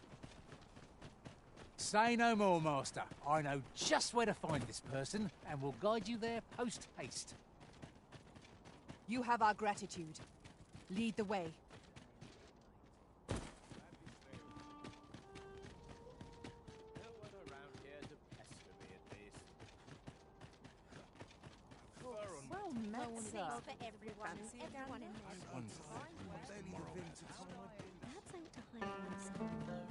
Say no more, Master. I know just where to find this person, and will guide you there post-haste. You have our gratitude. Lead the way. Well met, sir. For everyone. Everyone in there. Perhaps I ought to hire one some here.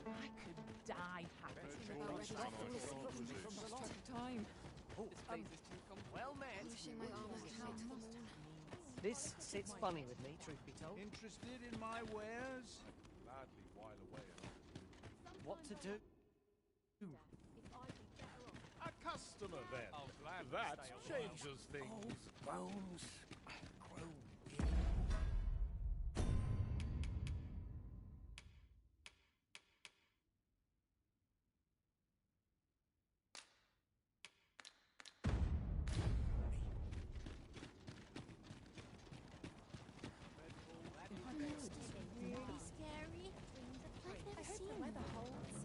I could die happy. Time. Well met. This sits funny with me, truth be told. Interested in my wares? gladly while away. What to do? customer then. That changes things. Bones. Grow Really scary. I've never seen weather holds.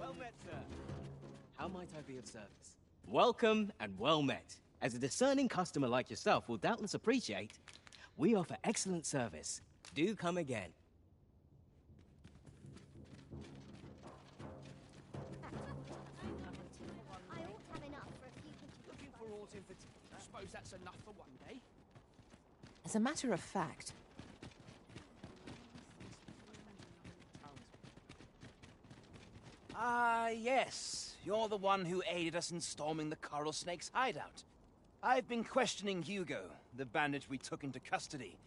Well met, sir. How might I be of service? Welcome and well met. As a discerning customer like yourself will doubtless appreciate, we offer excellent service. Do come again. I ought to have enough for a few. Looking for autumn fatigue. I suppose that's enough for one day. As a matter of fact, Ah, yes. You're the one who aided us in storming the Coral Snake's hideout. I've been questioning Hugo, the bandit we took into custody,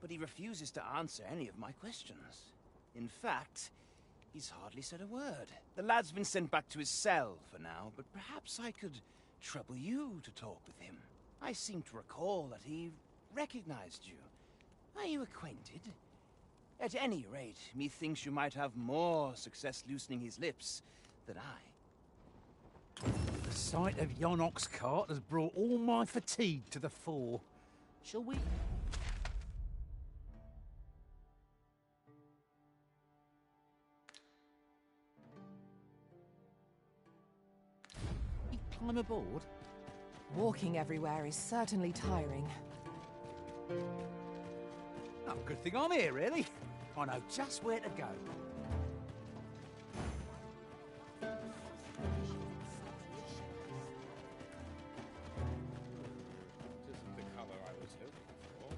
but he refuses to answer any of my questions. In fact, he's hardly said a word. The lad's been sent back to his cell for now, but perhaps I could trouble you to talk with him. I seem to recall that he recognized you. Are you acquainted? At any rate, methinks you might have more success loosening his lips than I. The sight of yon ox cart has brought all my fatigue to the fore. Shall we? Climb aboard? walking everywhere is certainly tiring. Oh, good thing I'm here, really. I know just where to go. This isn't the colour I was hoping for.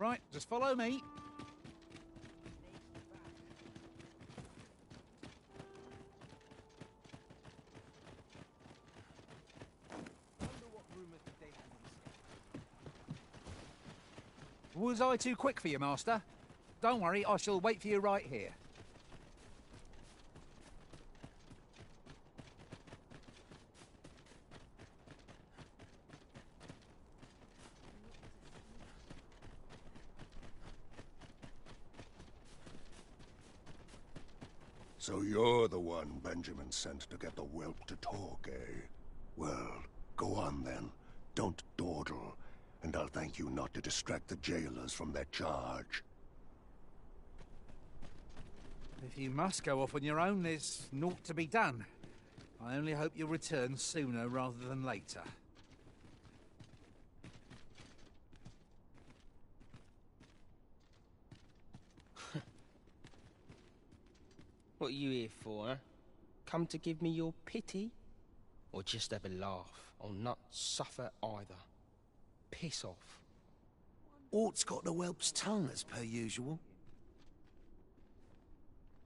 Right, just follow me. Was I too quick for you, Master? Don't worry, I shall wait for you right here. So you're the one Benjamin sent to get the whelp to talk, eh? Well, go on then. Don't dawdle, and I'll thank you not to distract the jailers from their charge. If you must go off on your own, there's naught to be done. I only hope you'll return sooner rather than later. What are you here for, huh? Come to give me your pity? Or just have a laugh? I'll not suffer either. Piss off. Ort's got the whelp's tongue, as per usual.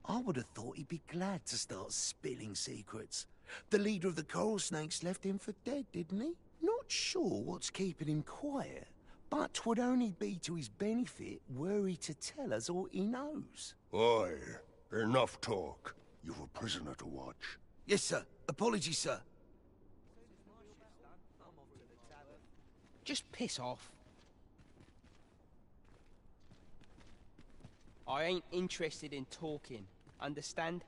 I would have thought he'd be glad to start spilling secrets. The leader of the Coral Snakes left him for dead, didn't he? Not sure what's keeping him quiet, but 'twould only be to his benefit were he to tell us all he knows. Oi, enough talk. You've a prisoner to watch. Yes, sir. Apologies, sir. Just piss off. I ain't interested in talking, understand?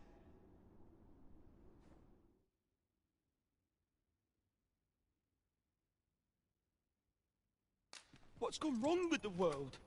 What's gone wrong with the world?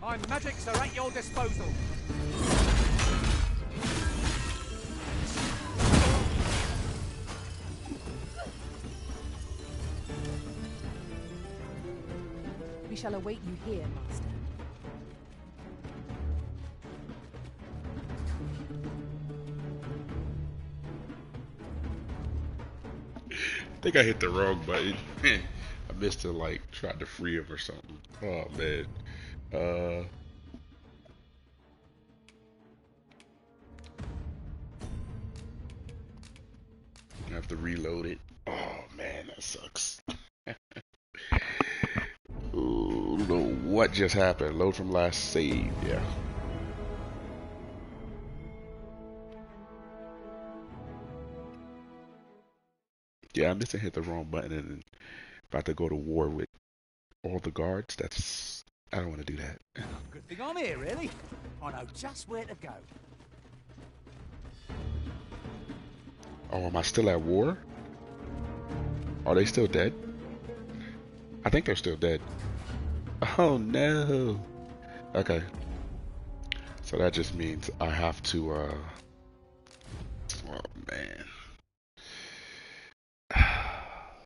My magics are at your disposal. We shall await you here, Master. I think I hit the wrong button. I missed to like tried to free him or something. Oh man. I have to reload it. Oh man, that sucks. Ooh, don't know what just happened. Load from last save, yeah. Yeah, I missed to hit the wrong button and about to go to war with all the guards. I don't want to do that. Good thing I'm here, really. I know just where to go. Oh, am I still at war? Are they still dead? I think they're still dead. Oh no. Okay. So that just means I have to, oh man.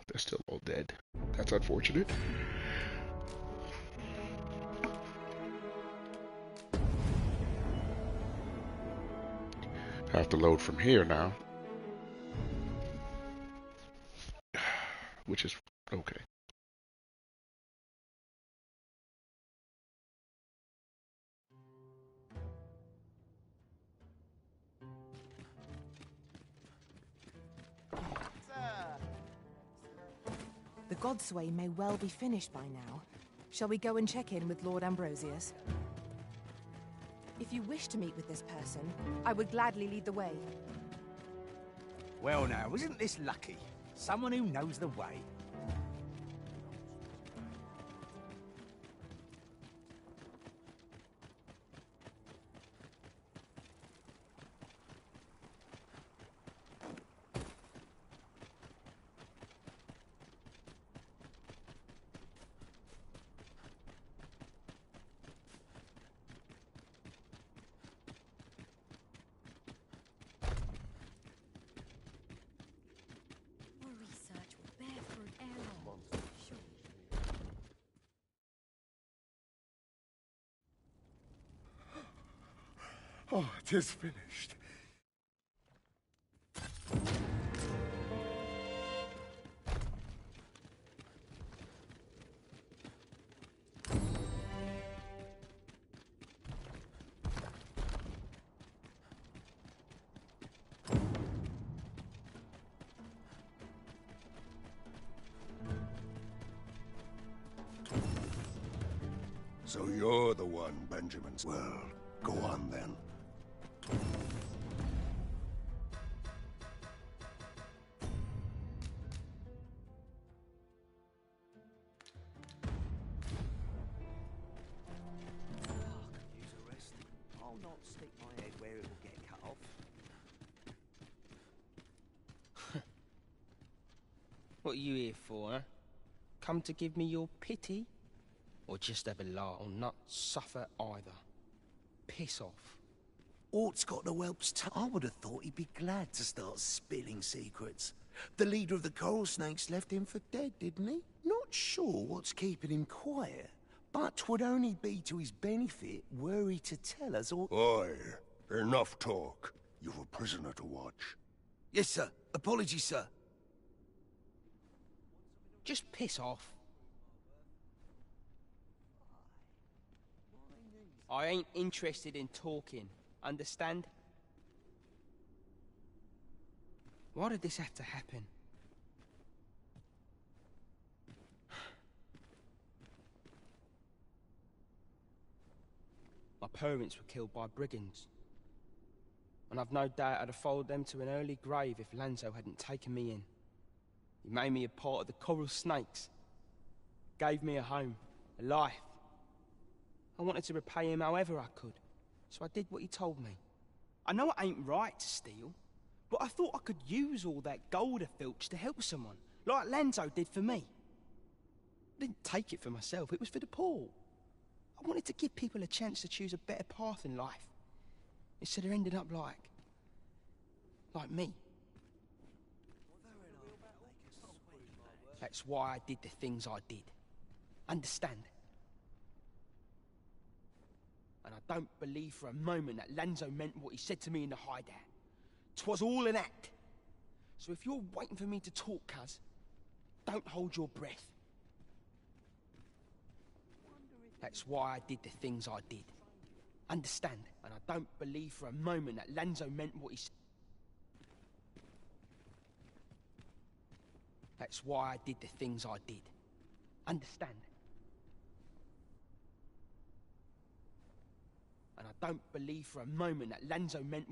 They're still all dead. That's unfortunate. I have to load from here now. Which is okay. The Godsway may well be finished by now. Shall we go and check in with Lord Ambrosius? If you wish to meet with this person, I would gladly lead the way. Well now, isn't this lucky? Someone who knows the way. Oh, it is finished. So you're the one, Benjamin. Well, go on then. I'll not stick my head where it will get cut off. What are you here for, huh? Come to give me your pity? Or just have a laugh, or not suffer either? Piss off. Ort's got the whelp's I would have thought he'd be glad to start spilling secrets. The leader of the coral snakes left him for dead, didn't he? Not sure what's keeping him quiet, but 'twould only be to his benefit were he to tell us or— Oi, enough talk. You've a prisoner to watch. Yes, sir. Apologies, sir. Just piss off. I ain't interested in talking, understand? Why did this have to happen? My parents were killed by brigands. And I've no doubt I'd have followed them to an early grave if Lanzo hadn't taken me in. He made me a part of the coral snakes. Gave me a home, a life. I wanted to repay him however I could, so I did what he told me. I know it ain't right to steal, but I thought I could use all that gold I filched to help someone, like Lanzo did for me. I didn't take it for myself, it was for the poor. I wanted to give people a chance to choose a better path in life, instead of ending up like me. That's why I did the things I did. Understand? And I don't believe for a moment that Lanzo meant what he said to me in the hideout. 'Twas all an act. So if you're waiting for me to talk, cuz, don't hold your breath. That's why I did the things I did. Understand? And I don't believe for a moment that Lanzo meant what he said. That's why I did the things I did. Understand? And I don't believe for a moment that Lanzo meant...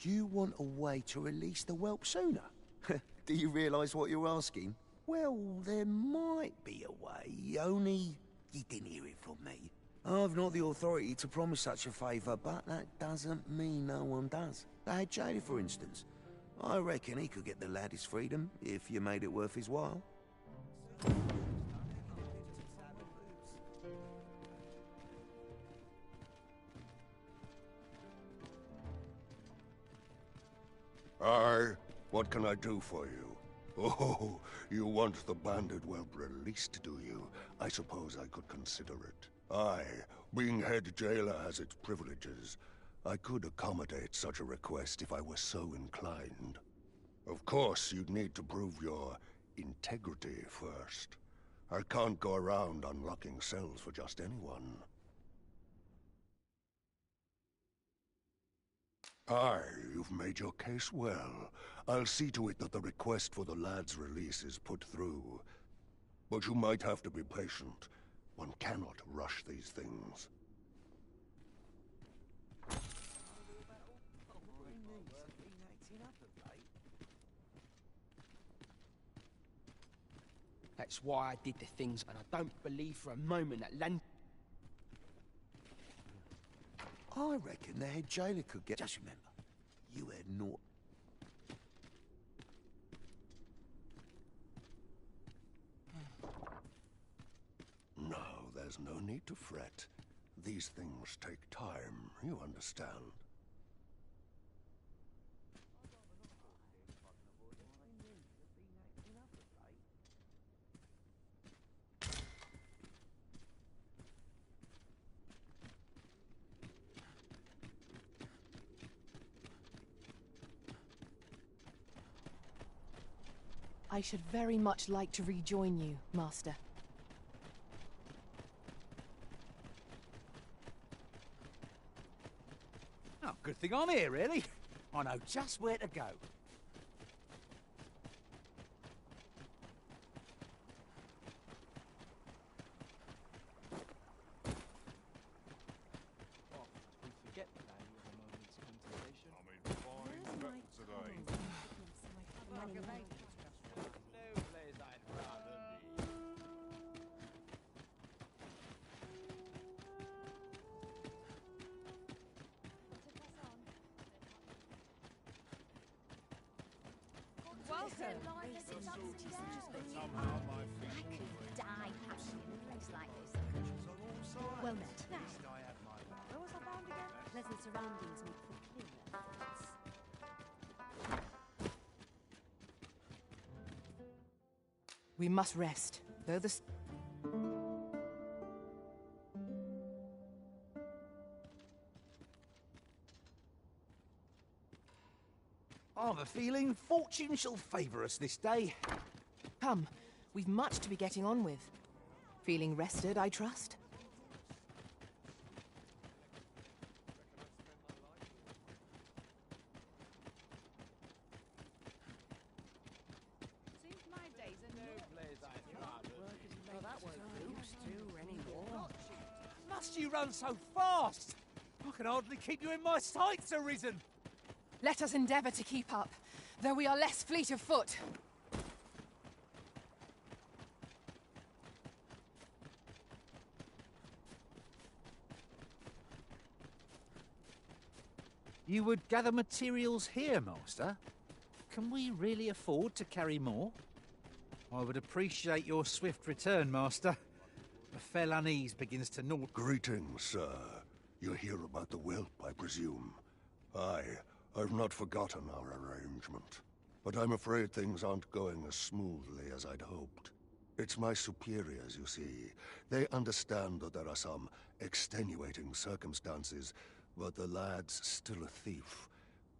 You want a way to release the whelp sooner? Do you realise what you're asking? Well, there might be a way, only you didn't hear it from me. I've not the authority to promise such a favour, but that doesn't mean no one does. The head jailer, for instance. I reckon he could get the lad his freedom, if you made it worth his while. Aye, what can I do for you? Oh, you want the banded whelp released, do you? I suppose I could consider it. Aye, being head jailer has its privileges. I could accommodate such a request if I were so inclined. Of course, you'd need to prove your integrity first. I can't go around unlocking cells for just anyone. Aye, you've made your case well. I'll see to it that the request for the lad's release is put through. But you might have to be patient. One cannot rush these things. That's why I did the things, and I don't believe for a moment that I reckon the head jailer could get... Just remember, you had naught... No, there's no need to fret. These things take time, you understand. I should very much like to rejoin you, Master. Oh, good thing I'm here, really. I know just where to go. Well met. Now, where was I bound again? Pleasant surroundings make for clearer thoughts. We must rest, though the... I've a feeling fortune shall favour us this day. Come, we've much to be getting on with. Feeling rested, I trust? Must you run so fast? I can hardly keep you in my sights, Arisen. Let us endeavour to keep up, though we are less fleet of foot. You would gather materials here, Master? Can we really afford to carry more? I would appreciate your swift return, Master. A fell unease begins to gnaw. Greetings, sir. You hear about the whelp, I presume? Aye, I've not forgotten our arrangement. But I'm afraid things aren't going as smoothly as I'd hoped. It's my superiors, you see. They understand that there are some extenuating circumstances, but the lad's still a thief.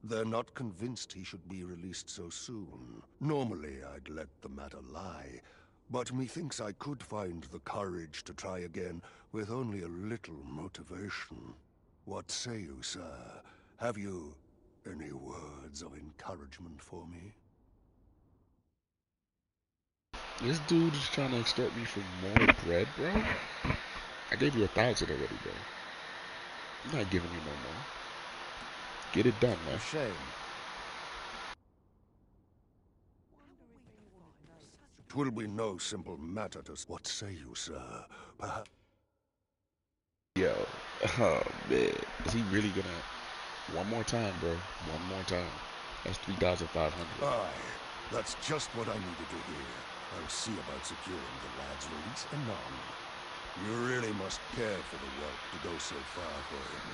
They're not convinced he should be released so soon. Normally, I'd let the matter lie, but methinks I could find the courage to try again with only a little motivation. What say you, sir? Have you any words of encouragement for me? This dude is trying to extort me for more bread, bro. I gave you 1,000 already, bro. I'm not giving you no more. Get it done, man. Shame. Twill be no simple matter to... What say you, sir? Perhaps... Yo. Oh, man. Is he really gonna... One more time, bro. One more time. That's 3,500. Aye. That's just what I needed to hear. I'll see about securing the lad's release anon. You really must care for the whelp to go so far for him.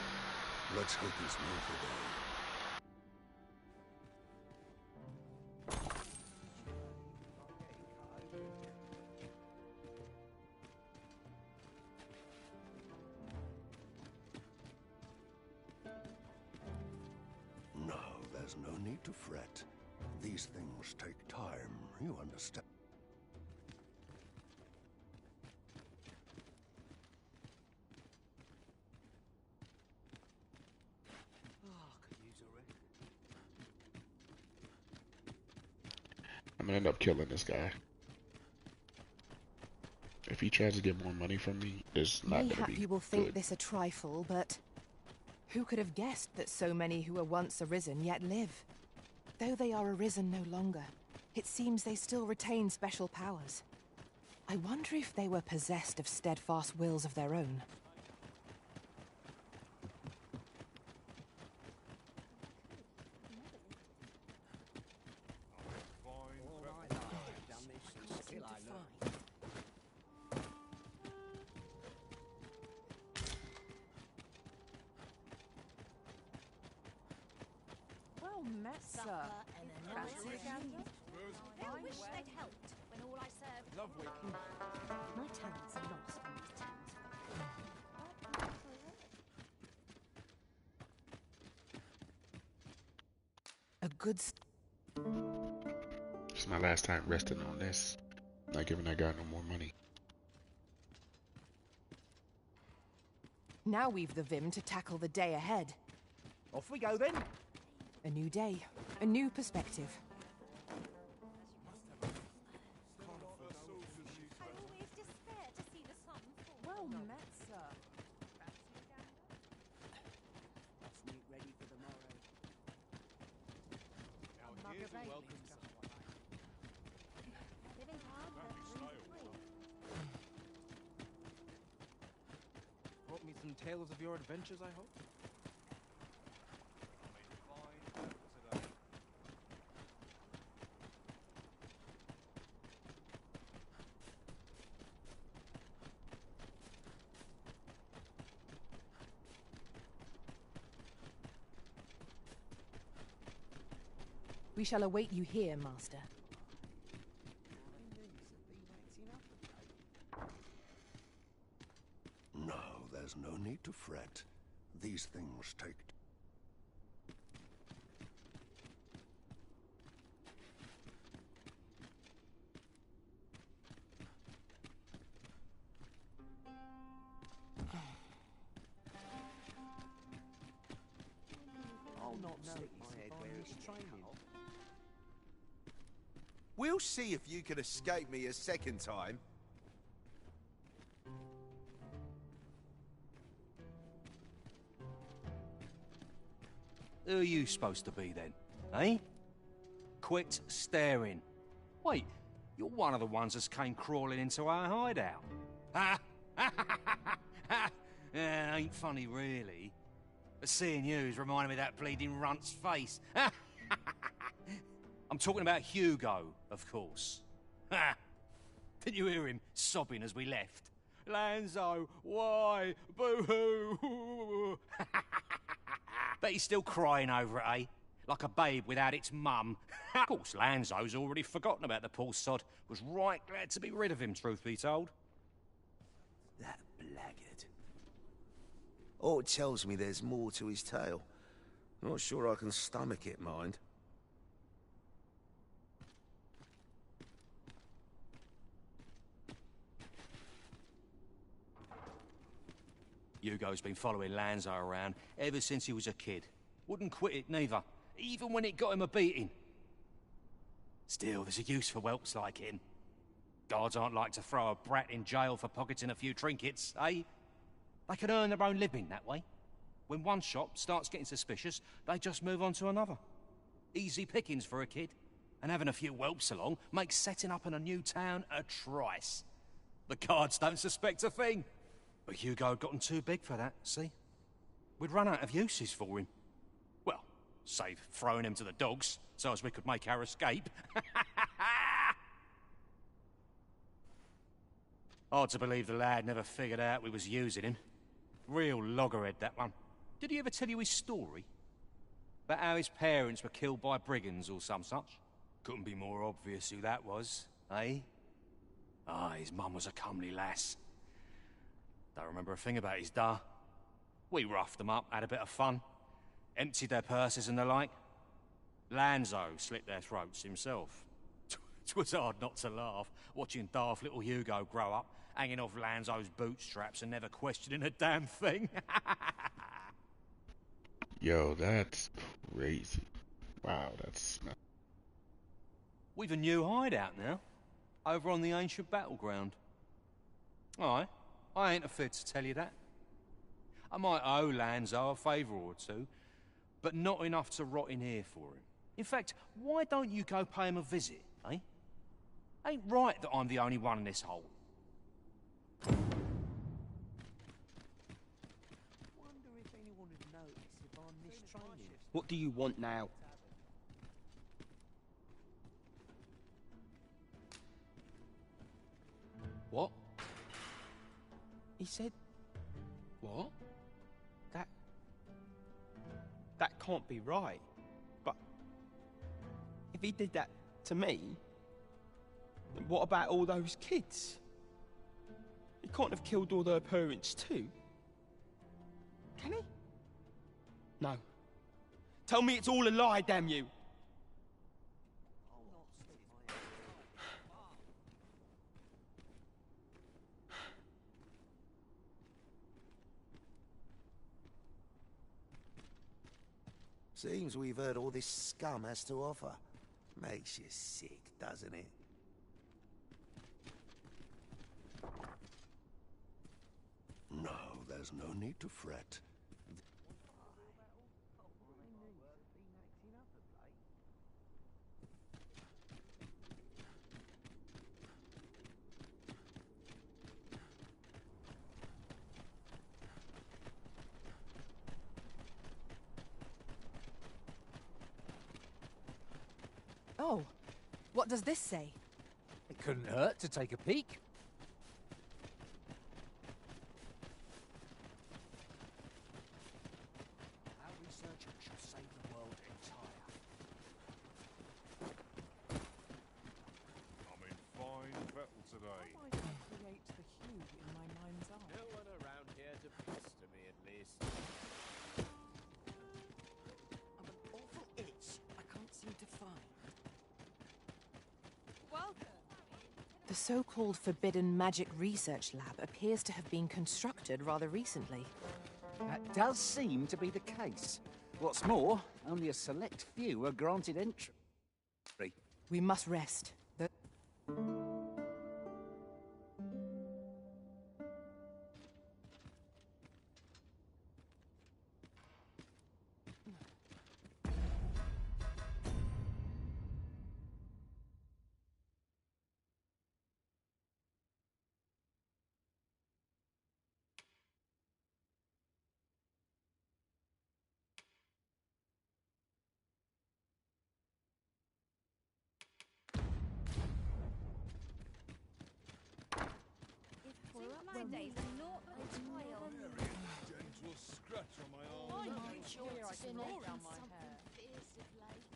Let's hope he's worth it all. No, there's no need to fret. These things take time, you understand. I'm gonna end up killing this guy. If he tries to get more money from me, it's not gonna Mayhap be you will think good. this a trifle, but who could have guessed that so many who were once arisen yet live? Though they are arisen no longer, it seems they still retain special powers. I wonder if they were possessed of steadfast wills of their own. Well met, sir. Fancy a gander? I wish they'd helped when all I served. Lovely. My talents are lost on these towns. A good... It's my last time resting on this. Not giving that guy no more money. Now we've the vim to tackle the day ahead. Off we go then. A new day, a new perspective. I always despair to see the sun fall. Well met, sir. Fancy a gander? Let's meet ready for the morrow. Now here's a welcome sign. Living hard, but free. Brought me some tales of your adventures, I hope? We shall await you here, Master. No, there's no need to fret. These things take... I'll not stick my head where it's training. We'll see if you can escape me a second time. Who are you supposed to be then, eh? Quit staring. Wait, you're one of the ones that came crawling into our hideout. Ha! Ain't funny, really. But seeing you's reminding me of that bleeding runt's face. I'm talking about Hugo, of course. Ha! Didn't you hear him sobbing as we left? Lanzo, why? Boo-hoo! Bet he's still crying over it, eh? Like a babe without its mum. Of course, Lanzo's already forgotten about the poor sod. Was right glad to be rid of him, truth be told. That blackguard. Oh, it tells me there's more to his tale. Not sure I can stomach it, mind. Hugo's been following Lanzo around ever since he was a kid. Wouldn't quit it neither, even when it got him a beating. Still, there's a use for whelps like him. Guards aren't like to throw a brat in jail for pocketing a few trinkets, eh? They can earn their own living that way. When one shop starts getting suspicious, they just move on to another. Easy pickings for a kid. And having a few whelps along makes setting up in a new town a trice. The guards don't suspect a thing. But Hugo had gotten too big for that, see? We'd run out of uses for him. Well, save throwing him to the dogs, so as we could make our escape. Hard to believe the lad never figured out we was using him. Real loggerhead, that one. Did he ever tell you his story? About how his parents were killed by brigands or some such? Couldn't be more obvious who that was, eh? Ah, his mum was a comely lass. Don't remember a thing about his da. We roughed them up, had a bit of fun. Emptied their purses and the like. Lanzo slit their throats himself. 'Twas hard not to laugh, watching daft little Hugo grow up, hanging off Lanzo's bootstraps and never questioning a damn thing. Yo, that's crazy. Wow, that's... We've a new hideout now, over on the ancient battleground. Aye, I ain't afraid to tell you that. I might owe Lanzo a favour or two, but not enough to rot in here for him. In fact, why don't you go pay him a visit, eh? Ain't right that I'm the only one in this hole. Wonder if anyone would notice if I'm mistraining. What do you want now? What? He said... What? That can't be right. But... if he did that to me... then what about all those kids? He can't have killed all their parents too. Can he? No. Tell me it's all a lie, damn you! Seems we've heard all this scum has to offer. Makes you sick, doesn't it? No, there's no need to fret. Oh, what does this say? It couldn't hurt to take a peek. Our research shall save the world entire. I'm in fine fettle today. I might create the hue in my mind's eye. No one around here to pester me, at least. I've an awful itch I can't seem to find. The so-called Forbidden Magic Research Lab appears to have been constructed rather recently. That does seem to be the case. What's more, only a select few are granted entry. We must rest. My days are naught but toil. Gentle scratch on my arm. I'm sure it's been around my hair. Fierce of late.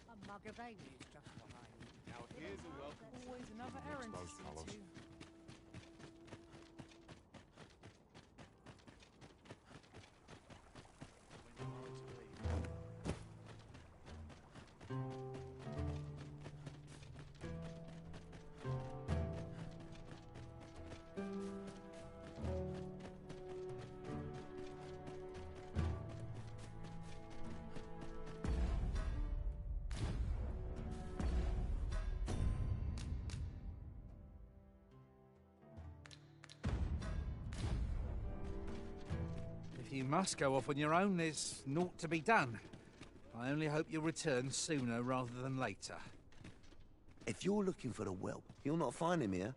A mug of ale is just what I need. Now here's a welcome. Always another errand to see to. If you must go off on your own, there's naught to be done. I only hope you'll return sooner rather than later. If you're looking for the whelp, you'll not find him here.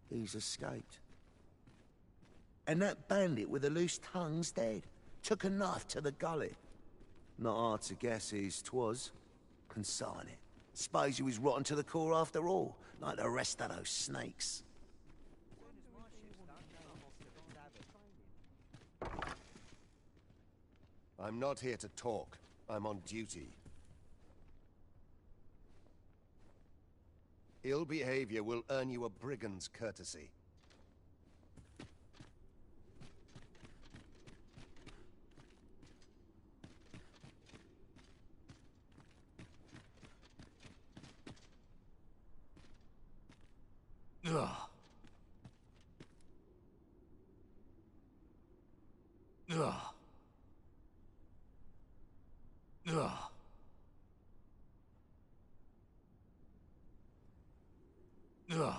He's escaped. And that bandit with the loose tongue's dead. Took a knife to the gullet. Not hard to guess whose 'twas. Consign it. Suppose he was rotten to the core after all, like the rest of those snakes. I'm not here to talk. I'm on duty. Ill behavior will earn you a brigand's courtesy. Ugh. Ugh. Ugh. Ugh.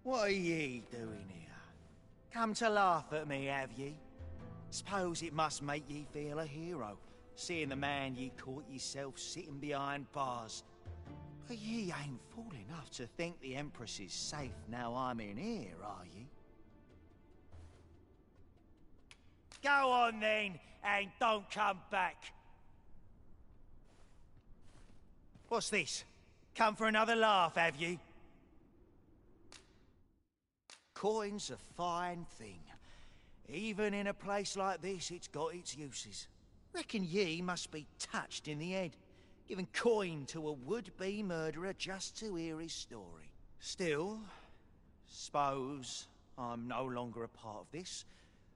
What are ye doing here? Come to laugh at me, have ye? Suppose it must make ye feel a hero, seeing the man ye caught yourself sitting behind bars. But ye ain't fool enough to think the Empress is safe now I'm in here, are ye? Go on then, and don't come back. What's this? Come for another laugh, have ye? Coin's a fine thing. Even in a place like this, it's got its uses. Reckon ye must be touched in the head, giving coin to a would-be murderer just to hear his story. Still, suppose I'm no longer a part of this,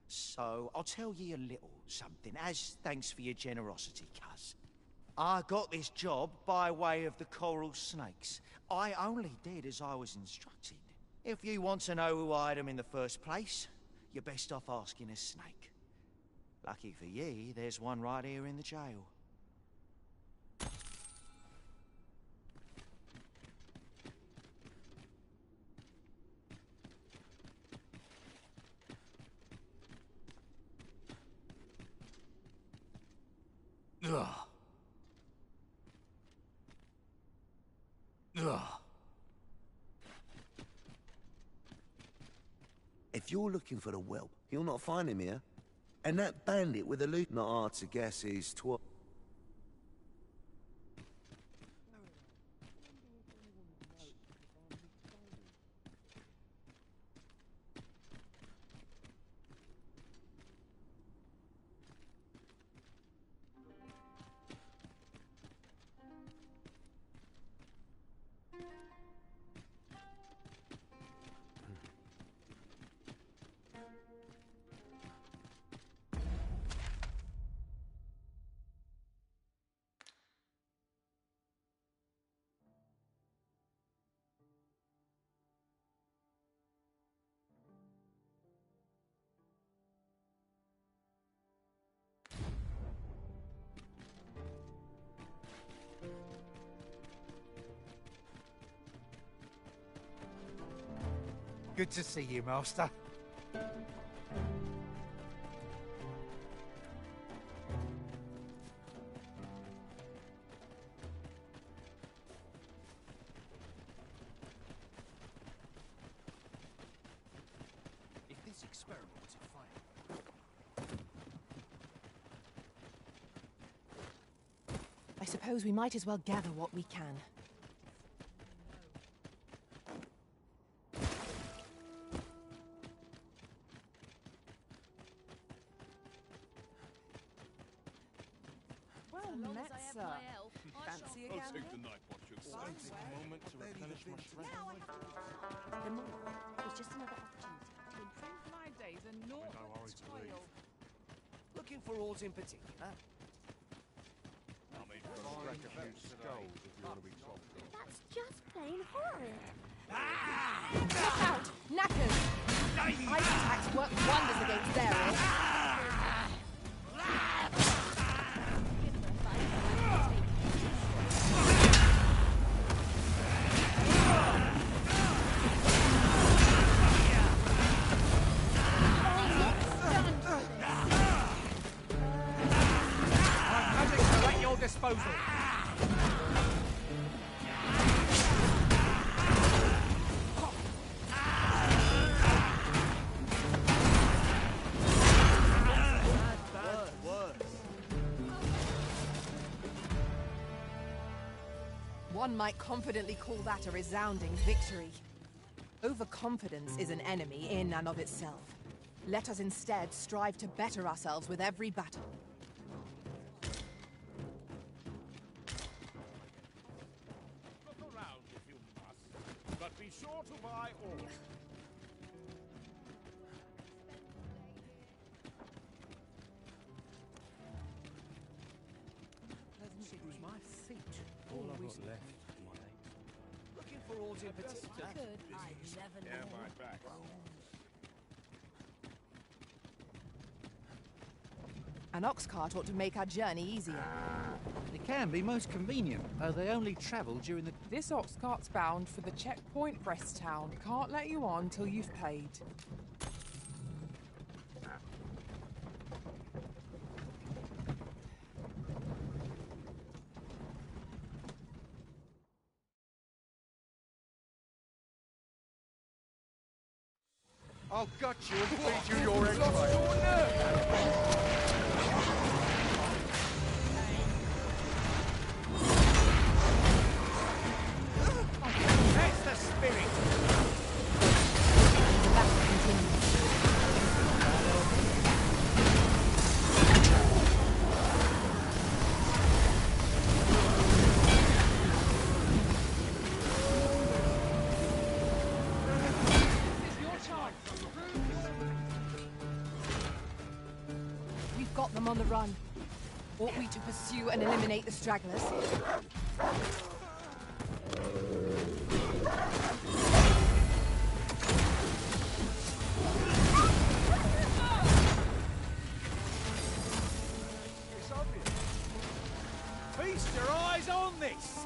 so I'll tell ye a little something, as thanks for your generosity, cuz. I got this job by way of the coral snakes. I only did as I was instructed. If you want to know who hired them in the first place, you're best off asking a snake. Lucky for ye, there's one right here in the jail. Ugh. Ugh. If you're looking for the whelp, you'll not find him here. And that bandit with the loot, not hard to guess whose 'twas. Good to see you, Master. If this experiment was a fail, I suppose we might as well gather what we can. Well met, sir. Fancy again? the night watches. I'll take a moment to replenish my strength. The more was just another opportunity to improve My days are naught no but hurry to toil. leave. Looking for aught in particular? I mean, crack a few skulls if you want to be top. That's just plain horrid. Look out! Knackers! Ice attacks work wonders against their ilk. Disposal. One might confidently call that a resounding victory. Overconfidence is an enemy in and of itself. Let us instead strive to better ourselves with every battle. Look around if you must, but be sure to buy all. It was my feet. All I've got left. Looking for aught in particular? Good, I never Yeah, know. my back. An ox cart ought to make our journey easier. It can be most convenient, though they only travel during the... This ox cart's bound for the checkpoint Rest Town. Can't let you on till you've paid. I'll gut you and feed you your entrails. That's the spirit! The battle continues. We've got them on the run. Ought we to pursue and eliminate the stragglers? It's obvious. Feast your eyes on this!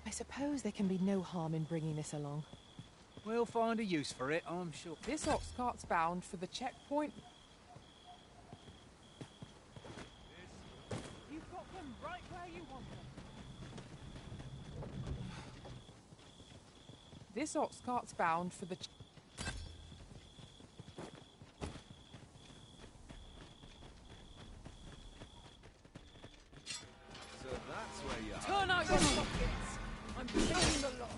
I suppose there can be no harm in bringing this along. We'll find a use for it, I'm sure. This ox cart's bound for the checkpoint. You've got them right where you want them. This ox cart's bound for the... So that's where you are. Turn out your pockets! I'm taking the lot.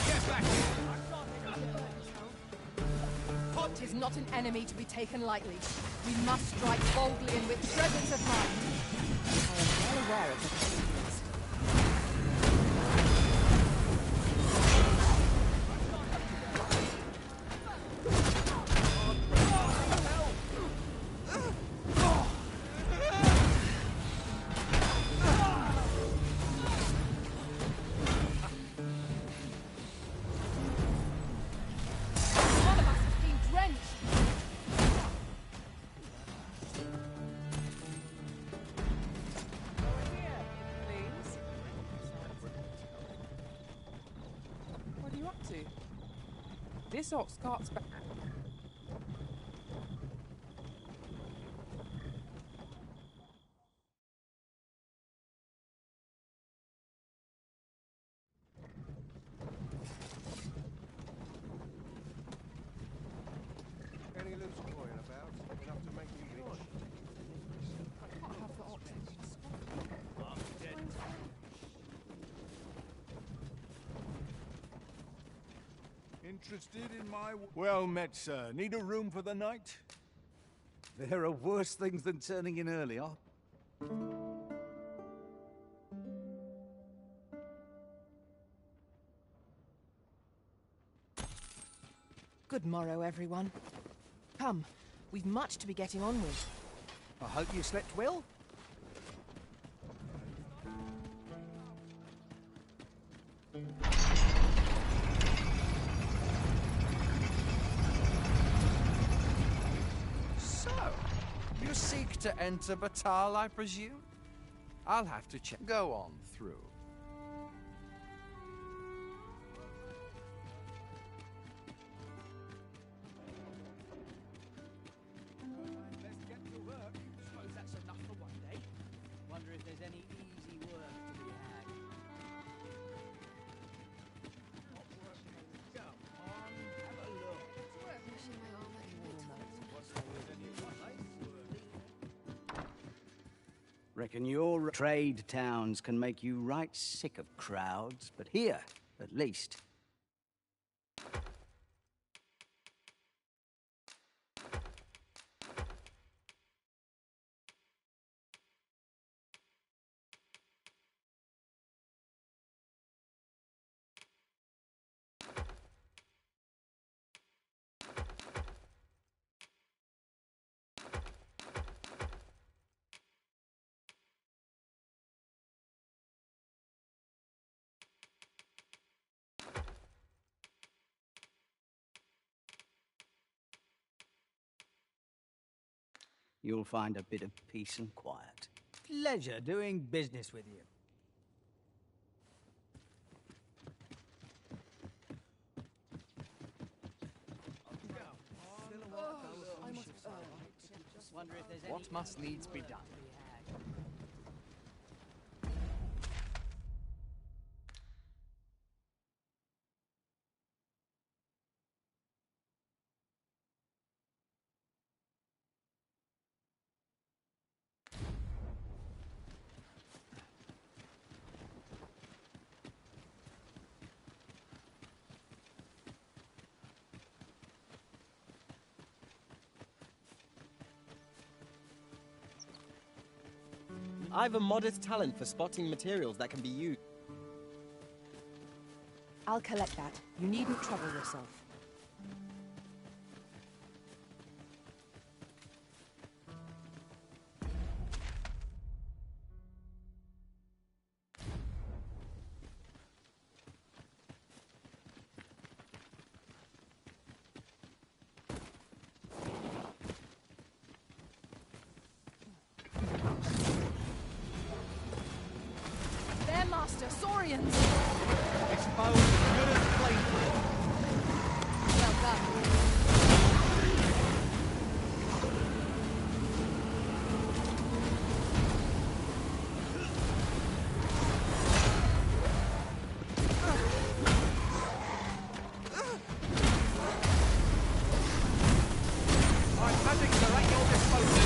Get back here! Hot is not an enemy to be taken lightly. We must strike boldly and with presence of mind. I am well aware of the procedures. to. This ox cart's back. Any loose coin about? Enough to make me rich. I can't have the ox. Interested in my... Well met, sir. Need a room for the night? There are worse things than turning in earlier. Good morrow, everyone. Come, we've much to be getting on with. I hope you slept well. So, you seek to enter Batal, I presume? I'll have to check. Go on through. Let's get to work. Suppose that's enough for one day. Wonder if there's any easy work to be had. Come on, have a look. Reckon your trade towns can make you right sick of crowds, but here, at least, you'll find a bit of peace and quiet. Pleasure doing business with you. What must needs be done? I've a modest talent for spotting materials that can be used. I'll collect that. You needn't trouble yourself. There, Master! Saurians! Exposed, good as flame. Well done. I'm having to at your disposal.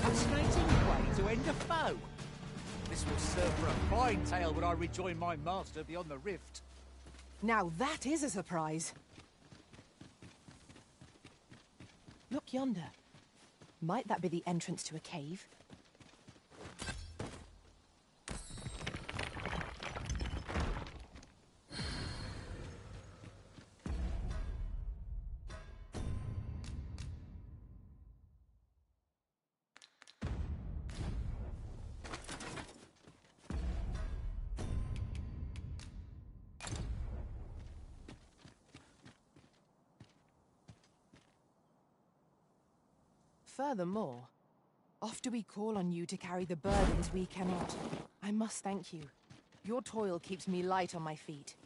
Fascinating way to end a foe. This will serve for a fine tale when I rejoin my master beyond the rift. Now that is a surprise. Look yonder. Might that be the entrance to a cave? Furthermore, oft do we call on you to carry the burdens we cannot. I must thank you. Your toil keeps me light on my feet.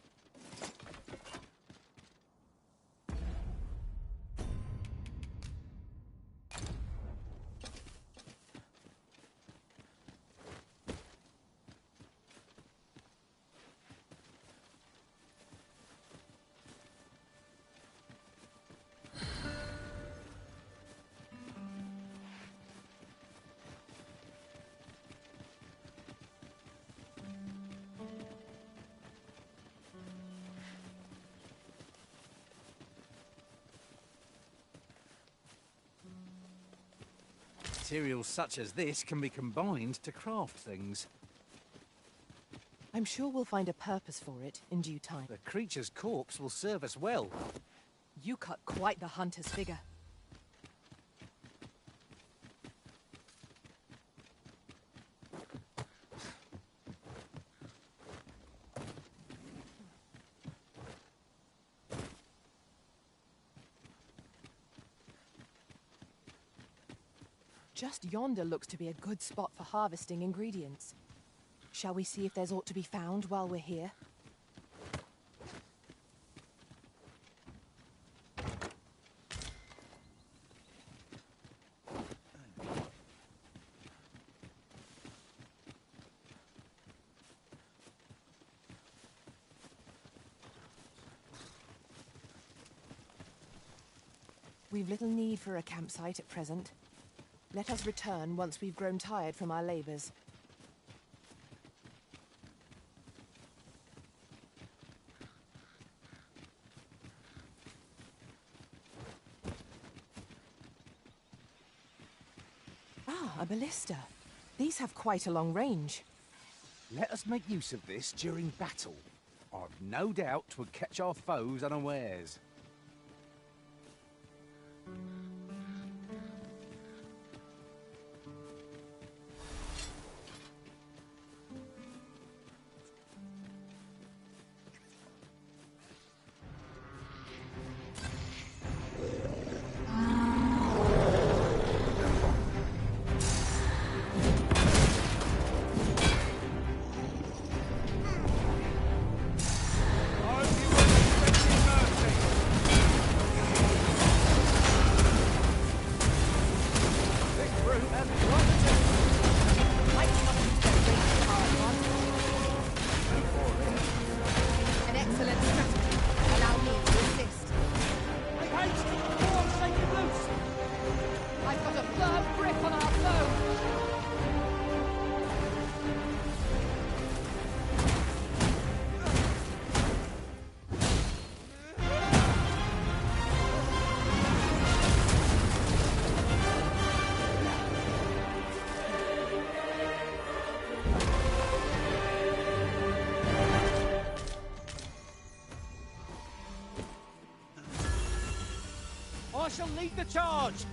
Materials such as this can be combined to craft things. I'm sure we'll find a purpose for it in due time. The creature's corpse will serve us well. You cut quite the hunter's figure. Just yonder looks to be a good spot for harvesting ingredients. Shall we see if there's aught to be found while we're here? We've little need for a campsite at present. Let us return once we've grown tired from our labors. Ah, a ballista. These have quite a long range. Let us make use of this during battle. I've no doubt 'twould catch our foes unawares. An excellent strategy. Allow me to assist. Make haste! For God's sake, get loose! I've got a firm grip on our foe. I shall lead the charge!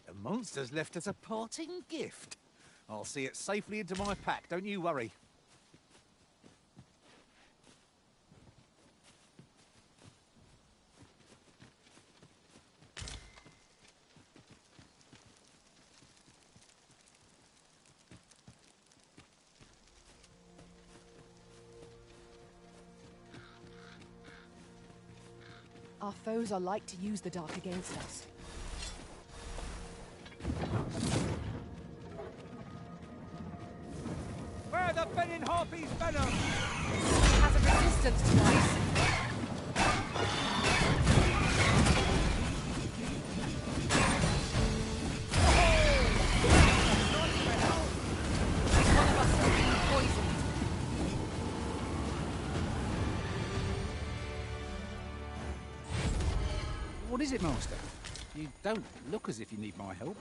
The monster's left us a parting gift. I'll see it safely into my pack, don't you worry. Our foes are like to use the dark against us. Where the Benin Harpy's venom? It has a resistance to ice. One of us is being poisoned. What is it, Master? You don't look as if you need my help.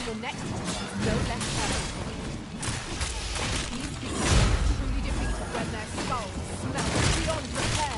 Your next one, no less careful. These beasts are truly defeated when their skulls smell beyond repair.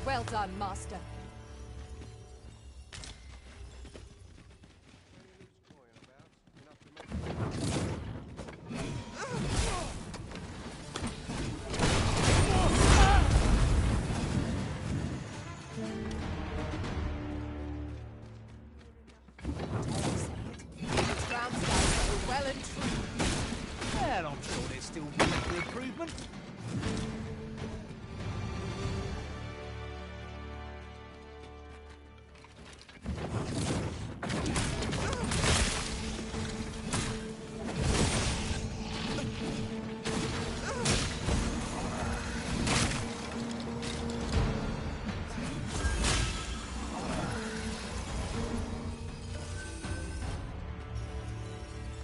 Well done, Master. Well and true. Well, I'm sure there's still room for improvement.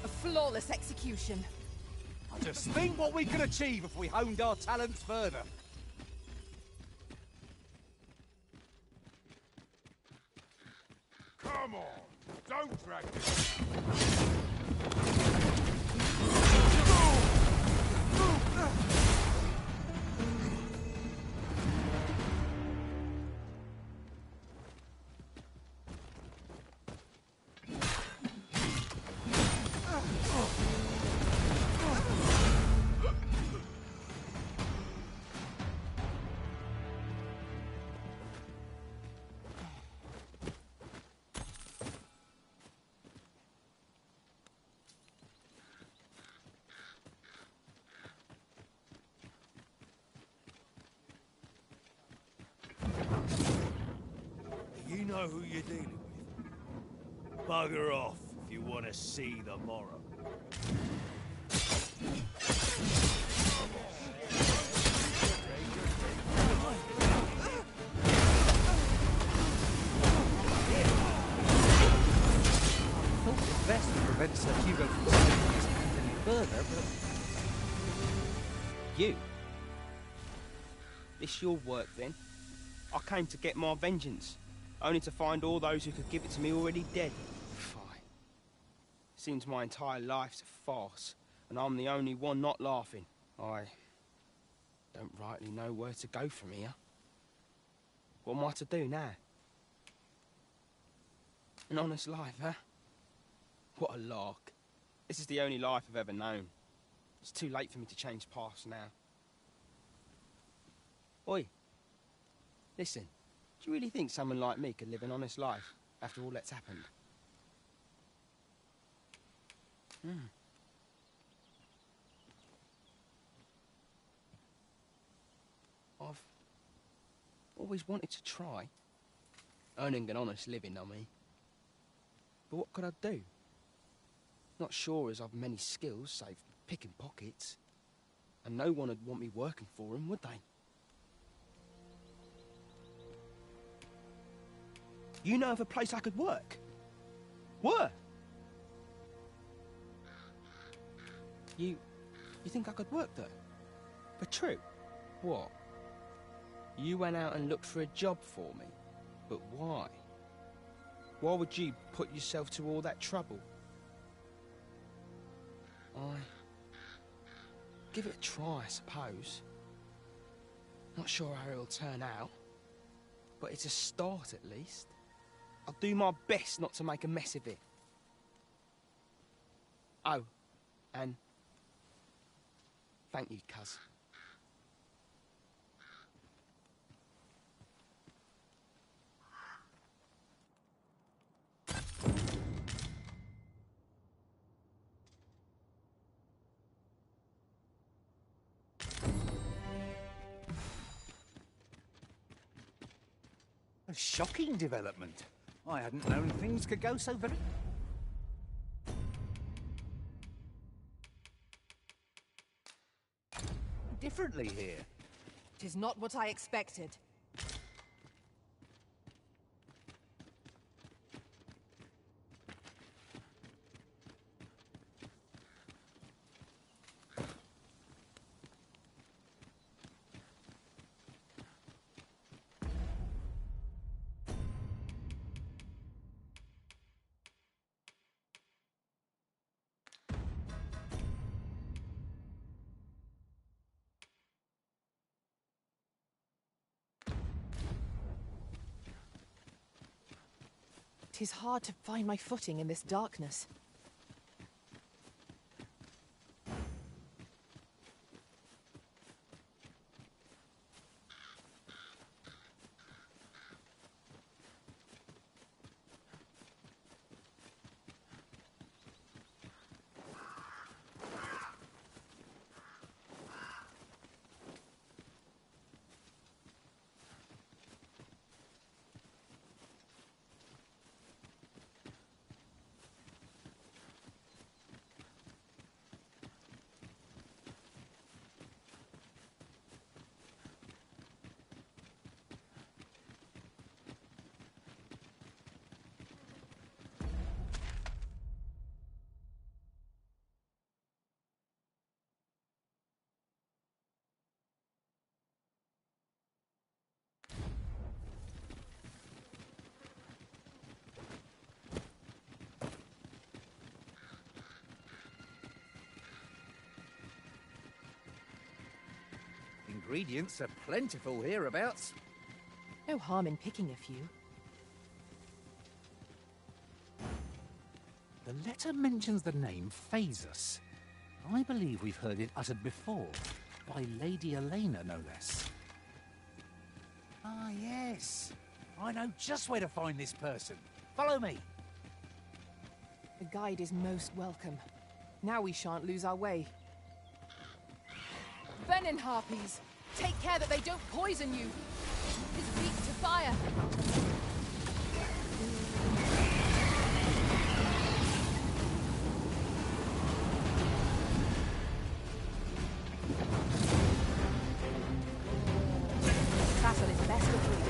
A flawless execution. I just think what we could achieve if we honed our talents further. Come on, don't drag this know who you're dealing with. Bugger off if you want to see the morrow. Best to prevent Sir Hugo from sending his hand any further, but... You? This your work, then? I came to get my vengeance, only to find all those who could give it to me already dead. Fine. Seems my entire life's a farce, and I'm the only one not laughing. I don't rightly know where to go from here. What am I to do now? An honest life, huh? What a lark. This is the only life I've ever known. It's too late for me to change paths now. Oi. Listen, do you really think someone like me could live an honest life after all that's happened? I've always wanted to try. Earning an honest living, I mean. But what could I do? Not sure as I've many skills, save picking pockets. And no one would want me working for them, would they? You know of a place I could work? Where? You think I could work there? But true. What? You went out and looked for a job for me? But why? Why would you put yourself to all that trouble? Give it a try, I suppose. Not sure how it'll turn out, but it's a start at least. I'll do my best not to make a mess of it. Oh, and thank you, cuz. A shocking development. I hadn't known things could go so very... differently here. 'Tis not what I expected. Tis hard to find my footing in this darkness. Ingredients are plentiful hereabouts. No harm in picking a few. The letter mentions the name Phasus. I believe we've heard it uttered before, by Lady Elena, no less. Ah, yes. I know just where to find this person. Follow me. The guide is most welcome. Now we shan't lose our way. Venom harpies! Take care that they don't poison you! It's weak to fire! Castle is best of breed.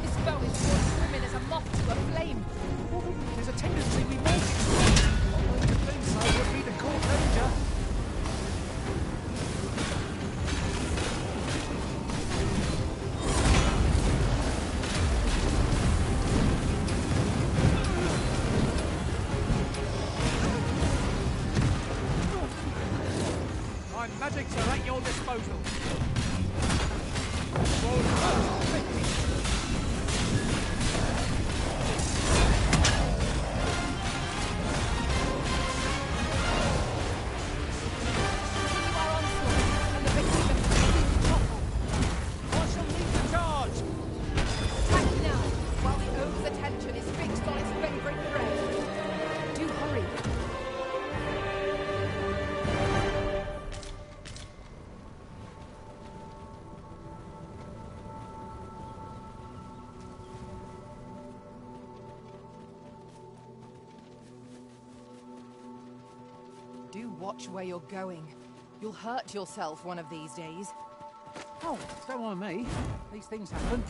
This bow is more swimming as a moth to a flame. There's a tendency we might. On the defense side would be the court danger. My magics are at your disposal. I shall lead the charge. Attack now, while the oath's attention is fixed on its favorite prey. Do hurry. Do watch where you're going. You'll hurt yourself one of these days. Oh, don't mind me. These things happen.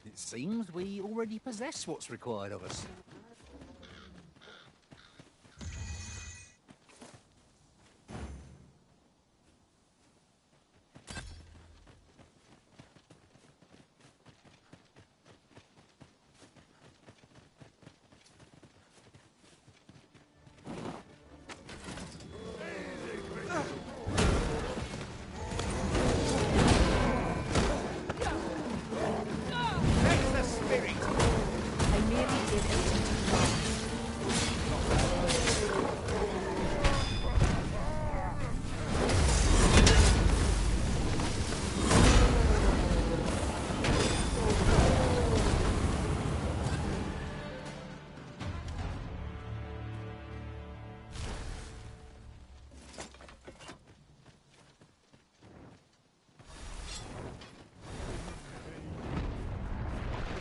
It seems we already possess what's required of us. That's the spirit! I merely did it to do wrong.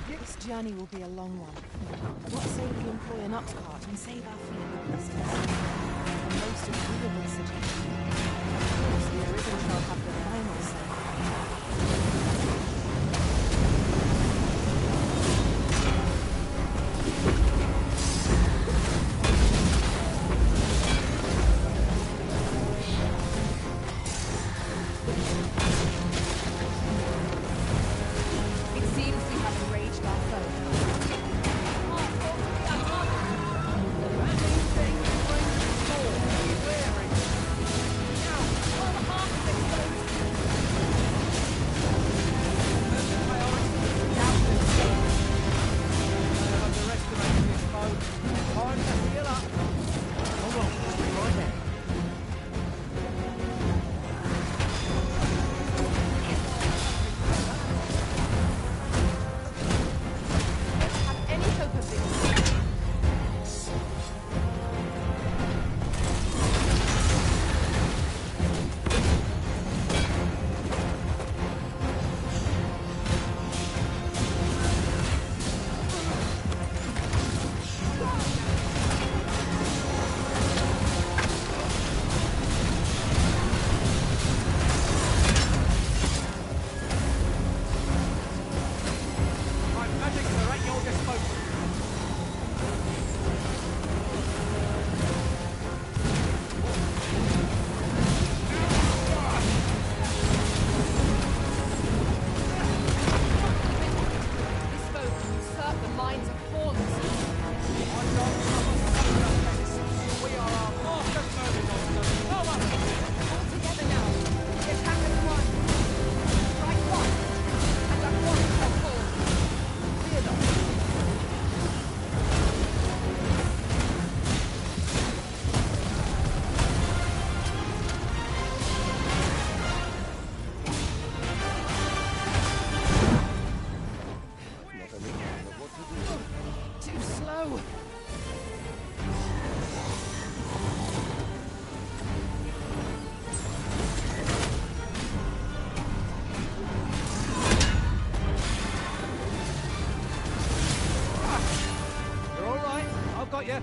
This journey will be a long one. What say we employ an ox cart and save our feet beasts? A most agreeable suggestion. Of course, the Arisen shall have the final say. It seems we have enraged our foe. Now, while the heart is exposed, go! You're all right. I've got you.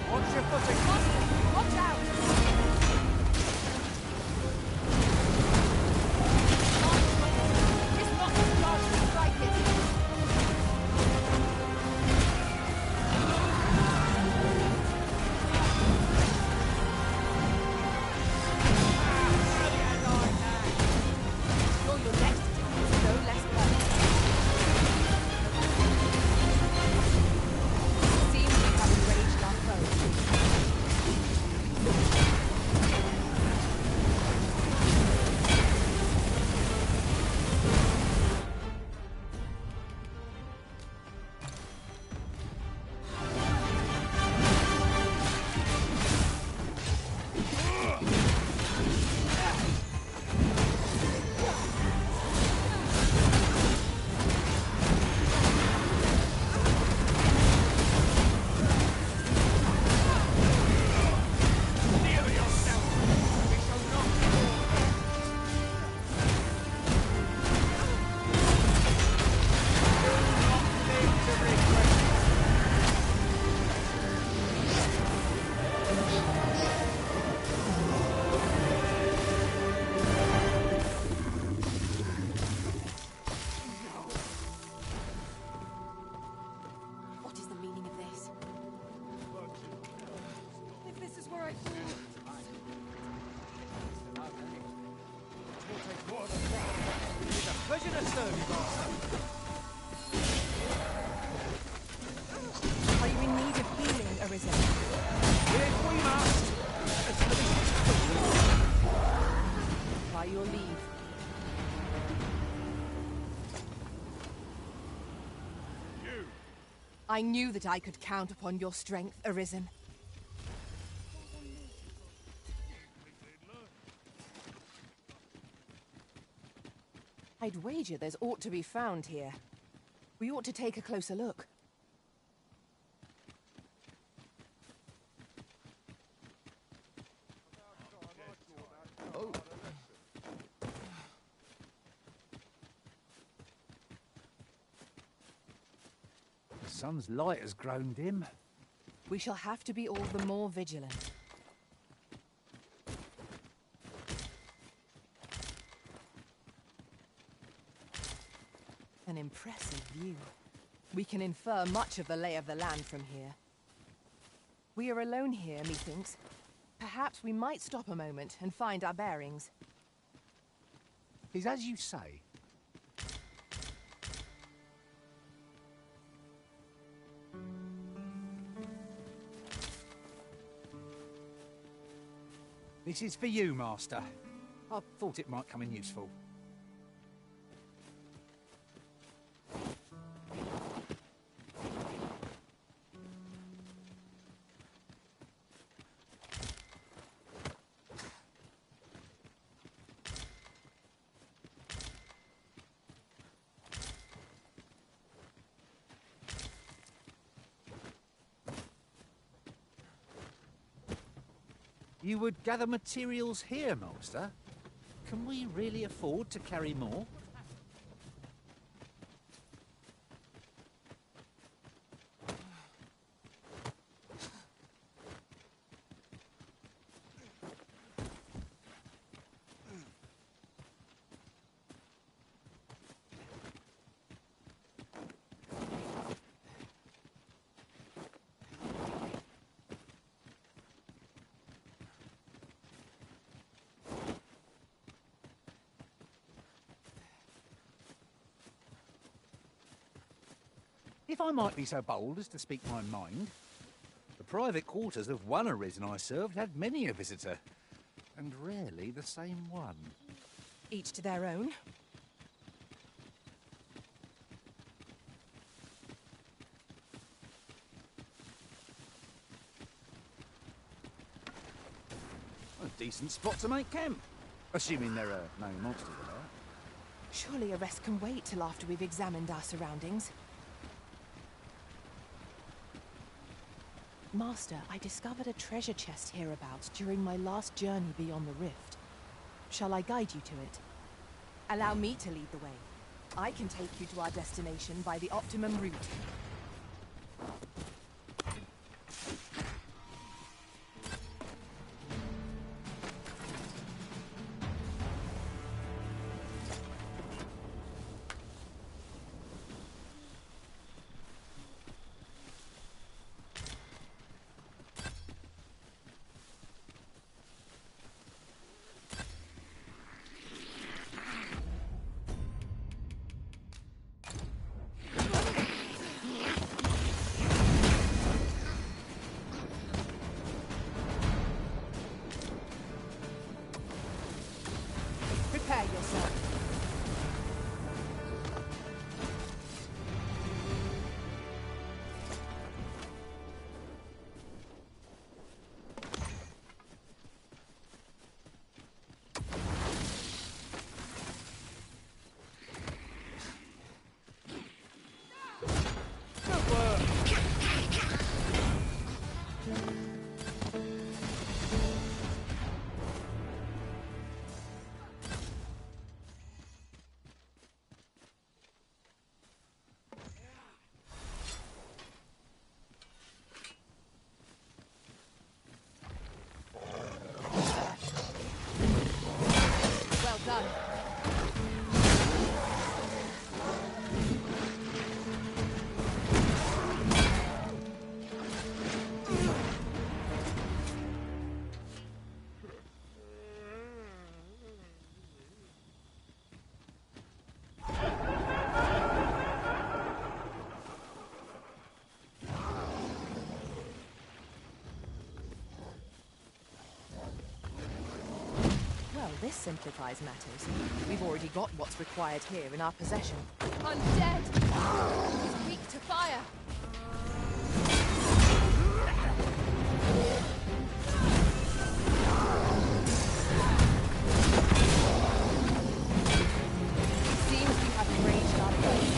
Watch your footing. Watch out! It's not as large as like it. Sure, your next attack is no less perfect. Seems we have enraged our foes. What is the meaning of this? If this is where I fall. It's a pleasure to serve you, Master. Are you in need of healing, Arisen? If we must. By your leave. I knew that I could count upon your strength, Arisen. I'd wager there's aught to be found here. We ought to take a closer look. The sun's light has grown dim. We shall have to be all the more vigilant. An impressive view. We can infer much of the lay of the land from here. We are alone here, methinks. Perhaps we might stop a moment and find our bearings. Is as you say. This is for you, Master. I thought it might come in useful. You would gather materials here, Master? Can we really afford to carry more? If I might be so bold as to speak my mind, private quarters of one Arisen I served had many a visitor, and rarely the same one. Each to their own. A decent spot to make camp, assuming there are no monsters about. Surely a rest can wait till after we've examined our surroundings. Master, I discovered a treasure chest hereabouts during my last journey beyond the rift. Shall I guide you to it? Allow me to lead the way. I can take you to our destination by the optimum route. Prepare yourself. Well done. Well, this simplifies matters. We've already got what's required here in our possession. Undead! He's weak to fire! Seems we have arranged our foes.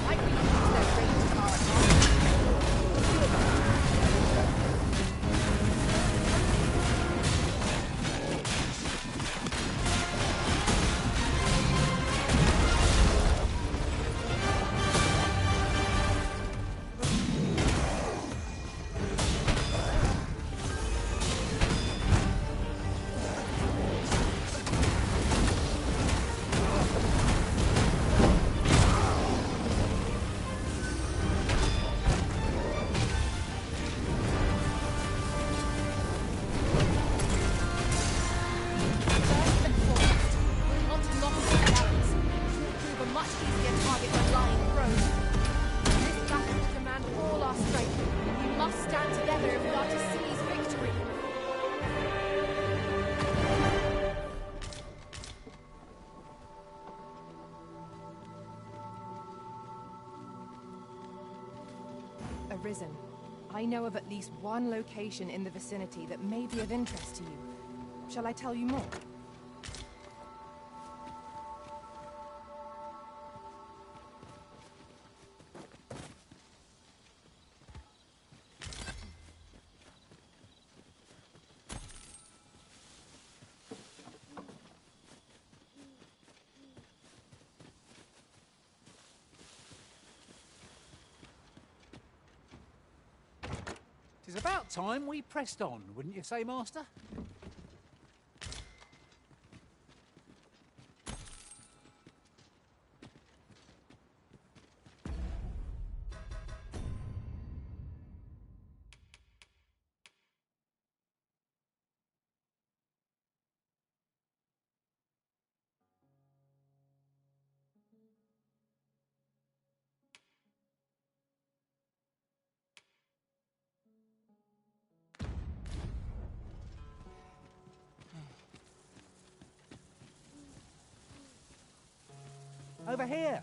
Might we use their range to our Arisen. I know of at least one location in the vicinity that may be of interest to you. Shall I tell you more? It's about time we pressed on, wouldn't you say, Master? Over here!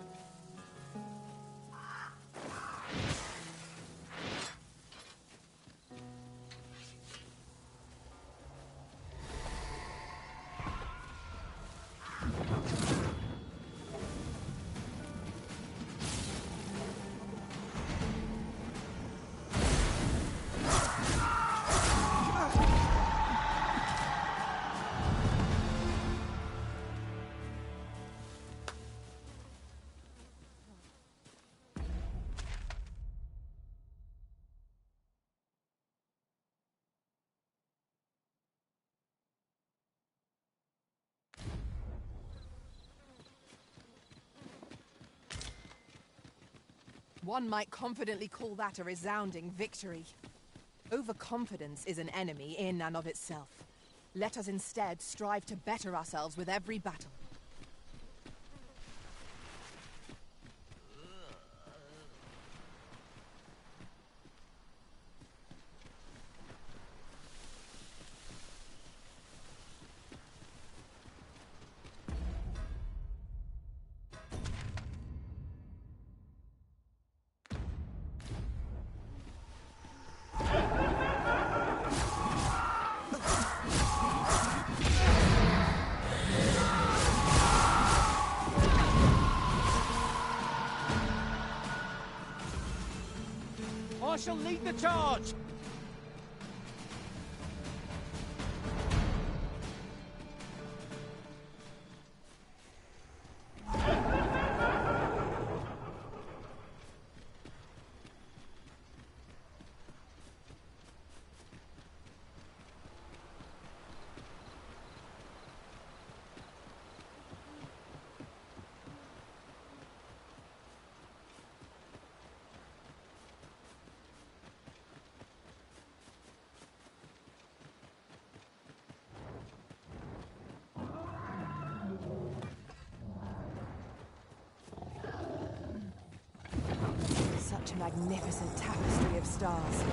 One might confidently call that a resounding victory. Overconfidence is an enemy in and of itself. Let us instead strive to better ourselves with every battle. I shall lead the charge! Such a magnificent tapestry of stars.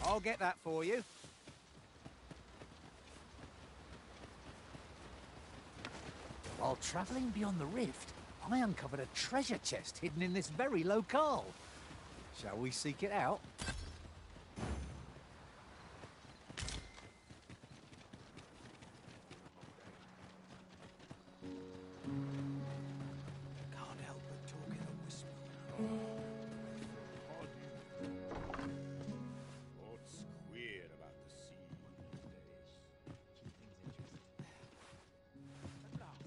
I'll get that for you. While travelling beyond the rift, I uncovered a treasure chest hidden in this very locale. Shall we seek it out? Can't help but talk in a whisper. What's queer about the sea these days? Keep things interesting.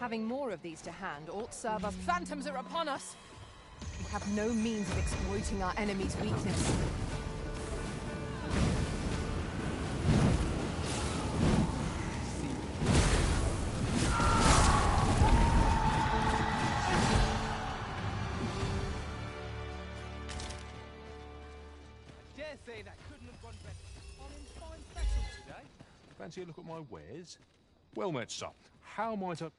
Having more of these to hand ought serve us. Phantoms are upon us! We have no means of exploiting our enemy's weakness. Dare say that couldn't have gone better. I'm in fine fashion today. Fancy a look at my wares? Well met, sir. How might I...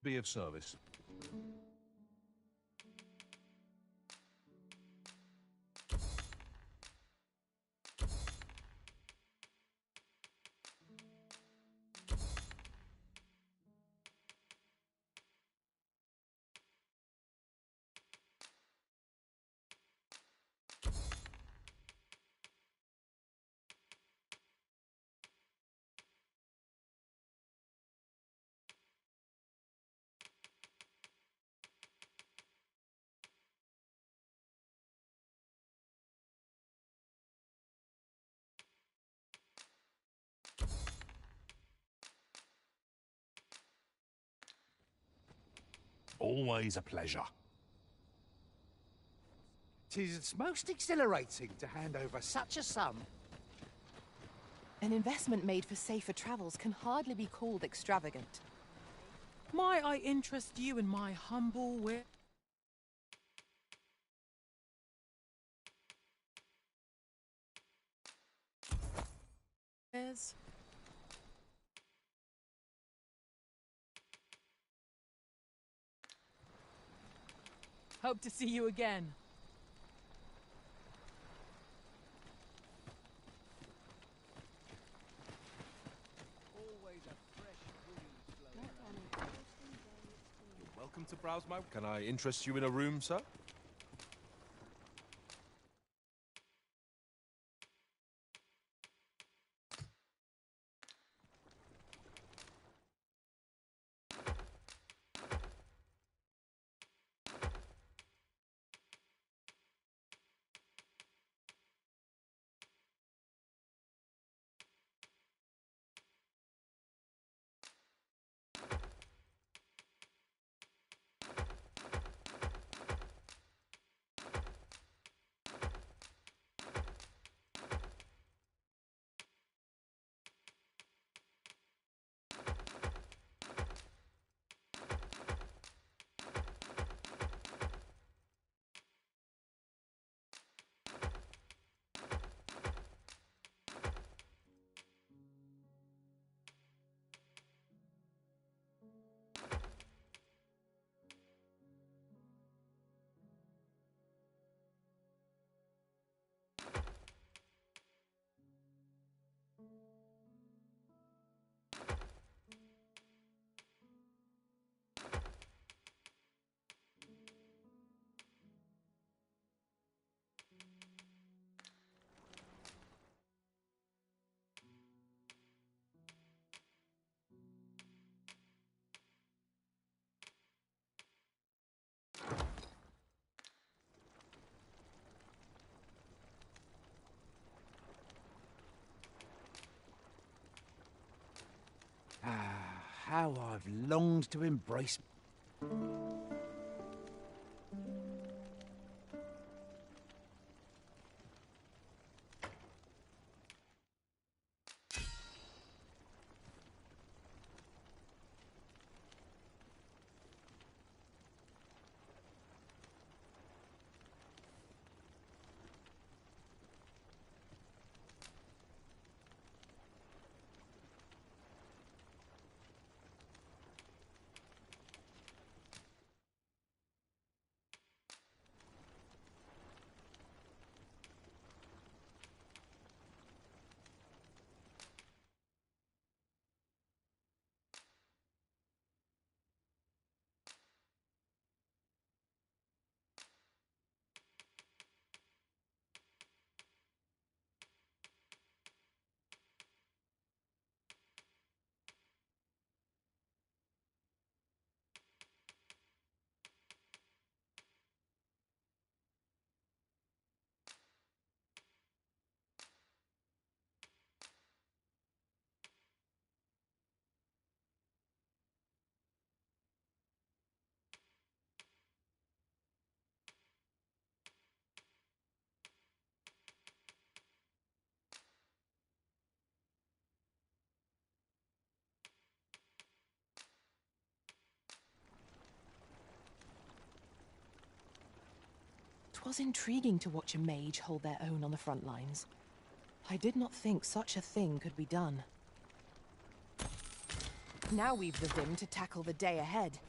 be of service? Always a pleasure. 'Tis most exhilarating to hand over such a sum. An investment made for safer travels can hardly be called extravagant. Might I interest you in my humble way? Hope to see you again. You're welcome to browse my... Can I interest you in a room, sir? How I've longed to embrace... 'Twas intriguing to watch a mage hold their own on the front lines. I did not think such a thing could be done. Now we've the vim to tackle the day ahead.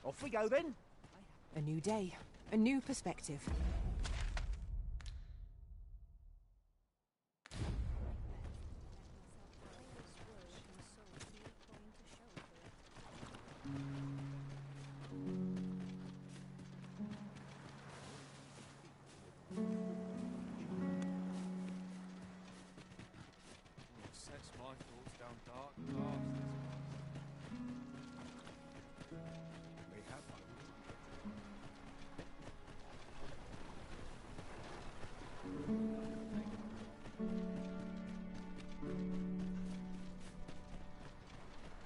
Off we go then. A new day, a new perspective. Sets my thoughts down dark paths. Mayhap I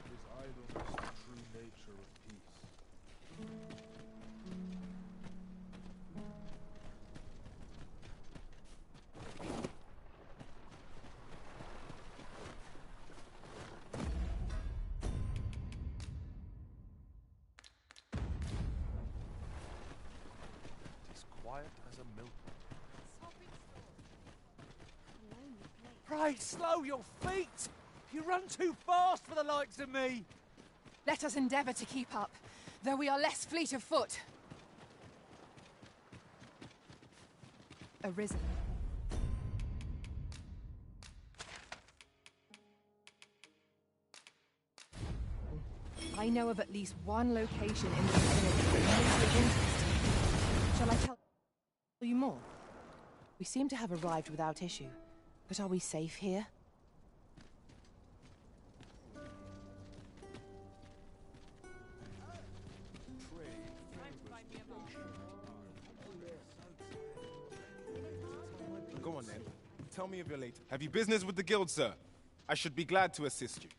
His idleness the true nature of peace. It is quiet as a milk. Pray, slow your feet! You run too fast for the likes of me! Let us endeavour to keep up, though we are less fleet of foot. Arisen. I know of at least one location in the vicinity that may be interesting. Shall I tell you more? We seem to have arrived without issue, but are we safe here? Go on then. Tell me of your late. Have you business with the guild, sir? I should be glad to assist you.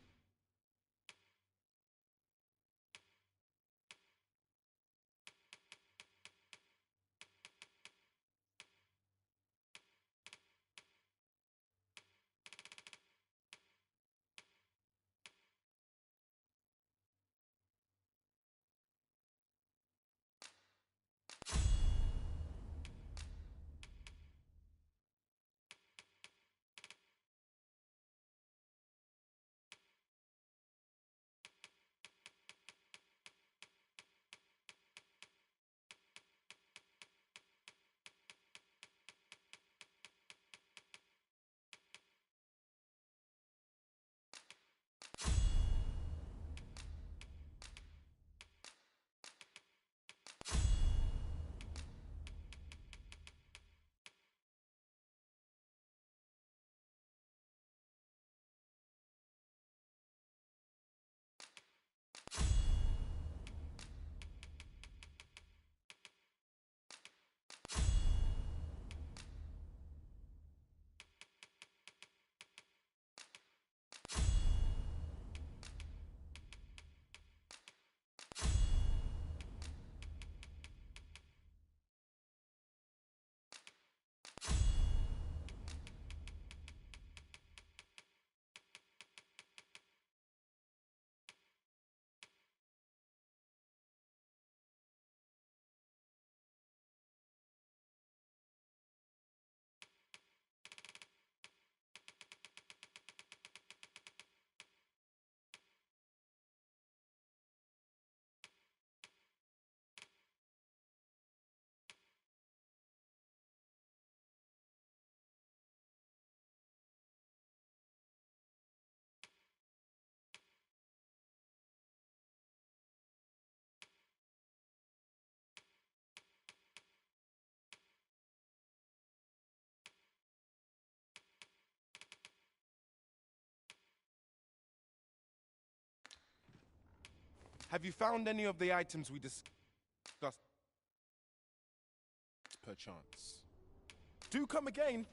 Have you found any of the items we discussed, perchance? Do come again.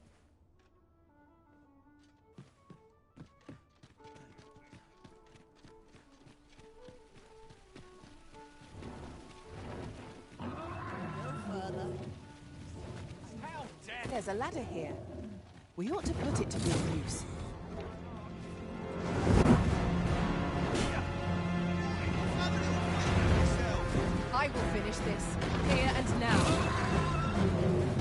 There's a ladder here. We ought to put it to good use. I will finish this, here and now.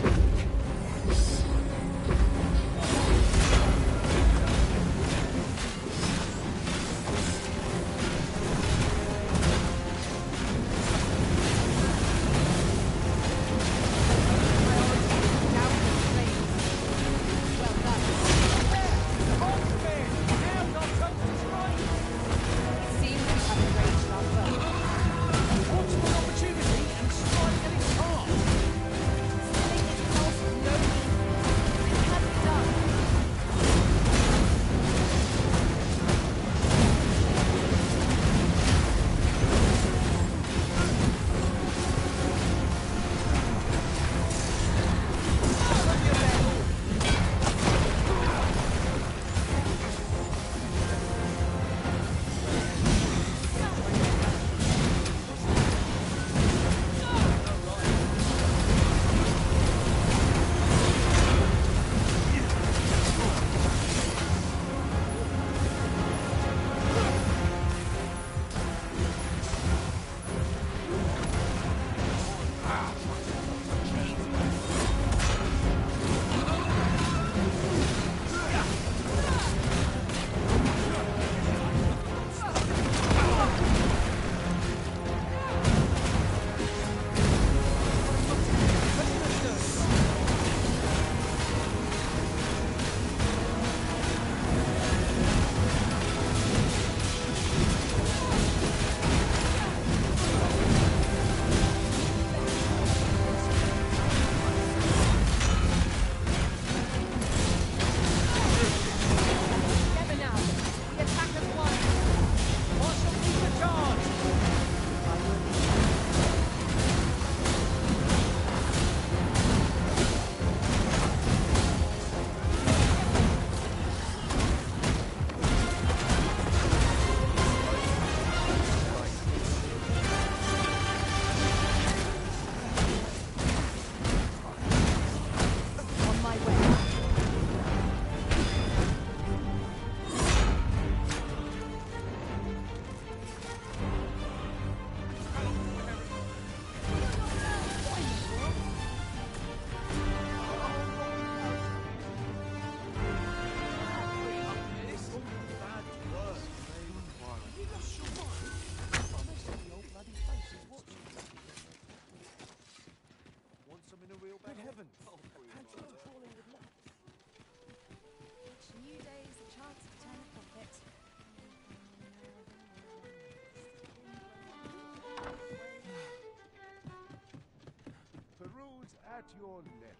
At your leisure.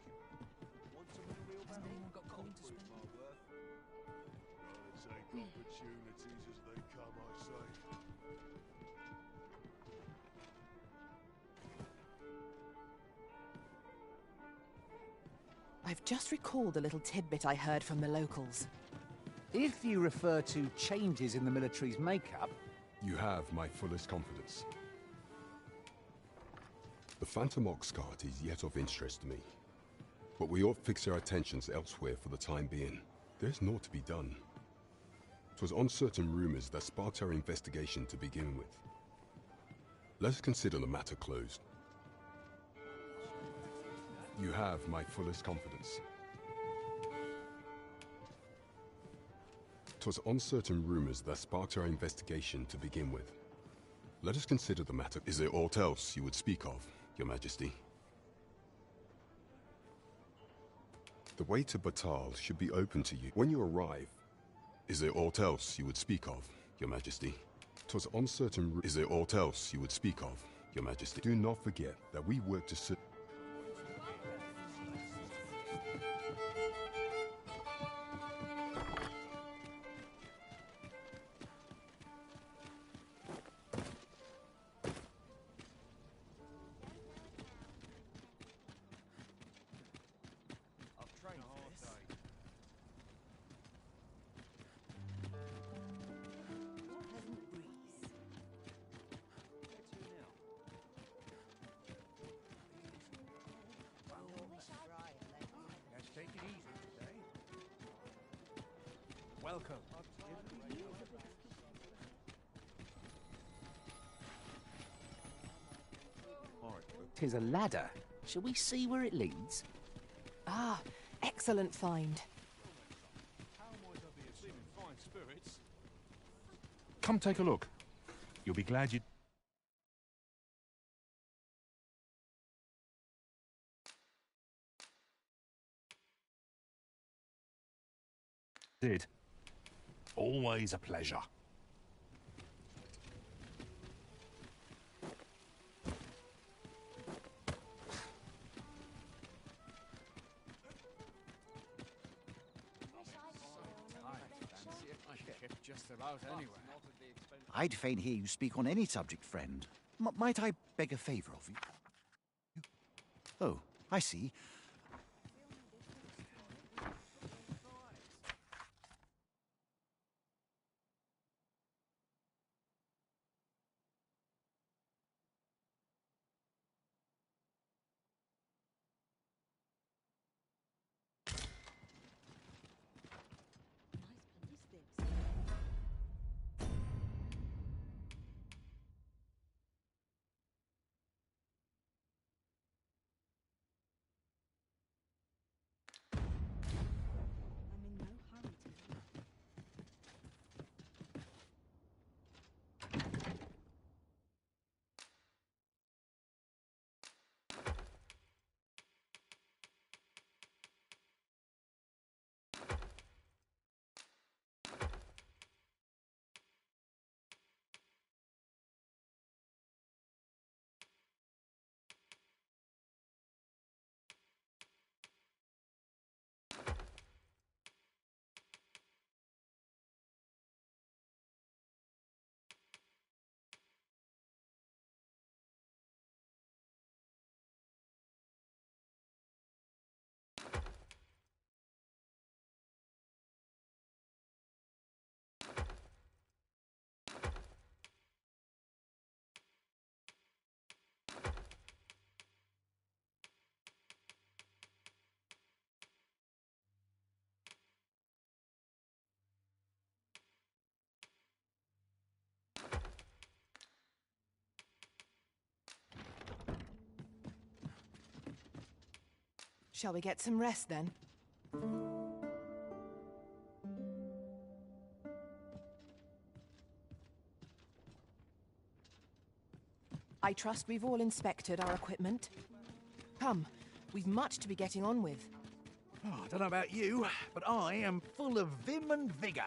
Want some of the real Hasn't anyone got coin to spend? Gotta take opportunities as they come, I say. I've just recalled a little tidbit I heard from the locals. If you refer to changes in the military's makeup... You have my fullest confidence. The Phantom Ox cart is yet of interest to me, but we ought fix our attentions elsewhere for the time being. There's naught to be done. 'Twas uncertain rumors that sparked our investigation to begin with. Let us consider the matter closed. You have my fullest confidence. 'Twas uncertain rumors that sparked our investigation to begin with. Let us consider the matter. Is there aught else you would speak of, Your Majesty? The way to Batal should be open to you when you arrive. Is there aught else you would speak of, Your Majesty? 'Twas uncertain. Is there aught else you would speak of, Your Majesty? Do not forget that we work to serve. Let's take it easy today. Welcome. Tis a ladder. Shall we see where it leads? Ah, excellent find. Come take a look. You'll be glad you... did. Always a pleasure. Just about anywhere. I'd fain hear you speak on any subject, friend. Might I beg a favour of you? Oh, I see. Shall we get some rest then? I trust we've all inspected our equipment. Come, we've much to be getting on with. Oh, I don't know about you, but I am full of vim and vigour.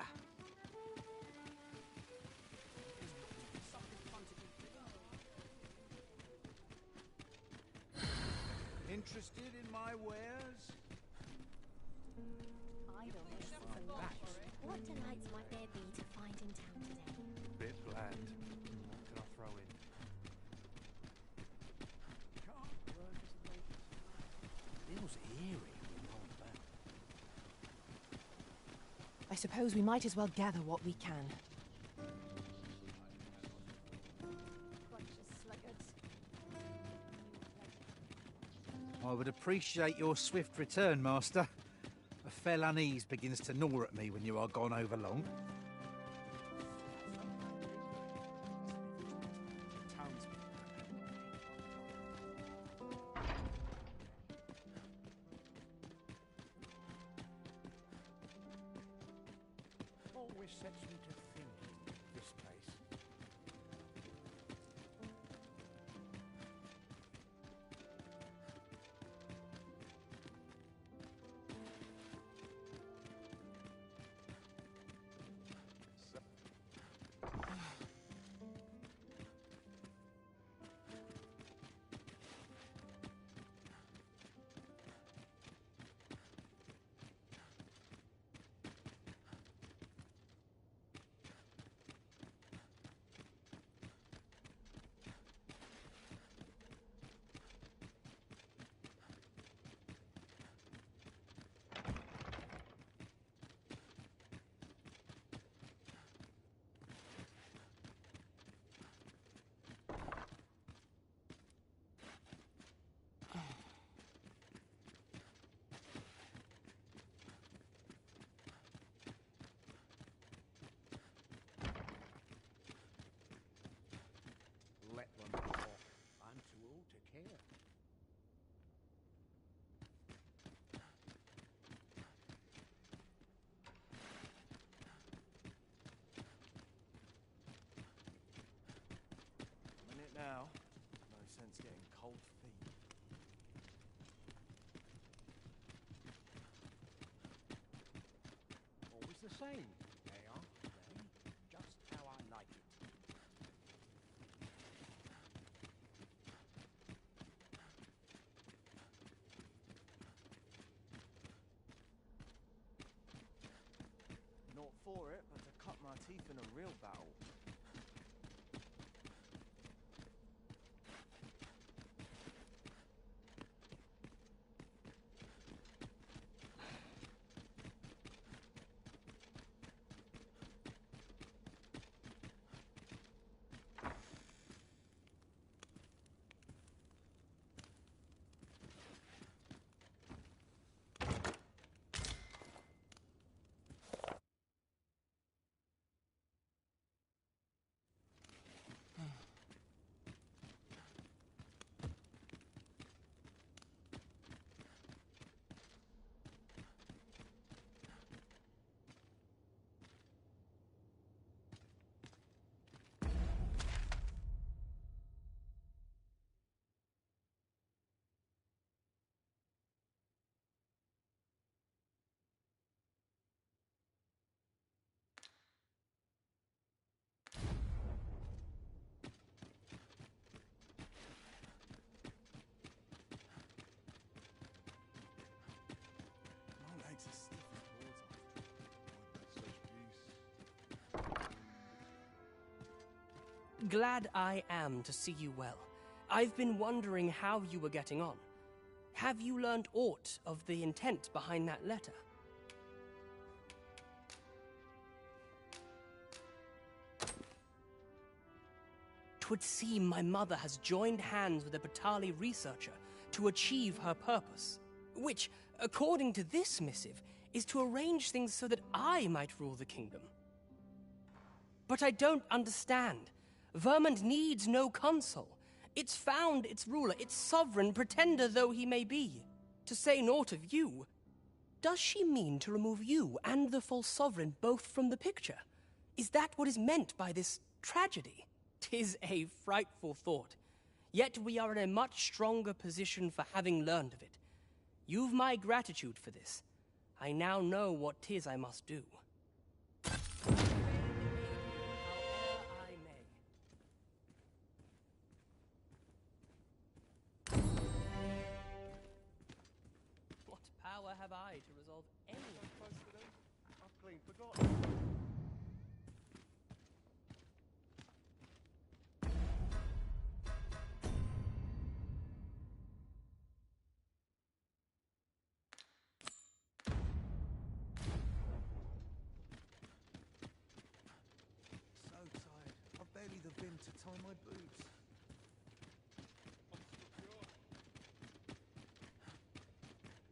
Interested in my wares? Idleness is a lot. What delights might there be to find in town today? Bit bland. What can I throw in? Feels eerie when I'm back. I suppose we might as well gather what we can. I would appreciate your swift return, Master. A fell unease begins to gnaw at me when you are gone over long. Always sets me to thinking, this place. Let them talk. I'm too old to care. I'm in it now. No sense getting cold feet. Always the same. They are they? Just how I like it. Not for it, but to cut my teeth in a real battle. My legs are stiff as boards. Glad I am to see you well. I've been wondering how you were getting on. Have you learned aught of the intent behind that letter? 'Twould seem my mother has joined hands with a Batali researcher to achieve her purpose, which, according to this missive, is to arrange things so that I might rule the kingdom. But I don't understand. Vermont needs no consul. It's found its ruler, its sovereign, pretender though he may be. To say naught of you, does she mean to remove you and the false sovereign both from the picture? Is that what is meant by this tragedy? 'Tis a frightful thought. Yet we are in a much stronger position for having learned of it. You've my gratitude for this. I now know what 'tis I must do. band to tie my boots.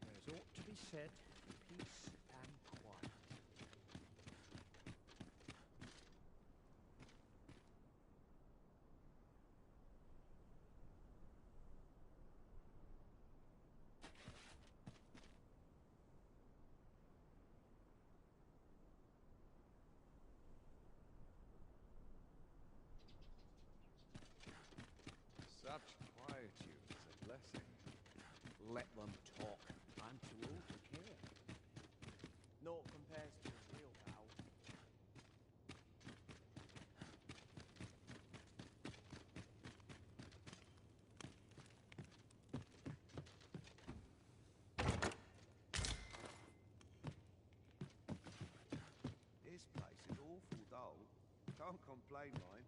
There's ought to be said peace and quiet. Such quietude is a blessing. Let them talk. I'm too old to care. Naught compares to a real vow. This place is awful dull. Can't complain, mind.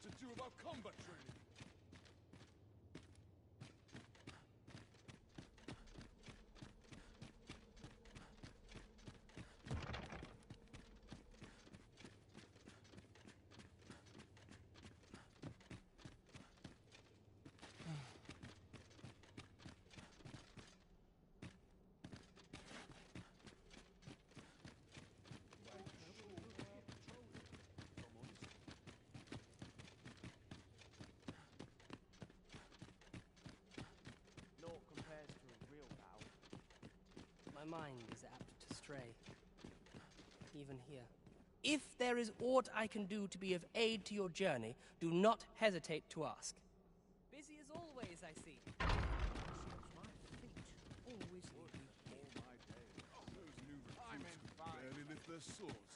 to do about combat training? Naught compares to a real bout. My mind is apt to stray, even here. If there is aught I can do to be of aid to your journey, do not hesitate to ask. Busy as always, I see. Always leave all my days. Those new recruits could barely lift their swords.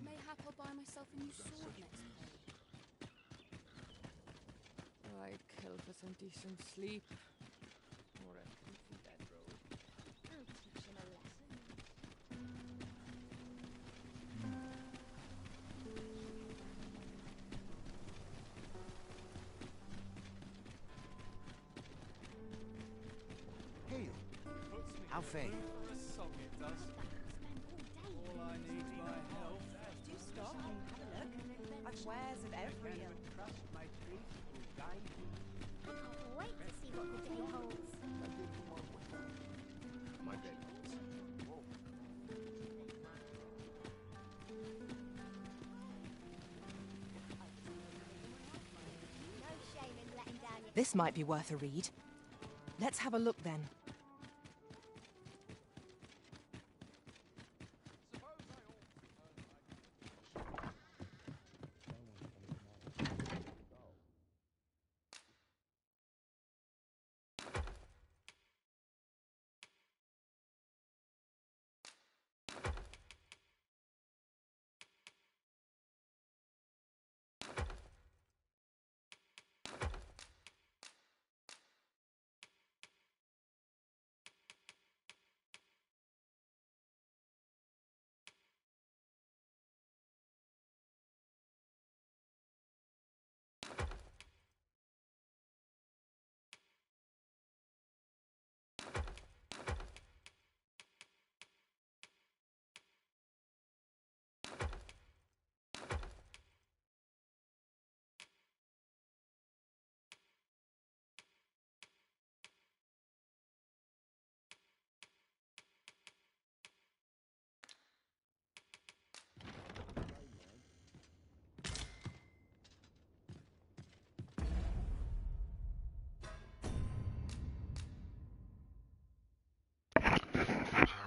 Mayhap I'll buy myself a new sword next time. I'd kill for some decent sleep. Or a comfy bedroll. I'll teach him a lesson. Hail. How fare you? All I need my help. Do stop and have a look. I've wares of every ilk. My faith will guide you. I can't wait to see what the day holds. My bed. No shame in letting down your... This might be worth a read. Let's have a look then.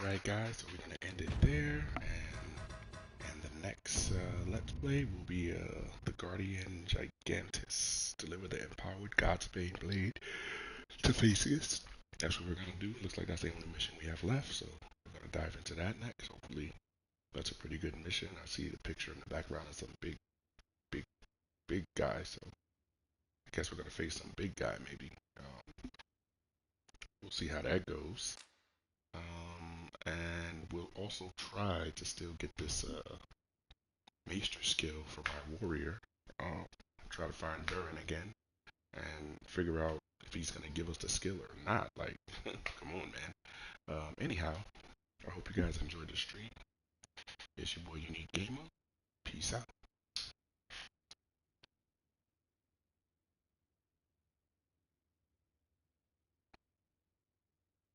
Alright guys, so we're gonna end it there, and the next Let's Play will be the Guardian Gigantus. Deliver the empowered Godsbane blade to Theseus. That's what we're gonna do. Looks like that's the only mission we have left, so we're gonna dive into that next. Hopefully that's a pretty good mission. I see the picture in the background of some big guy, so I guess we're gonna face some big guy maybe. We'll see how that goes. And we'll also try to still get this maester skill for my warrior. Try to find Durin again and figure out if he's gonna give us the skill or not. Like, come on, man. Anyhow, I hope you guys enjoyed the stream. It's your boy Unique Gamer. Peace out.